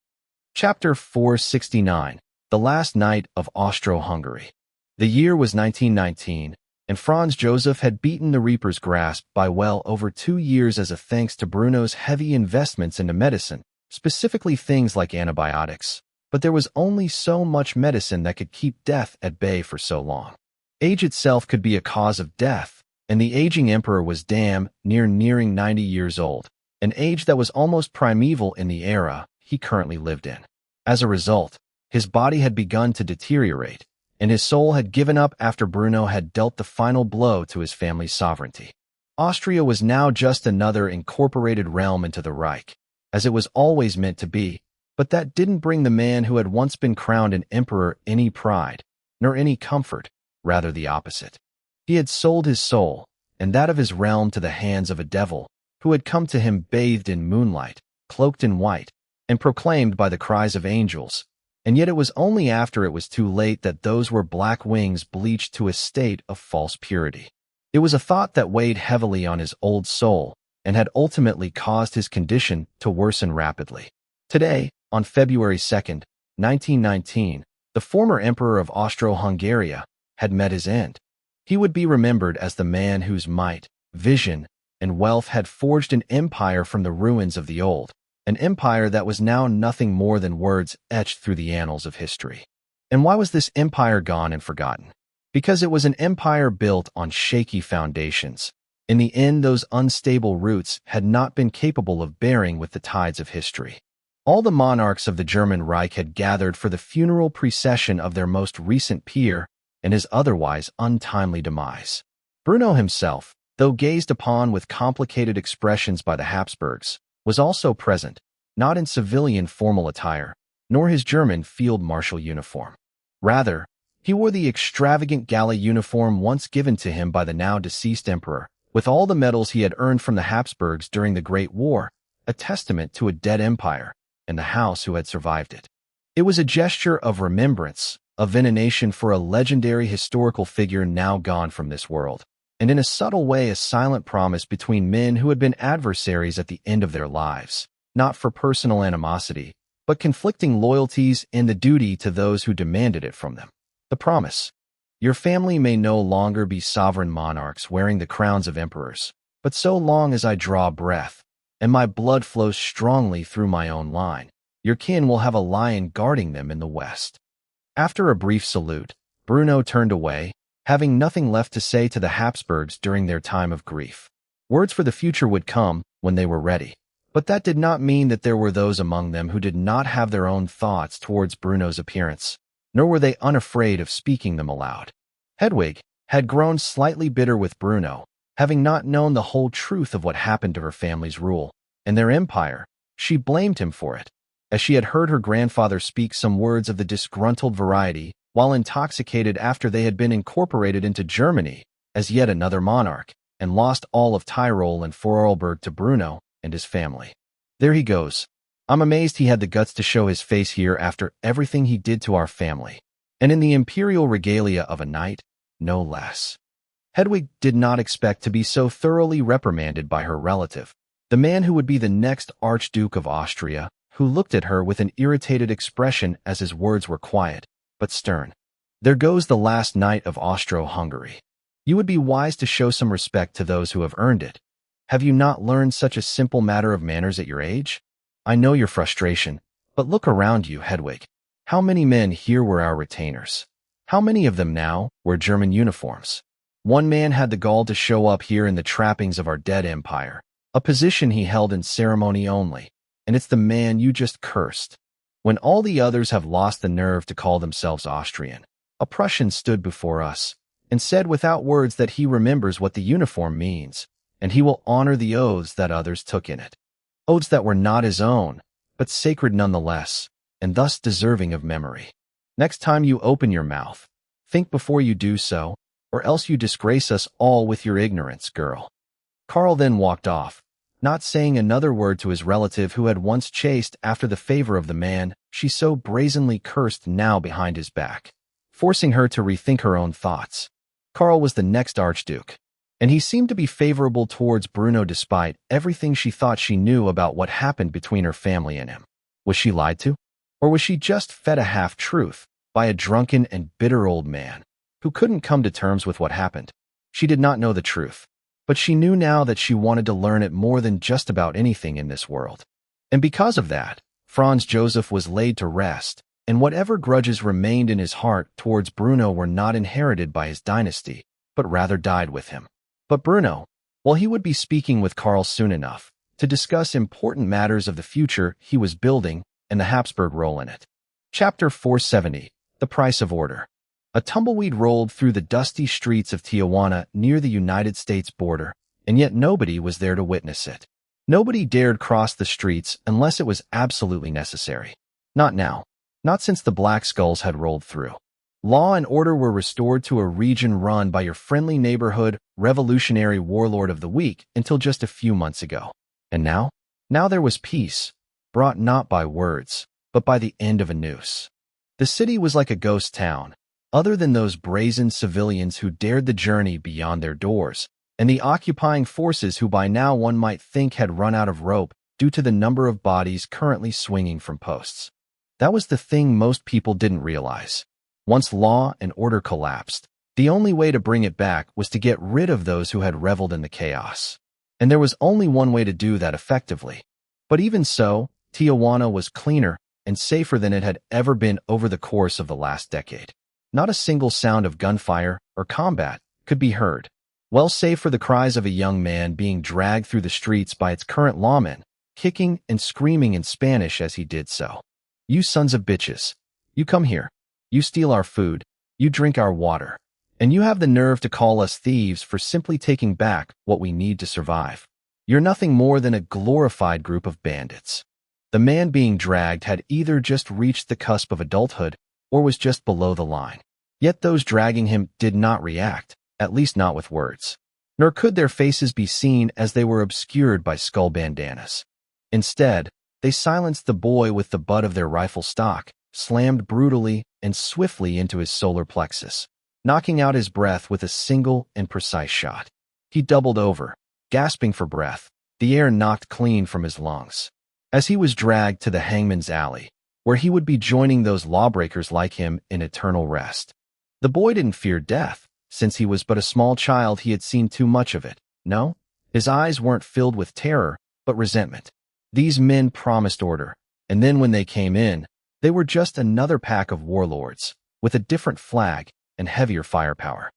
Chapter 469. The Last Night of Austro-Hungary. The year was 1919, and Franz Joseph had beaten the Reaper's grasp by well over 2 years as a thanks to Bruno's heavy investments into medicine, specifically things like antibiotics. But there was only so much medicine that could keep death at bay for so long. Age itself could be a cause of death, and the aging emperor was nearing 90 years old, an age that was almost primeval in the era he currently lived in. As a result, his body had begun to deteriorate, and his soul had given up after Bruno had dealt the final blow to his family's sovereignty. Austria was now just another incorporated realm into the Reich, as it was always meant to be, but that didn't bring the man who had once been crowned an emperor any pride, nor any comfort, rather the opposite. He had sold his soul, and that of his realm, to the hands of a devil, who had come to him bathed in moonlight, cloaked in white, and proclaimed by the cries of angels. And yet it was only after it was too late that those were black wings bleached to a state of false purity. It was a thought that weighed heavily on his old soul and had ultimately caused his condition to worsen rapidly. Today, on February 2nd, 1919, the former emperor of Austro-Hungary had met his end. He would be remembered as the man whose might, vision, and wealth had forged an empire from the ruins of the old, an empire that was now nothing more than words etched through the annals of history. And why was this empire gone and forgotten? Because it was an empire built on shaky foundations. In the end, those unstable roots had not been capable of bearing with the tides of history. All the monarchs of the German Reich had gathered for the funeral procession of their most recent peer and his otherwise untimely demise. Bruno himself, though gazed upon with complicated expressions by the Habsburgs, was also present, not in civilian formal attire, nor his German field marshal uniform. Rather, he wore the extravagant gala uniform once given to him by the now deceased emperor, with all the medals he had earned from the Habsburgs during the Great War, a testament to a dead empire and the house who had survived it. It was a gesture of remembrance, a veneration for a legendary historical figure now gone from this world, and in a subtle way a silent promise between men who had been adversaries at the end of their lives, not for personal animosity, but conflicting loyalties and the duty to those who demanded it from them. The promise: your family may no longer be sovereign monarchs wearing the crowns of emperors, but so long as I draw breath, and my blood flows strongly through my own line, your kin will have a lion guarding them in the west. After a brief salute, Bruno turned away, having nothing left to say to the Habsburgs during their time of grief. Words for the future would come when they were ready. But that did not mean that there were those among them who did not have their own thoughts towards Bruno's appearance, nor were they unafraid of speaking them aloud. Hedwig had grown slightly bitter with Bruno, having not known the whole truth of what happened to her family's rule and their empire. She blamed him for it, as she had heard her grandfather speak some words of the disgruntled variety while intoxicated after they had been incorporated into Germany as yet another monarch, and lost all of Tyrol and Vorarlberg to Bruno and his family. There he goes. I'm amazed he had the guts to show his face here after everything he did to our family, and in the imperial regalia of a knight, no less. Hedwig did not expect to be so thoroughly reprimanded by her relative, the man who would be the next Archduke of Austria, who looked at her with an irritated expression as his words were quiet, but stern. There goes the last knight of Austro-Hungary. You would be wise to show some respect to those who have earned it. Have you not learned such a simple matter of manners at your age? I know your frustration, but look around you, Hedwig. How many men here were our retainers? How many of them now wear German uniforms? One man had the gall to show up here in the trappings of our dead empire, a position he held in ceremony only, and it's the man you just cursed. When all the others have lost the nerve to call themselves Austrian, a Prussian stood before us and said without words that he remembers what the uniform means, and he will honor the oaths that others took in it. Oaths that were not his own, but sacred nonetheless, and thus deserving of memory. Next time you open your mouth, think before you do so, or else you disgrace us all with your ignorance, girl. Karl then walked off, not saying another word to his relative who had once chased after the favor of the man she so brazenly cursed now behind his back, forcing her to rethink her own thoughts. Karl was the next Archduke, and he seemed to be favorable towards Bruno despite everything she thought she knew about what happened between her family and him. Was she lied to? Or was she just fed a half-truth by a drunken and bitter old man who couldn't come to terms with what happened? She did not know the truth, but she knew now that she wanted to learn it more than just about anything in this world. And because of that, Franz Joseph was laid to rest, and whatever grudges remained in his heart towards Bruno were not inherited by his dynasty, but rather died with him. But Bruno, well, he would be speaking with Karl soon enough to discuss important matters of the future he was building and the Habsburg role in it. Chapter 470, The Price of Order. A tumbleweed rolled through the dusty streets of Tijuana near the United States border, and yet nobody was there to witness it. Nobody dared cross the streets unless it was absolutely necessary. Not now. Not since the Black Skulls had rolled through. Law and order were restored to a region run by your friendly neighborhood revolutionary warlord of the week until just a few months ago. And now? Now there was peace, brought not by words, but by the end of a noose. The city was like a ghost town, other than those brazen civilians who dared the journey beyond their doors, and the occupying forces who by now one might think had run out of rope due to the number of bodies currently swinging from posts. That was the thing most people didn't realize. Once law and order collapsed, the only way to bring it back was to get rid of those who had reveled in the chaos. And there was only one way to do that effectively. But even so, Tijuana was cleaner and safer than it had ever been over the course of the last decade. Not a single sound of gunfire or combat could be heard, well save for the cries of a young man being dragged through the streets by its current lawmen, kicking and screaming in Spanish as he did so. You sons of bitches. You come here. You steal our food. You drink our water. And you have the nerve to call us thieves for simply taking back what we need to survive. You're nothing more than a glorified group of bandits. The man being dragged had either just reached the cusp of adulthood or was just below the line. Yet those dragging him did not react, at least not with words. Nor could their faces be seen as they were obscured by skull bandanas. Instead, they silenced the boy with the butt of their rifle stock, slammed brutally and swiftly into his solar plexus, knocking out his breath with a single and precise shot. He doubled over, gasping for breath, the air knocked clean from his lungs, as he was dragged to the hangman's alley, where he would be joining those lawbreakers like him in eternal rest. The boy didn't fear death, since he was but a small child. He had seen too much of it. No, his eyes weren't filled with terror, but resentment. These men promised order, and then when they came in, they were just another pack of warlords, with a different flag and heavier firepower.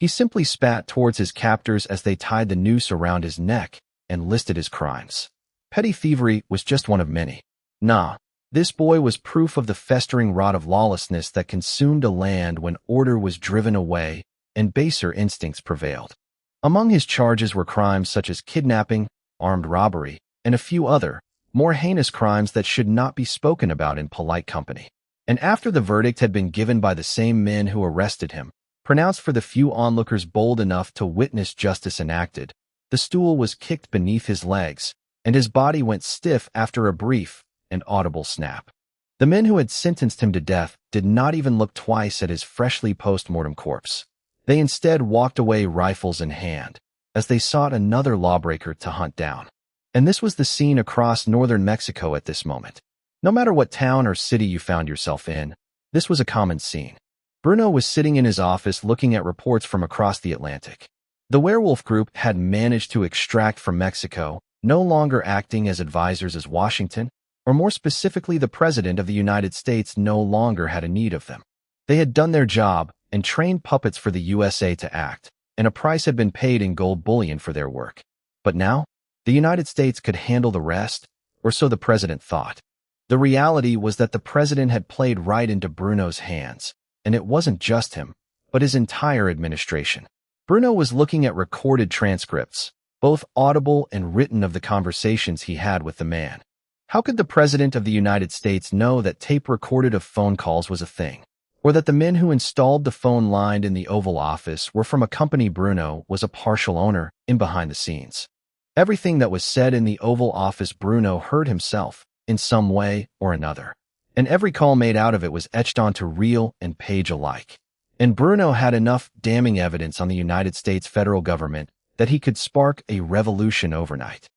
He simply spat towards his captors as they tied the noose around his neck and listed his crimes. Petty thievery was just one of many. Nah, this boy was proof of the festering rot of lawlessness that consumed a land when order was driven away and baser instincts prevailed. Among his charges were crimes such as kidnapping, armed robbery, and a few other, more heinous crimes that should not be spoken about in polite company. And after the verdict had been given by the same men who arrested him, pronounced for the few onlookers bold enough to witness justice enacted, the stool was kicked beneath his legs, and his body went stiff after a brief and audible snap. The men who had sentenced him to death did not even look twice at his freshly post-mortem corpse. They instead walked away rifles in hand, as they sought another lawbreaker to hunt down. And this was the scene across northern Mexico at this moment. No matter what town or city you found yourself in, this was a common scene. Bruno was sitting in his office looking at reports from across the Atlantic. The werewolf group had managed to extract from Mexico, no longer acting as advisors as Washington, or more specifically the President of the United States no longer had a need of them. They had done their job and trained puppets for the USA to act, and a price had been paid in gold bullion for their work. But now, the United States could handle the rest, or so the President thought. The reality was that the President had played right into Bruno's hands, and it wasn't just him, but his entire administration. Bruno was looking at recorded transcripts, both audible and written, of the conversations he had with the man. How could the President of the United States know that tape recorded of phone calls was a thing, or that the men who installed the phone line in the Oval Office were from a company Bruno was a partial owner in behind the scenes? Everything that was said in the Oval Office Bruno heard himself, in some way or another, and every call made out of it was etched onto reel and page alike. And Bruno had enough damning evidence on the United States federal government that he could spark a revolution overnight.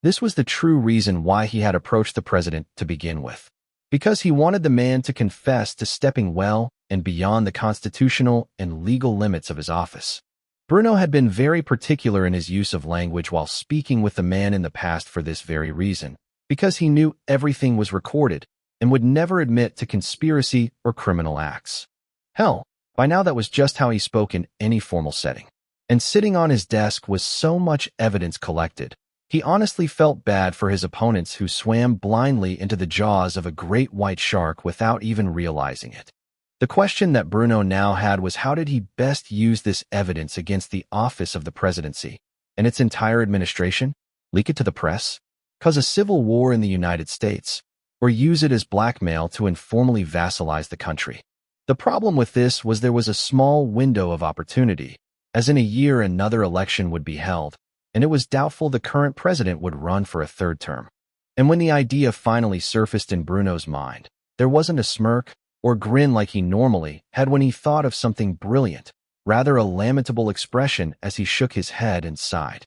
This was the true reason why he had approached the President to begin with, because he wanted the man to confess to stepping well and beyond the constitutional and legal limits of his office. Bruno had been very particular in his use of language while speaking with the man in the past for this very reason, because he knew everything was recorded and would never admit to conspiracy or criminal acts. Hell, by now that was just how he spoke in any formal setting. And sitting on his desk was so much evidence collected, he honestly felt bad for his opponents who swam blindly into the jaws of a great white shark without even realizing it. The question that Bruno now had was, how did he best use this evidence against the office of the presidency and its entire administration? Leak it to the press? Cause a civil war in the United States? Or use it as blackmail to informally vassalize the country? The problem with this was there was a small window of opportunity, as in a year another election would be held, and it was doubtful the current president would run for a third term. And when the idea finally surfaced in Bruno's mind, there wasn't a smirk or grin like he normally had when he thought of something brilliant, rather a lamentable expression as he shook his head and sighed.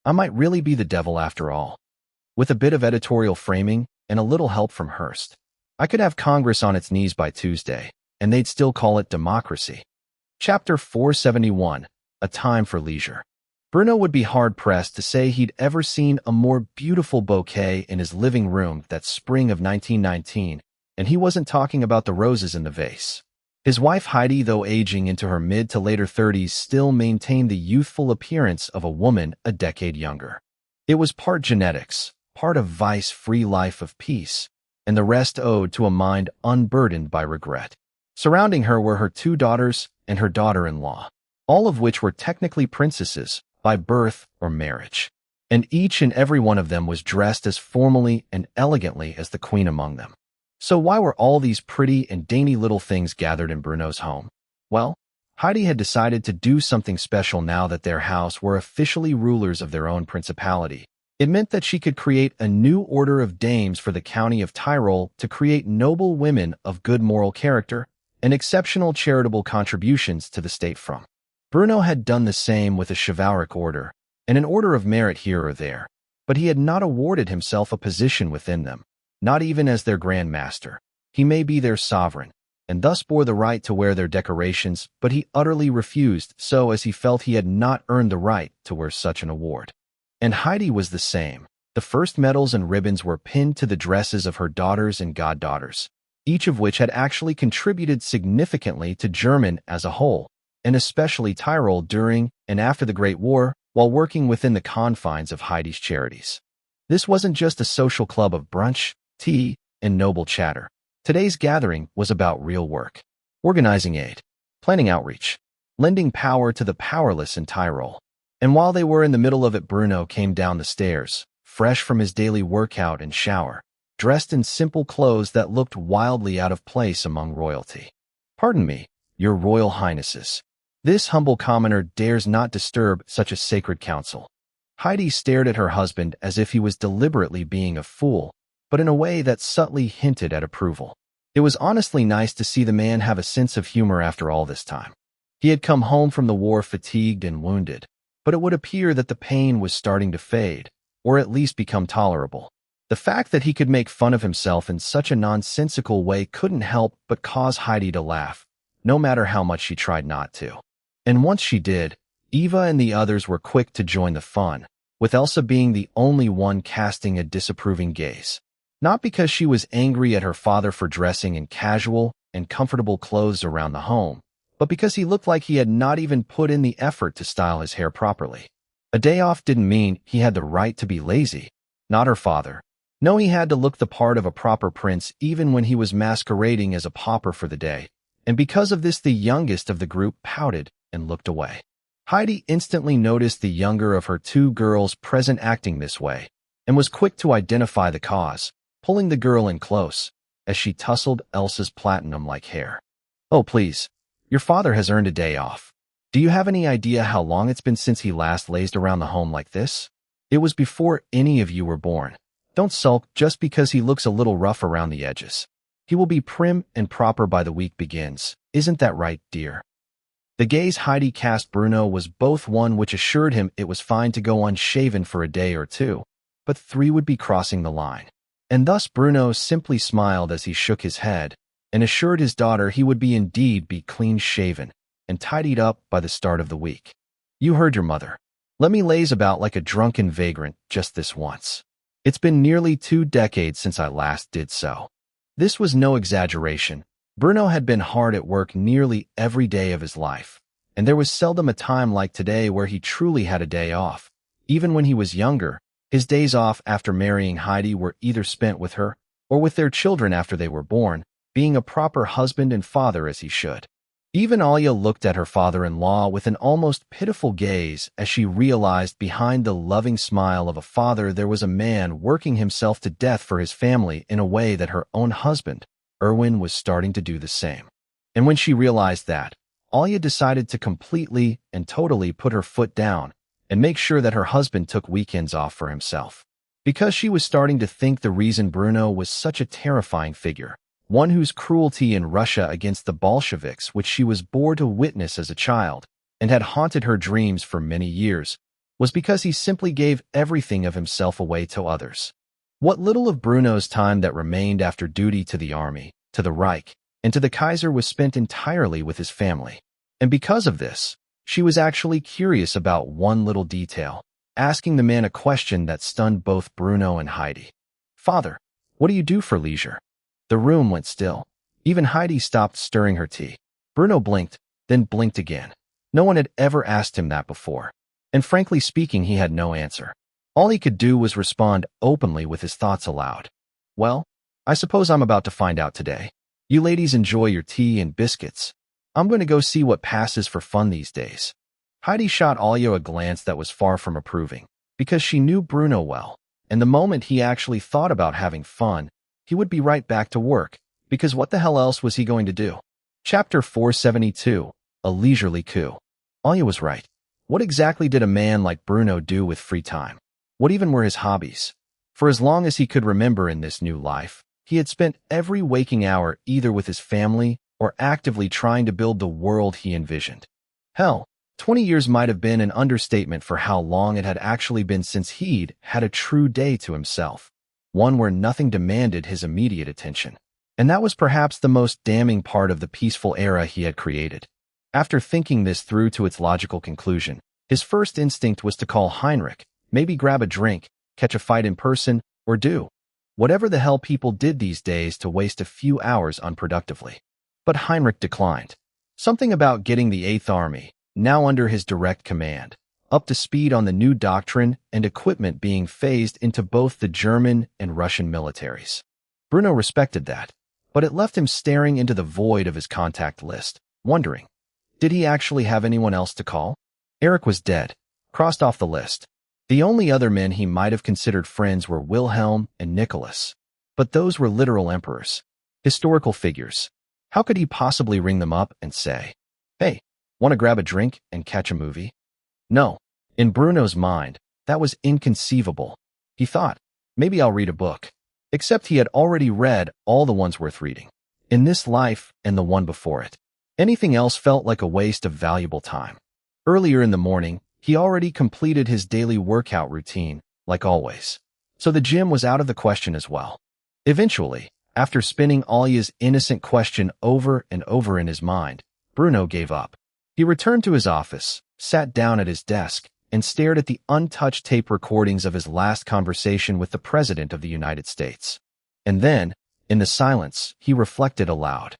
I might really be the devil after all. With a bit of editorial framing and a little help from Hearst, I could have Congress on its knees by Tuesday, and they'd still call it democracy. Chapter 471, A Time for Leisure. Bruno would be hard-pressed to say he'd ever seen a more beautiful bouquet in his living room that spring of 1919, and he wasn't talking about the roses in the vase. His wife Heidi, though aging into her mid to later 30s, still maintained the youthful appearance of a woman a decade younger. It was part genetics, part a vice-free life of peace, and the rest owed to a mind unburdened by regret. Surrounding her were her 2 daughters and her daughter-in-law, all of which were technically princesses by birth or marriage, and each and every one of them was dressed as formally and elegantly as the queen among them. So why were all these pretty and dainty little things gathered in Bruno's home? Well, Heidi had decided to do something special now that their house were officially rulers of their own principality. It meant that she could create a new order of dames for the county of Tyrol to create noble women of good moral character and exceptional charitable contributions to the state from. Bruno had done the same with a chivalric order and an order of merit here or there, but he had not awarded himself a position within them, not even as their Grand Master. He may be their sovereign, and thus bore the right to wear their decorations, but he utterly refused so as he felt he had not earned the right to wear such an award. And Heidi was the same. The first medals and ribbons were pinned to the dresses of her daughters and goddaughters, each of which had actually contributed significantly to German as a whole, and especially Tyrol during and after the Great War, while working within the confines of Heidi's charities. This wasn't just a social club of brunch, tea, and noble chatter. Today's gathering was about real work. Organizing aid, planning outreach, lending power to the powerless in Tyrol. And while they were in the middle of it, Bruno came down the stairs, fresh from his daily workout and shower, dressed in simple clothes that looked wildly out of place among royalty. "Pardon me, your royal highnesses. This humble commoner dares not disturb such a sacred council." Heidi stared at her husband as if he was deliberately being a fool, but in a way that subtly hinted at approval. It was honestly nice to see the man have a sense of humor after all this time. He had come home from the war fatigued and wounded, but it would appear that the pain was starting to fade, or at least become tolerable. The fact that he could make fun of himself in such a nonsensical way couldn't help but cause Heidi to laugh, no matter how much she tried not to. And once she did, Eva and the others were quick to join the fun, with Elsa being the only one casting a disapproving gaze. Not because she was angry at her father for dressing in casual and comfortable clothes around the home, but because he looked like he had not even put in the effort to style his hair properly. A day off didn't mean he had the right to be lazy. Not her father. No, he had to look the part of a proper prince even when he was masquerading as a pauper for the day, and because of this the youngest of the group pouted and looked away. Heidi instantly noticed the younger of her two girls present acting this way, and was quick to identify the cause, pulling the girl in close, as she tousled Elsa's platinum-like hair. "Oh, please. Your father has earned a day off. Do you have any idea how long it's been since he last lazed around the home like this? It was before any of you were born. Don't sulk just because he looks a little rough around the edges. He will be prim and proper by the week begins. Isn't that right, dear?" The gaze Heidi cast Bruno was both one which assured him it was fine to go unshaven for a day or two, but 3 would be crossing the line. And thus Bruno simply smiled as he shook his head, and assured his daughter he would indeed be clean-shaven and tidied up by the start of the week. "You heard your mother. Let me laze about like a drunken vagrant just this once. It's been nearly 2 decades since I last did so." This was no exaggeration. Bruno had been hard at work nearly every day of his life, and there was seldom a time like today where he truly had a day off. Even when he was younger, his days off after marrying Heidi were either spent with her or with their children after they were born, being a proper husband and father as he should. Even Alia looked at her father-in-law with an almost pitiful gaze as she realized behind the loving smile of a father there was a man working himself to death for his family in a way that her own husband, Erwin, was starting to do the same. And when she realized that, Alia decided to completely and totally put her foot down and make sure that her husband took weekends off for himself. Because she was starting to think the reason Bruno was such a terrifying figure, one whose cruelty in Russia against the Bolsheviks, which she was bored to witness as a child and had haunted her dreams for many years, was because he simply gave everything of himself away to others. What little of Bruno's time that remained after duty to the army, to the Reich, and to the Kaiser was spent entirely with his family. And because of this, she was actually curious about one little detail, asking the man a question that stunned both Bruno and Heidi. "Father, what do you do for leisure?" The room went still. Even Heidi stopped stirring her tea. Bruno blinked, then blinked again. No one had ever asked him that before, and frankly speaking, he had no answer. All he could do was respond openly with his thoughts aloud. "Well, I suppose I'm about to find out today. You ladies enjoy your tea and biscuits. I'm going to go see what passes for fun these days." Heidi shot Alia a glance that was far from approving, because she knew Bruno well, and the moment he actually thought about having fun, he would be right back to work, because what the hell else was he going to do? Chapter 472, A Leisurely Coup. Alia was right. What exactly did a man like Bruno do with free time? What even were his hobbies? For as long as he could remember in this new life, he had spent every waking hour either with his family or actively trying to build the world he envisioned. Hell, 20 years might have been an understatement for how long it had actually been since he'd had a true day to himself, one where nothing demanded his immediate attention. And that was perhaps the most damning part of the peaceful era he had created. After thinking this through to its logical conclusion, his first instinct was to call Heinrich, maybe grab a drink, catch a fight in person, or do whatever the hell people did these days to waste a few hours unproductively. But Heinrich declined. Something about getting the Eighth Army, now under his direct command, up to speed on the new doctrine and equipment being phased into both the German and Russian militaries. Bruno respected that, but it left him staring into the void of his contact list, wondering, did he actually have anyone else to call? Eric was dead, crossed off the list. The only other men he might have considered friends were Wilhelm and Nicholas, but those were literal emperors, historical figures. How could he possibly ring them up and say, "Hey, want to grab a drink and catch a movie?" No, in Bruno's mind, that was inconceivable. He thought, maybe I'll read a book. Except he had already read all the ones worth reading. In this life and the one before it. Anything else felt like a waste of valuable time. Earlier in the morning, he already completed his daily workout routine, like always. So the gym was out of the question as well. Eventually, after spinning Alia's innocent question over and over in his mind, Bruno gave up. He returned to his office, sat down at his desk, and stared at the untouched tape recordings of his last conversation with the President of the United States. And then, in the silence, he reflected aloud.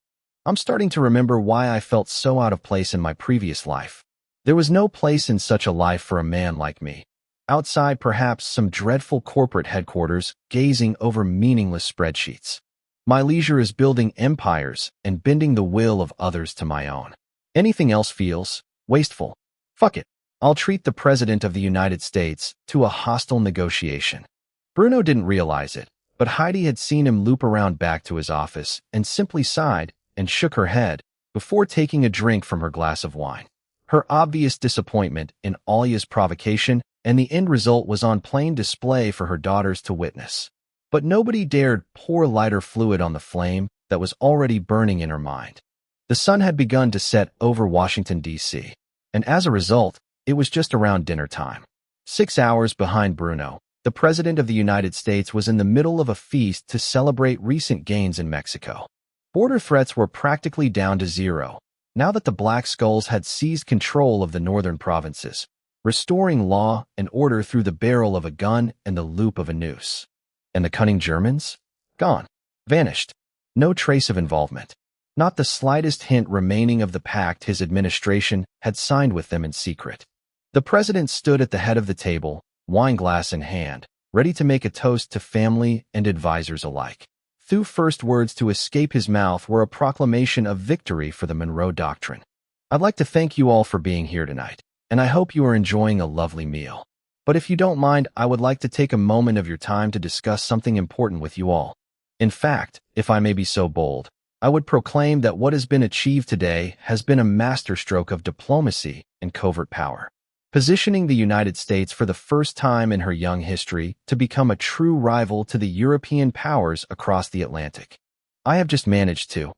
I'm starting to remember why I felt so out of place in my previous life. There was no place in such a life for a man like me. Outside perhaps some dreadful corporate headquarters gazing over meaningless spreadsheets. My leisure is building empires and bending the will of others to my own. Anything else feels wasteful. Fuck it. I'll treat the President of the United States to a hostile negotiation. Bruno didn't realize it, but Heidi had seen him loop around back to his office and simply sighed and shook her head before taking a drink from her glass of wine. Her obvious disappointment in Alia's provocation and the end result was on plain display for her daughters to witness. But nobody dared pour lighter fluid on the flame that was already burning in her mind. The sun had begun to set over Washington, D.C., and as a result, it was just around dinner time. 6 hours behind Bruno, the President of the United States was in the middle of a feast to celebrate recent gains in Mexico. Border threats were practically down to zero, now that the Black Skulls had seized control of the northern provinces, restoring law and order through the barrel of a gun and the loop of a noose. And the cunning Germans? Gone. Vanished. No trace of involvement. Not the slightest hint remaining of the pact his administration had signed with them in secret. The president stood at the head of the table, wineglass in hand, ready to make a toast to family and advisors alike. Few first words to escape his mouth were a proclamation of victory for the Monroe Doctrine. I'd like to thank you all for being here tonight, and I hope you are enjoying a lovely meal. But if you don't mind, I would like to take a moment of your time to discuss something important with you all. In fact, if I may be so bold, I would proclaim that what has been achieved today has been a masterstroke of diplomacy and covert power, positioning the United States for the first time in her young history to become a true rival to the European powers across the Atlantic. I have just managed to.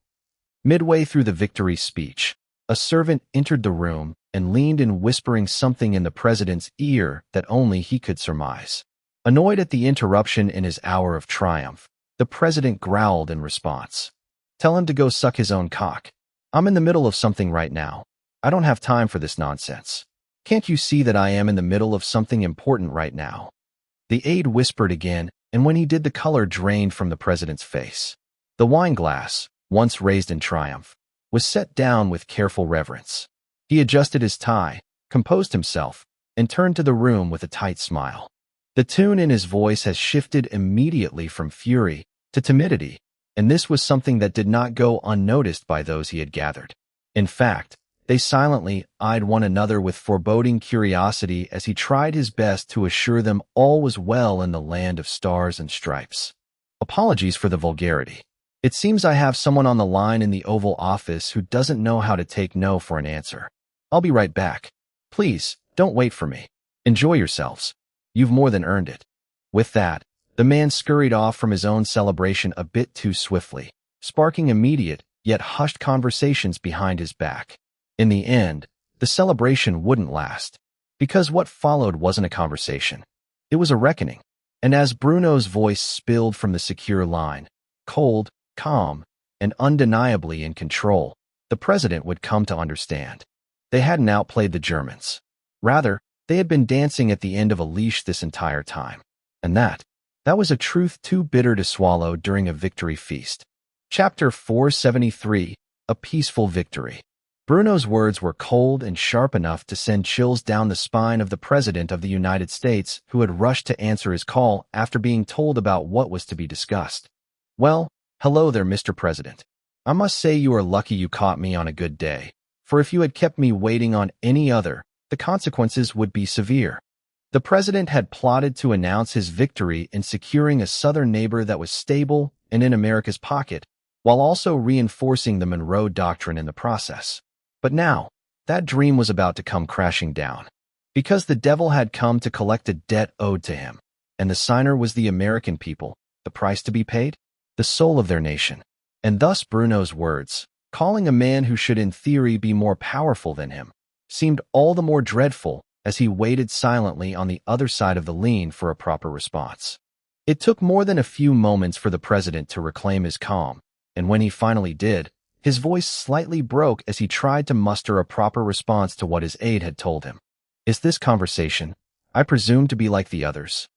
Midway through the victory speech, a servant entered the room and leaned in whispering something in the president's ear that only he could surmise. Annoyed at the interruption in his hour of triumph, the president growled in response. Tell him to go suck his own cock. I'm in the middle of something right now. I don't have time for this nonsense. Can't you see that I am in the middle of something important right now? The aide whispered again, and when he did, the color drained from the president's face. The wine glass, once raised in triumph, was set down with careful reverence. He adjusted his tie, composed himself, and turned to the room with a tight smile. The tune in his voice has shifted immediately from fury to timidity, and this was something that did not go unnoticed by those he had gathered. In fact, they silently eyed one another with foreboding curiosity as he tried his best to assure them all was well in the land of stars and stripes. Apologies for the vulgarity. It seems I have someone on the line in the Oval Office who doesn't know how to take no for an answer. I'll be right back. Please, don't wait for me. Enjoy yourselves. You've more than earned it. With that, the man scurried off from his own celebration a bit too swiftly, sparking immediate, yet hushed conversations behind his back. In the end, the celebration wouldn't last, because what followed wasn't a conversation. It was a reckoning. And as Bruno's voice spilled from the secure line, cold, calm, and undeniably in control, the president would come to understand. They hadn't outplayed the Germans. Rather, they had been dancing at the end of a leash this entire time. And that was a truth too bitter to swallow during a victory feast. Chapter 473, A Peaceful Victory. Bruno's words were cold and sharp enough to send chills down the spine of the President of the United States, who had rushed to answer his call after being told about what was to be discussed. "Well, hello there, Mr. President. I must say you are lucky you caught me on a good day, for if you had kept me waiting on any other, the consequences would be severe." The President had plotted to announce his victory in securing a Southern neighbor that was stable and in America's pocket, while also reinforcing the Monroe Doctrine in the process. But now, that dream was about to come crashing down, because the devil had come to collect a debt owed to him, and the signer was the American people, the price to be paid, the soul of their nation. And thus Bruno's words, calling a man who should in theory be more powerful than him, seemed all the more dreadful as he waited silently on the other side of the lane for a proper response. It took more than a few moments for the President to reclaim his calm, and when he finally did, his voice slightly broke as he tried to muster a proper response to what his aide had told him. "Is this conversation, I presume, to be like the others?"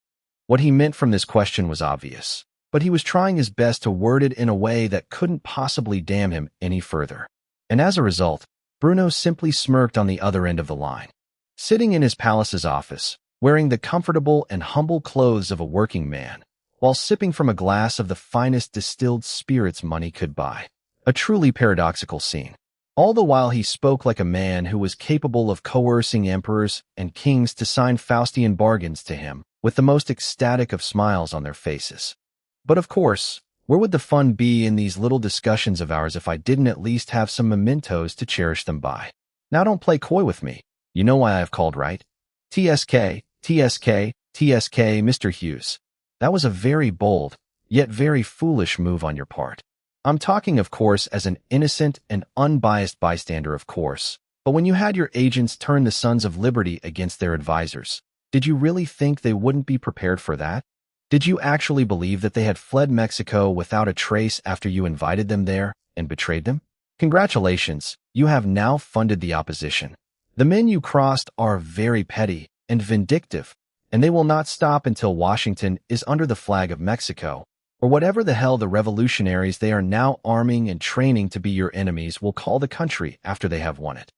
What he meant from this question was obvious, but he was trying his best to word it in a way that couldn't possibly damn him any further. And as a result, Bruno simply smirked on the other end of the line. Sitting in his palace's office, wearing the comfortable and humble clothes of a working man, while sipping from a glass of the finest distilled spirits money could buy. A truly paradoxical scene. All the while he spoke like a man who was capable of coercing emperors and kings to sign Faustian bargains to him, with the most ecstatic of smiles on their faces. But of course, where would the fun be in these little discussions of ours if I didn't at least have some mementos to cherish them by? Now don't play coy with me. You know why I have called, right? TSK, TSK, TSK, Mr. Hughes. That was a very bold, yet very foolish move on your part. I'm talking, of course, as an innocent and unbiased bystander, of course. But when you had your agents turn the Sons of Liberty against their advisors, did you really think they wouldn't be prepared for that? Did you actually believe that they had fled Mexico without a trace after you invited them there and betrayed them? Congratulations, you have now funded the opposition. The men you crossed are very petty and vindictive, and they will not stop until Washington is under the flag of Mexico, or whatever the hell the revolutionaries they are now arming and training to be your enemies will call the country after they have won it.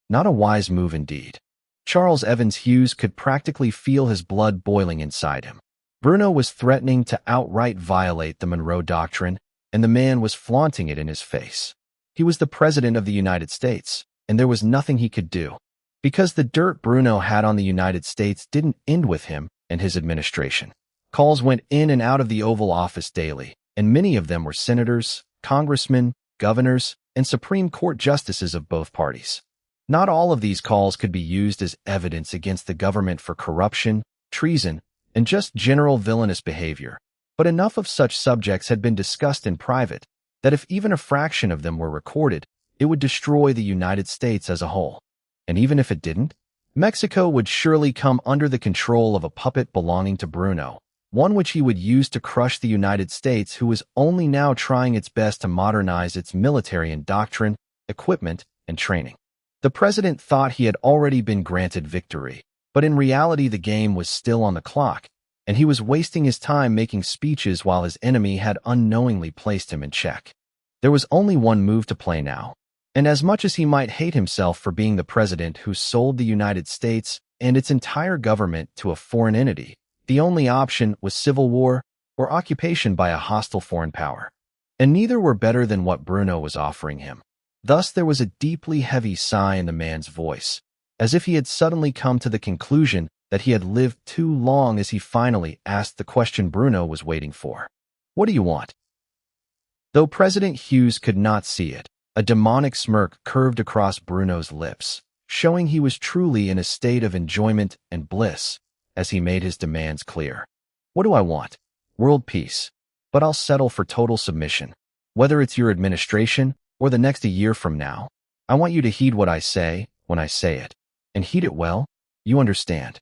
Not a wise move indeed. Charles Evans Hughes could practically feel his blood boiling inside him. Bruno was threatening to outright violate the Monroe Doctrine, and the man was flaunting it in his face. He was the President of the United States, and there was nothing he could do, because the dirt Bruno had on the United States didn't end with him and his administration. Calls went in and out of the Oval Office daily, and many of them were senators, congressmen, governors, and Supreme Court justices of both parties. Not all of these calls could be used as evidence against the government for corruption, treason, and just general villainous behavior, but enough of such subjects had been discussed in private that if even a fraction of them were recorded, it would destroy the United States as a whole. And even if it didn't, Mexico would surely come under the control of a puppet belonging to Bruno, one which he would use to crush the United States, who was only now trying its best to modernize its military and doctrine, equipment, and training. The President thought he had already been granted victory, but in reality the game was still on the clock, and he was wasting his time making speeches while his enemy had unknowingly placed him in check. There was only one move to play now, and as much as he might hate himself for being the President who sold the United States and its entire government to a foreign entity, the only option was civil war or occupation by a hostile foreign power. And neither were better than what Bruno was offering him. Thus there was a deeply heavy sigh in the man's voice, as if he had suddenly come to the conclusion that he had lived too long, as he finally asked the question Bruno was waiting for. "What do you want?" Though President Hughes could not see it, a demonic smirk curved across Bruno's lips, showing he was truly in a state of enjoyment and bliss as he made his demands clear. "What do I want? World peace. But I'll settle for total submission. Whether it's your administration or the next a year from now, I want you to heed what I say when I say it. And heed it well, you understand."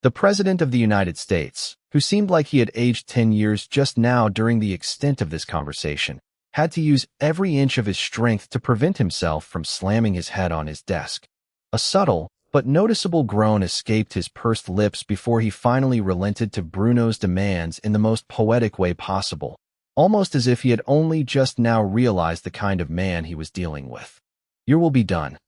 The President of the United States, who seemed like he had aged 10 years just now during the extent of this conversation, had to use every inch of his strength to prevent himself from slamming his head on his desk. A subtle but noticeable groan escaped his pursed lips before he finally relented to Bruno's demands in the most poetic way possible, almost as if he had only just now realized the kind of man he was dealing with. "Your will be done,"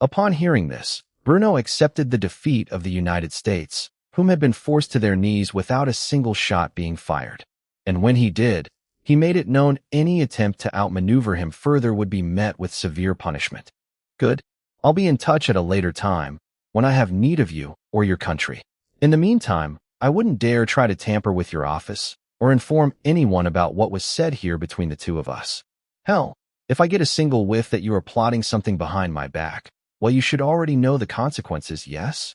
Upon hearing this, Bruno accepted the defeat of the United States, whom had been forced to their knees without a single shot being fired. And when he did, he made it known any attempt to outmaneuver him further would be met with severe punishment. Good. I'll be in touch at a later time, when I have need of you or your country. In the meantime, I wouldn't dare try to tamper with your office or inform anyone about what was said here between the two of us. Hell, if I get a single whiff that you are plotting something behind my back, well, you should already know the consequences, yes?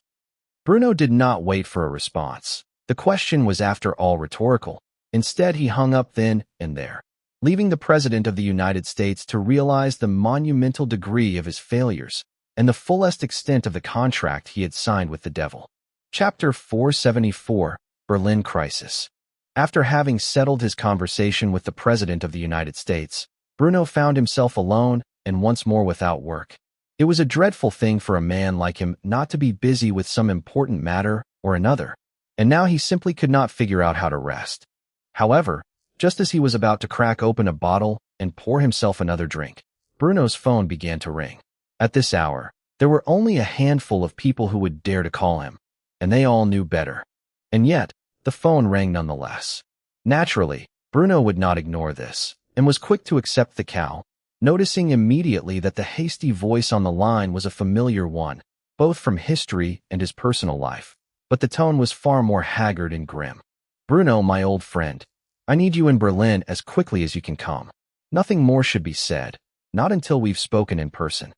Bruno did not wait for a response. The question was after all rhetorical. Instead, he hung up then and there, leaving the President of the United States to realize the monumental degree of his failures and the fullest extent of the contract he had signed with the devil. Chapter 474, Berlin Crisis. After having settled his conversation with the President of the United States, Bruno found himself alone and once more without work. It was a dreadful thing for a man like him not to be busy with some important matter or another, and now he simply could not figure out how to rest. However, just as he was about to crack open a bottle and pour himself another drink, Bruno's phone began to ring. At this hour, there were only a handful of people who would dare to call him, and they all knew better. And yet, the phone rang nonetheless. Naturally, Bruno would not ignore this, and was quick to accept the call, noticing immediately that the hasty voice on the line was a familiar one, both from history and his personal life, but the tone was far more haggard and grim. Bruno, my old friend, I need you in Berlin as quickly as you can come. Nothing more should be said, not until we've spoken in person.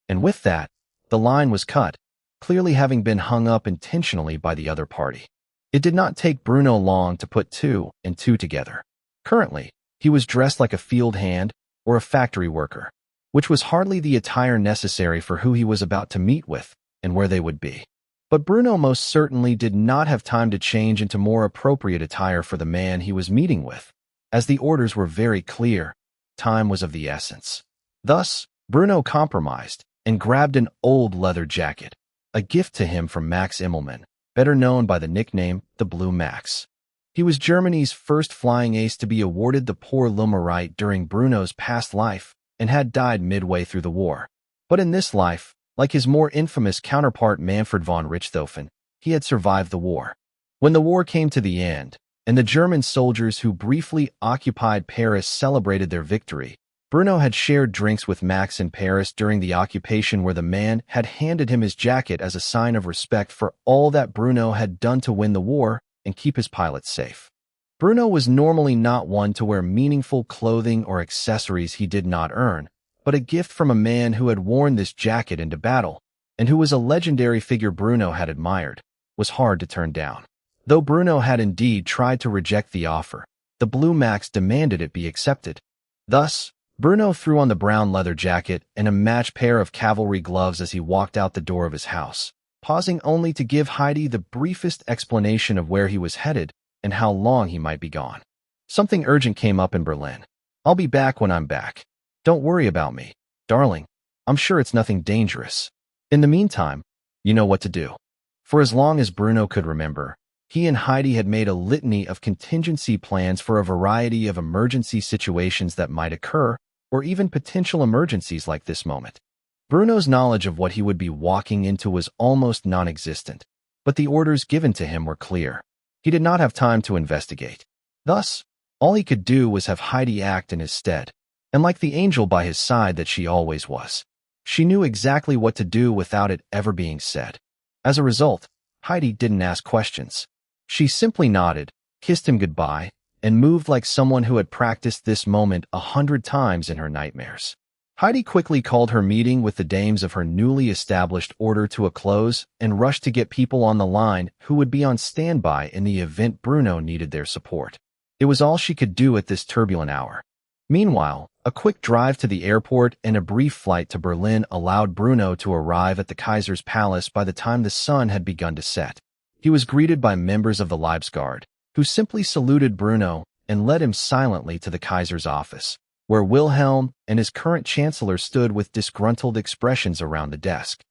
And with that, the line was cut, clearly having been hung up intentionally by the other party. It did not take Bruno long to put two and two together. Currently, he was dressed like a field hand or a factory worker, which was hardly the attire necessary for who he was about to meet with and where they would be. But Bruno most certainly did not have time to change into more appropriate attire for the man he was meeting with, as the orders were very clear. Time was of the essence. Thus, Bruno compromised and grabbed an old leather jacket, a gift to him from Max Immelmann, better known by the nickname the Blue Max. He was Germany's first flying ace to be awarded the Pour le Mérite during Bruno's past life and had died midway through the war. But in this life, like his more infamous counterpart Manfred von Richthofen, he had survived the war. When the war came to the end, and the German soldiers who briefly occupied Paris celebrated their victory, Bruno had shared drinks with Max in Paris during the occupation, where the man had handed him his jacket as a sign of respect for all that Bruno had done to win the war and keep his pilots safe. Bruno was normally not one to wear meaningful clothing or accessories he did not earn, but a gift from a man who had worn this jacket into battle, and who was a legendary figure Bruno had admired, was hard to turn down. Though Bruno had indeed tried to reject the offer, the Blue Max demanded it be accepted. Thus, Bruno threw on the brown leather jacket and a matched pair of cavalry gloves as he walked out the door of his house, pausing only to give Heidi the briefest explanation of where he was headed and how long he might be gone. Something urgent came up in Berlin. I'll be back when I'm back. Don't worry about me, darling. I'm sure it's nothing dangerous. In the meantime, you know what to do. For as long as Bruno could remember, he and Heidi had made a litany of contingency plans for a variety of emergency situations that might occur, or even potential emergencies like this moment. Bruno's knowledge of what he would be walking into was almost non-existent, but the orders given to him were clear. He did not have time to investigate. Thus, all he could do was have Heidi act in his stead. And like the angel by his side that she always was, she knew exactly what to do without it ever being said. As a result, Heidi didn't ask questions. She simply nodded, kissed him goodbye, and moved like someone who had practiced this moment 100 times in her nightmares. Heidi quickly called her meeting with the dames of her newly established order to a close and rushed to get people on the line who would be on standby in the event Bruno needed their support. It was all she could do at this turbulent hour. Meanwhile, a quick drive to the airport and a brief flight to Berlin allowed Bruno to arrive at the Kaiser's palace by the time the sun had begun to set. He was greeted by members of the Leibesguard, who simply saluted Bruno and led him silently to the Kaiser's office, where Wilhelm and his current chancellor stood with disgruntled expressions around the desk.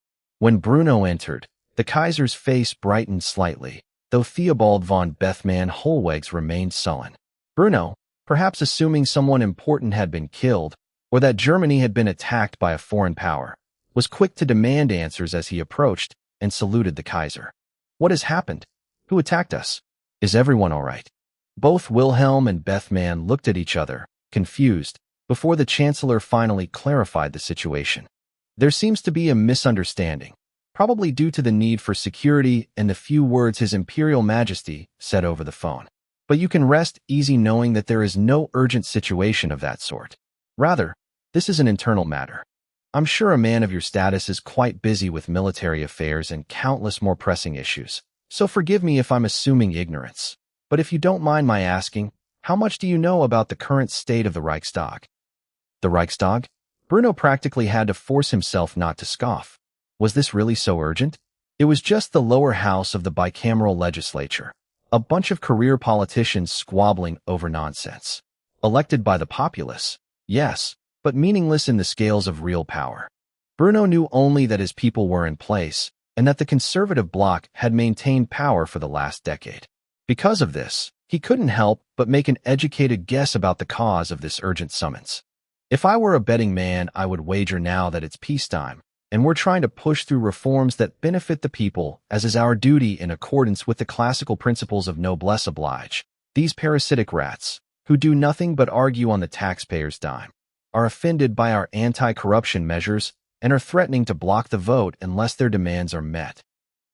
When Bruno entered, the Kaiser's face brightened slightly, though Theobald von Bethmann-Hollwegs remained sullen. Bruno, perhaps assuming someone important had been killed, or that Germany had been attacked by a foreign power, was quick to demand answers as he approached and saluted the Kaiser. "What has happened? Who attacked us? Is everyone all right?" Both Wilhelm and Bethmann looked at each other, confused, before the Chancellor finally clarified the situation. "There seems to be a misunderstanding, probably due to the need for security and the few words His Imperial Majesty said over the phone. But you can rest easy knowing that there is no urgent situation of that sort. Rather, this is an internal matter. I'm sure a man of your status is quite busy with military affairs and countless more pressing issues, so forgive me if I'm assuming ignorance. But if you don't mind my asking, how much do you know about the current state of the Reichstag?" The Reichstag? Bruno practically had to force himself not to scoff. Was this really so urgent? It was just the lower house of the bicameral legislature, a bunch of career politicians squabbling over nonsense. Elected by the populace, yes, but meaningless in the scales of real power. Bruno knew only that his people were in place, and that the conservative bloc had maintained power for the last decade. Because of this, he couldn't help but make an educated guess about the cause of this urgent summons. "If I were a betting man, I would wager now that it's peacetime, and we're trying to push through reforms that benefit the people, as is our duty in accordance with the classical principles of noblesse oblige. These parasitic rats, who do nothing but argue on the taxpayer's dime, are offended by our anti-corruption measures and are threatening to block the vote unless their demands are met."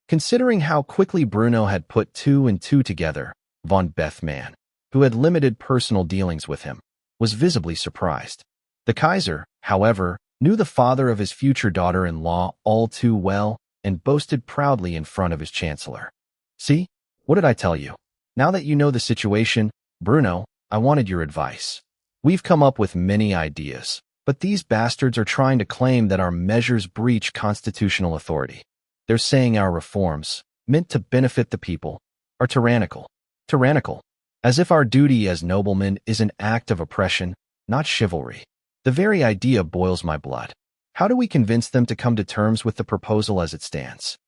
Considering how quickly Bruno had put two and two together, von Bethmann, who had limited personal dealings with him, was visibly surprised. The Kaiser, however, knew the father of his future daughter-in-law all too well and boasted proudly in front of his Chancellor. "See? What did I tell you? Now that you know the situation, Bruno, I wanted your advice. We've come up with many ideas, but these bastards are trying to claim that our measures breach constitutional authority. They're saying our reforms, meant to benefit the people, are tyrannical. Tyrannical. As if our duty as noblemen is an act of oppression, not chivalry. The very idea boils my blood. How do we convince them to come to terms with the proposal as it stands?"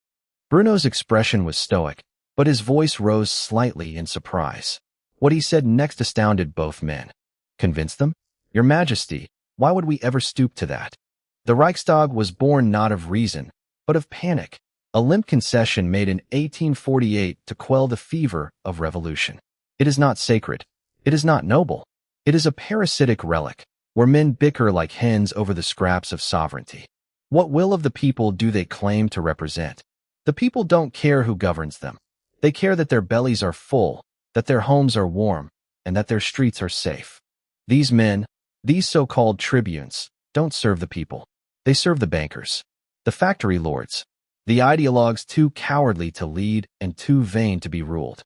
Bruno's expression was stoic, but his voice rose slightly in surprise. What he said next astounded both men. "Convince them? Your Majesty, why would we ever stoop to that? The Reichstag was born not of reason, but of panic. A limp concession made in 1848 to quell the fever of revolution. It is not sacred. It is not noble. It is a parasitic relic, where men bicker like hens over the scraps of sovereignty. What will of the people do they claim to represent? The people don't care who governs them. They care that their bellies are full, that their homes are warm, and that their streets are safe. These men, these so-called tribunes, don't serve the people. They serve the bankers, the factory lords, the ideologues too cowardly to lead and too vain to be ruled.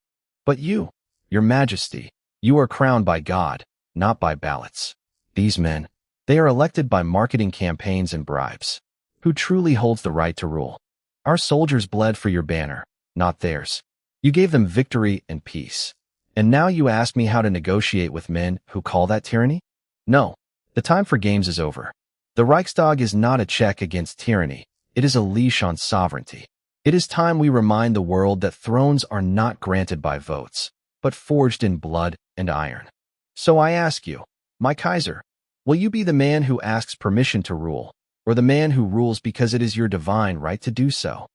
But you, Your Majesty, you are crowned by God, not by ballots. These men, they are elected by marketing campaigns and bribes. Who truly holds the right to rule? Our soldiers bled for your banner, not theirs. You gave them victory and peace. And now you ask me how to negotiate with men who call that tyranny? No, the time for games is over. The Reichstag is not a check against tyranny. It is a leash on sovereignty. It is time we remind the world that thrones are not granted by votes, but forged in blood and iron. So I ask you, my Kaiser, will you be the man who asks permission to rule, or the man who rules because it is your divine right to do so?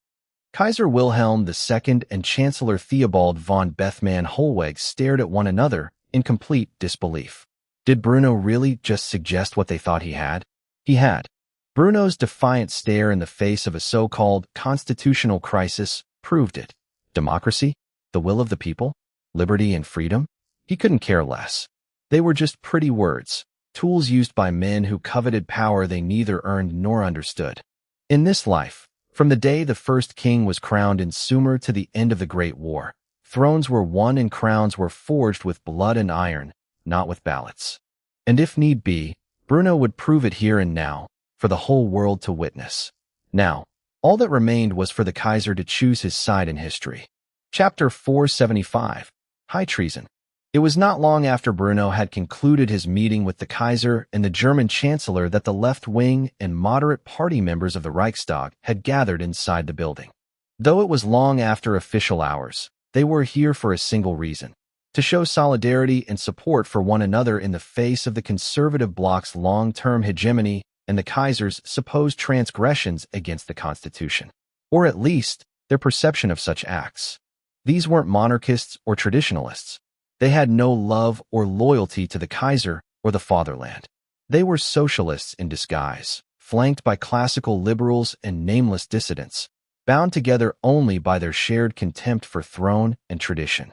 Kaiser Wilhelm II and Chancellor Theobald von Bethmann-Hollweg stared at one another in complete disbelief. Did Bruno really just suggest what they thought he had? He had. Bruno's defiant stare in the face of a so-called constitutional crisis proved it. Democracy? The will of the people? Liberty and freedom? He couldn't care less. They were just pretty words, tools used by men who coveted power they neither earned nor understood. In this life, from the day the first king was crowned in Sumer to the end of the Great War, thrones were won and crowns were forged with blood and iron, not with ballots. And if need be, Bruno would prove it here and now, for the whole world to witness. Now, all that remained was for the Kaiser to choose his side in history. Chapter 475. High Treason. It was not long after Bruno had concluded his meeting with the Kaiser and the German Chancellor that the left-wing and moderate party members of the Reichstag had gathered inside the building. Though it was long after official hours, they were here for a single reason: to show solidarity and support for one another in the face of the conservative bloc's long-term hegemony and the Kaiser's supposed transgressions against the Constitution, or at least their perception of such acts. These weren't monarchists or traditionalists. They had no love or loyalty to the Kaiser or the fatherland. They were socialists in disguise, flanked by classical liberals and nameless dissidents, bound together only by their shared contempt for throne and tradition.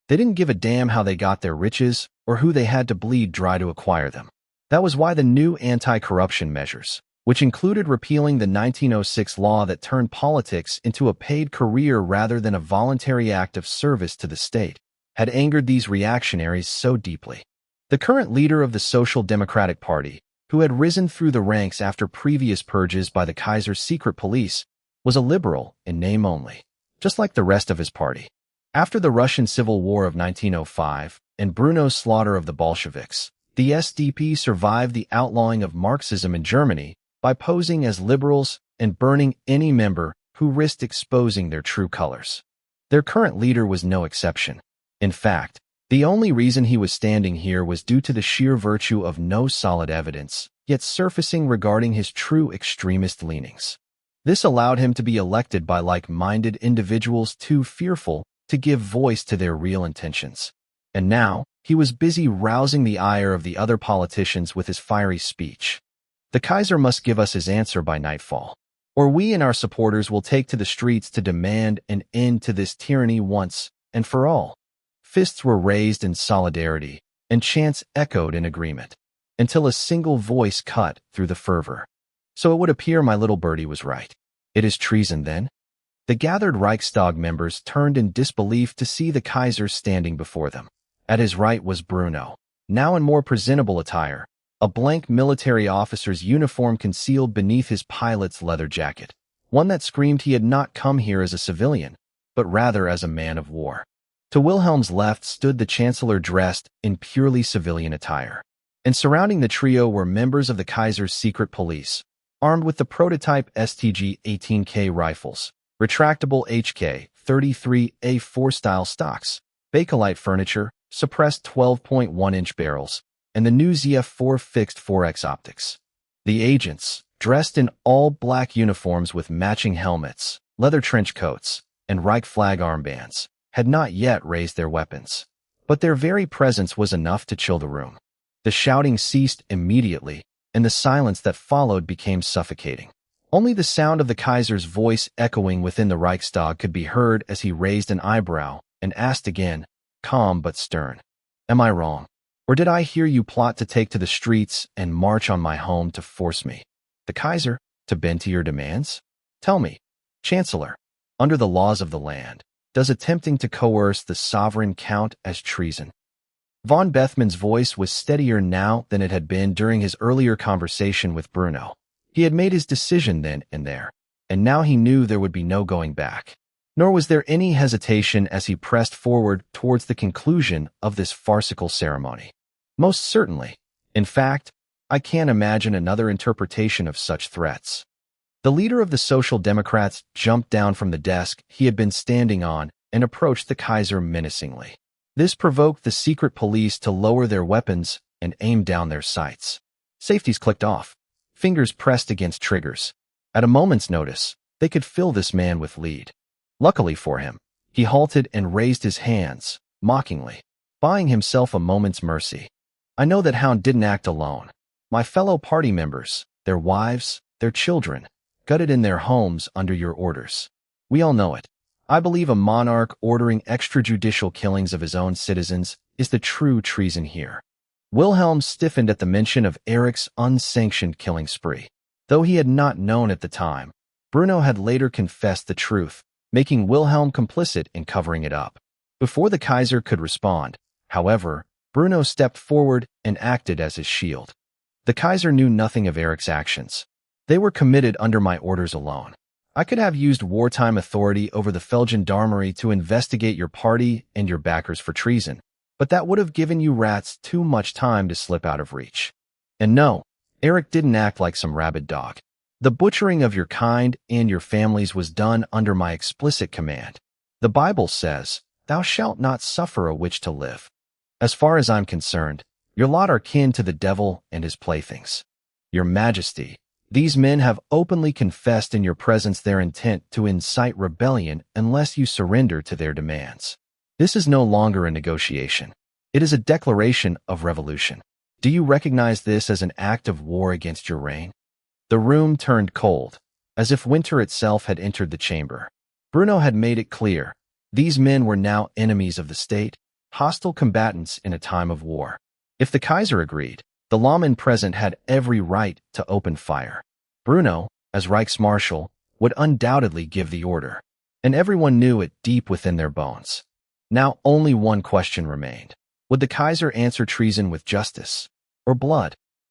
They didn't give a damn how they got their riches or who they had to bleed dry to acquire them. That was why the new anti-corruption measures, which included repealing the 1906 law that turned politics into a paid career rather than a voluntary act of service to the state, had angered these reactionaries so deeply. The current leader of the Social Democratic Party, who had risen through the ranks after previous purges by the Kaiser's secret police, was a liberal in name only, just like the rest of his party. After the Russian Civil War of 1905 and Bruno's slaughter of the Bolsheviks, the SDP survived the outlawing of Marxism in Germany by posing as liberals and burning any member who risked exposing their true colors. Their current leader was no exception. In fact, the only reason he was standing here was due to the sheer virtue of no solid evidence, yet surfacing regarding his true extremist leanings. This allowed him to be elected by like-minded individuals too fearful to give voice to their real intentions. And now, he was busy rousing the ire of the other politicians with his fiery speech. The Kaiser must give us his answer by nightfall, or we and our supporters will take to the streets to demand an end to this tyranny once and for all. Fists were raised in solidarity, and chants echoed in agreement, until a single voice cut through the fervor. So it would appear my little birdie was right. It is treason, then? The gathered Reichstag members turned in disbelief to see the Kaiser standing before them. At his right was Bruno, now in more presentable attire, a blank military officer's uniform concealed beneath his pilot's leather jacket, one that screamed he had not come here as a civilian, but rather as a man of war. To Wilhelm's left stood the Chancellor dressed in purely civilian attire, and surrounding the trio were members of the Kaiser's secret police, armed with the prototype STG-18K rifles, retractable HK-33A4 style stocks, Bakelite furniture, suppressed 12.1-inch barrels, and the new ZF-4 fixed 4X optics. The agents, dressed in all-black uniforms with matching helmets, leather trench coats, and Reich flag armbands, had not yet raised their weapons. But their very presence was enough to chill the room. The shouting ceased immediately, and the silence that followed became suffocating. Only the sound of the Kaiser's voice echoing within the Reichstag could be heard as he raised an eyebrow and asked again, calm but stern, "Am I wrong? Or did I hear you plot to take to the streets and march on my home to force me, the Kaiser, to bend to your demands? Tell me, Chancellor, under the laws of the land, does attempting to coerce the sovereign count as treason?" Von Bethmann's voice was steadier now than it had been during his earlier conversation with Bruno. He had made his decision then and there, and now he knew there would be no going back. Nor was there any hesitation as he pressed forward towards the conclusion of this farcical ceremony. Most certainly. In fact, I can't imagine another interpretation of such threats. The leader of the Social Democrats jumped down from the desk he had been standing on and approached the Kaiser menacingly. This provoked the secret police to lower their weapons and aim down their sights. Safeties clicked off, fingers pressed against triggers. At a moment's notice, they could fill this man with lead. Luckily for him, he halted and raised his hands, mockingly, buying himself a moment's mercy. I know that Hound didn't act alone. My fellow party members, their wives, their children, gutted in their homes under your orders. We all know it. I believe a monarch ordering extrajudicial killings of his own citizens is the true treason here. Wilhelm stiffened at the mention of Eric's unsanctioned killing spree. Though he had not known at the time, Bruno had later confessed the truth, making Wilhelm complicit in covering it up. Before the Kaiser could respond, however, Bruno stepped forward and acted as his shield. The Kaiser knew nothing of Eric's actions. They were committed under my orders alone. I could have used wartime authority over the Feldgendarmerie to investigate your party and your backers for treason, but that would have given you rats too much time to slip out of reach. And no, Eric didn't act like some rabid dog. The butchering of your kind and your families was done under my explicit command. The Bible says, "Thou shalt not suffer a witch to live." As far as I'm concerned, your lot are kin to the devil and his playthings. Your Majesty, these men have openly confessed in your presence their intent to incite rebellion unless you surrender to their demands. This is no longer a negotiation. It is a declaration of revolution. Do you recognize this as an act of war against your reign? The room turned cold, as if winter itself had entered the chamber. Bruno had made it clear. These men were now enemies of the state, hostile combatants in a time of war. If the Kaiser agreed, the lawmen present had every right to open fire. Bruno, as Reichsmarschall, would undoubtedly give the order, and everyone knew it deep within their bones. Now only one question remained. Would the Kaiser answer treason with justice or blood?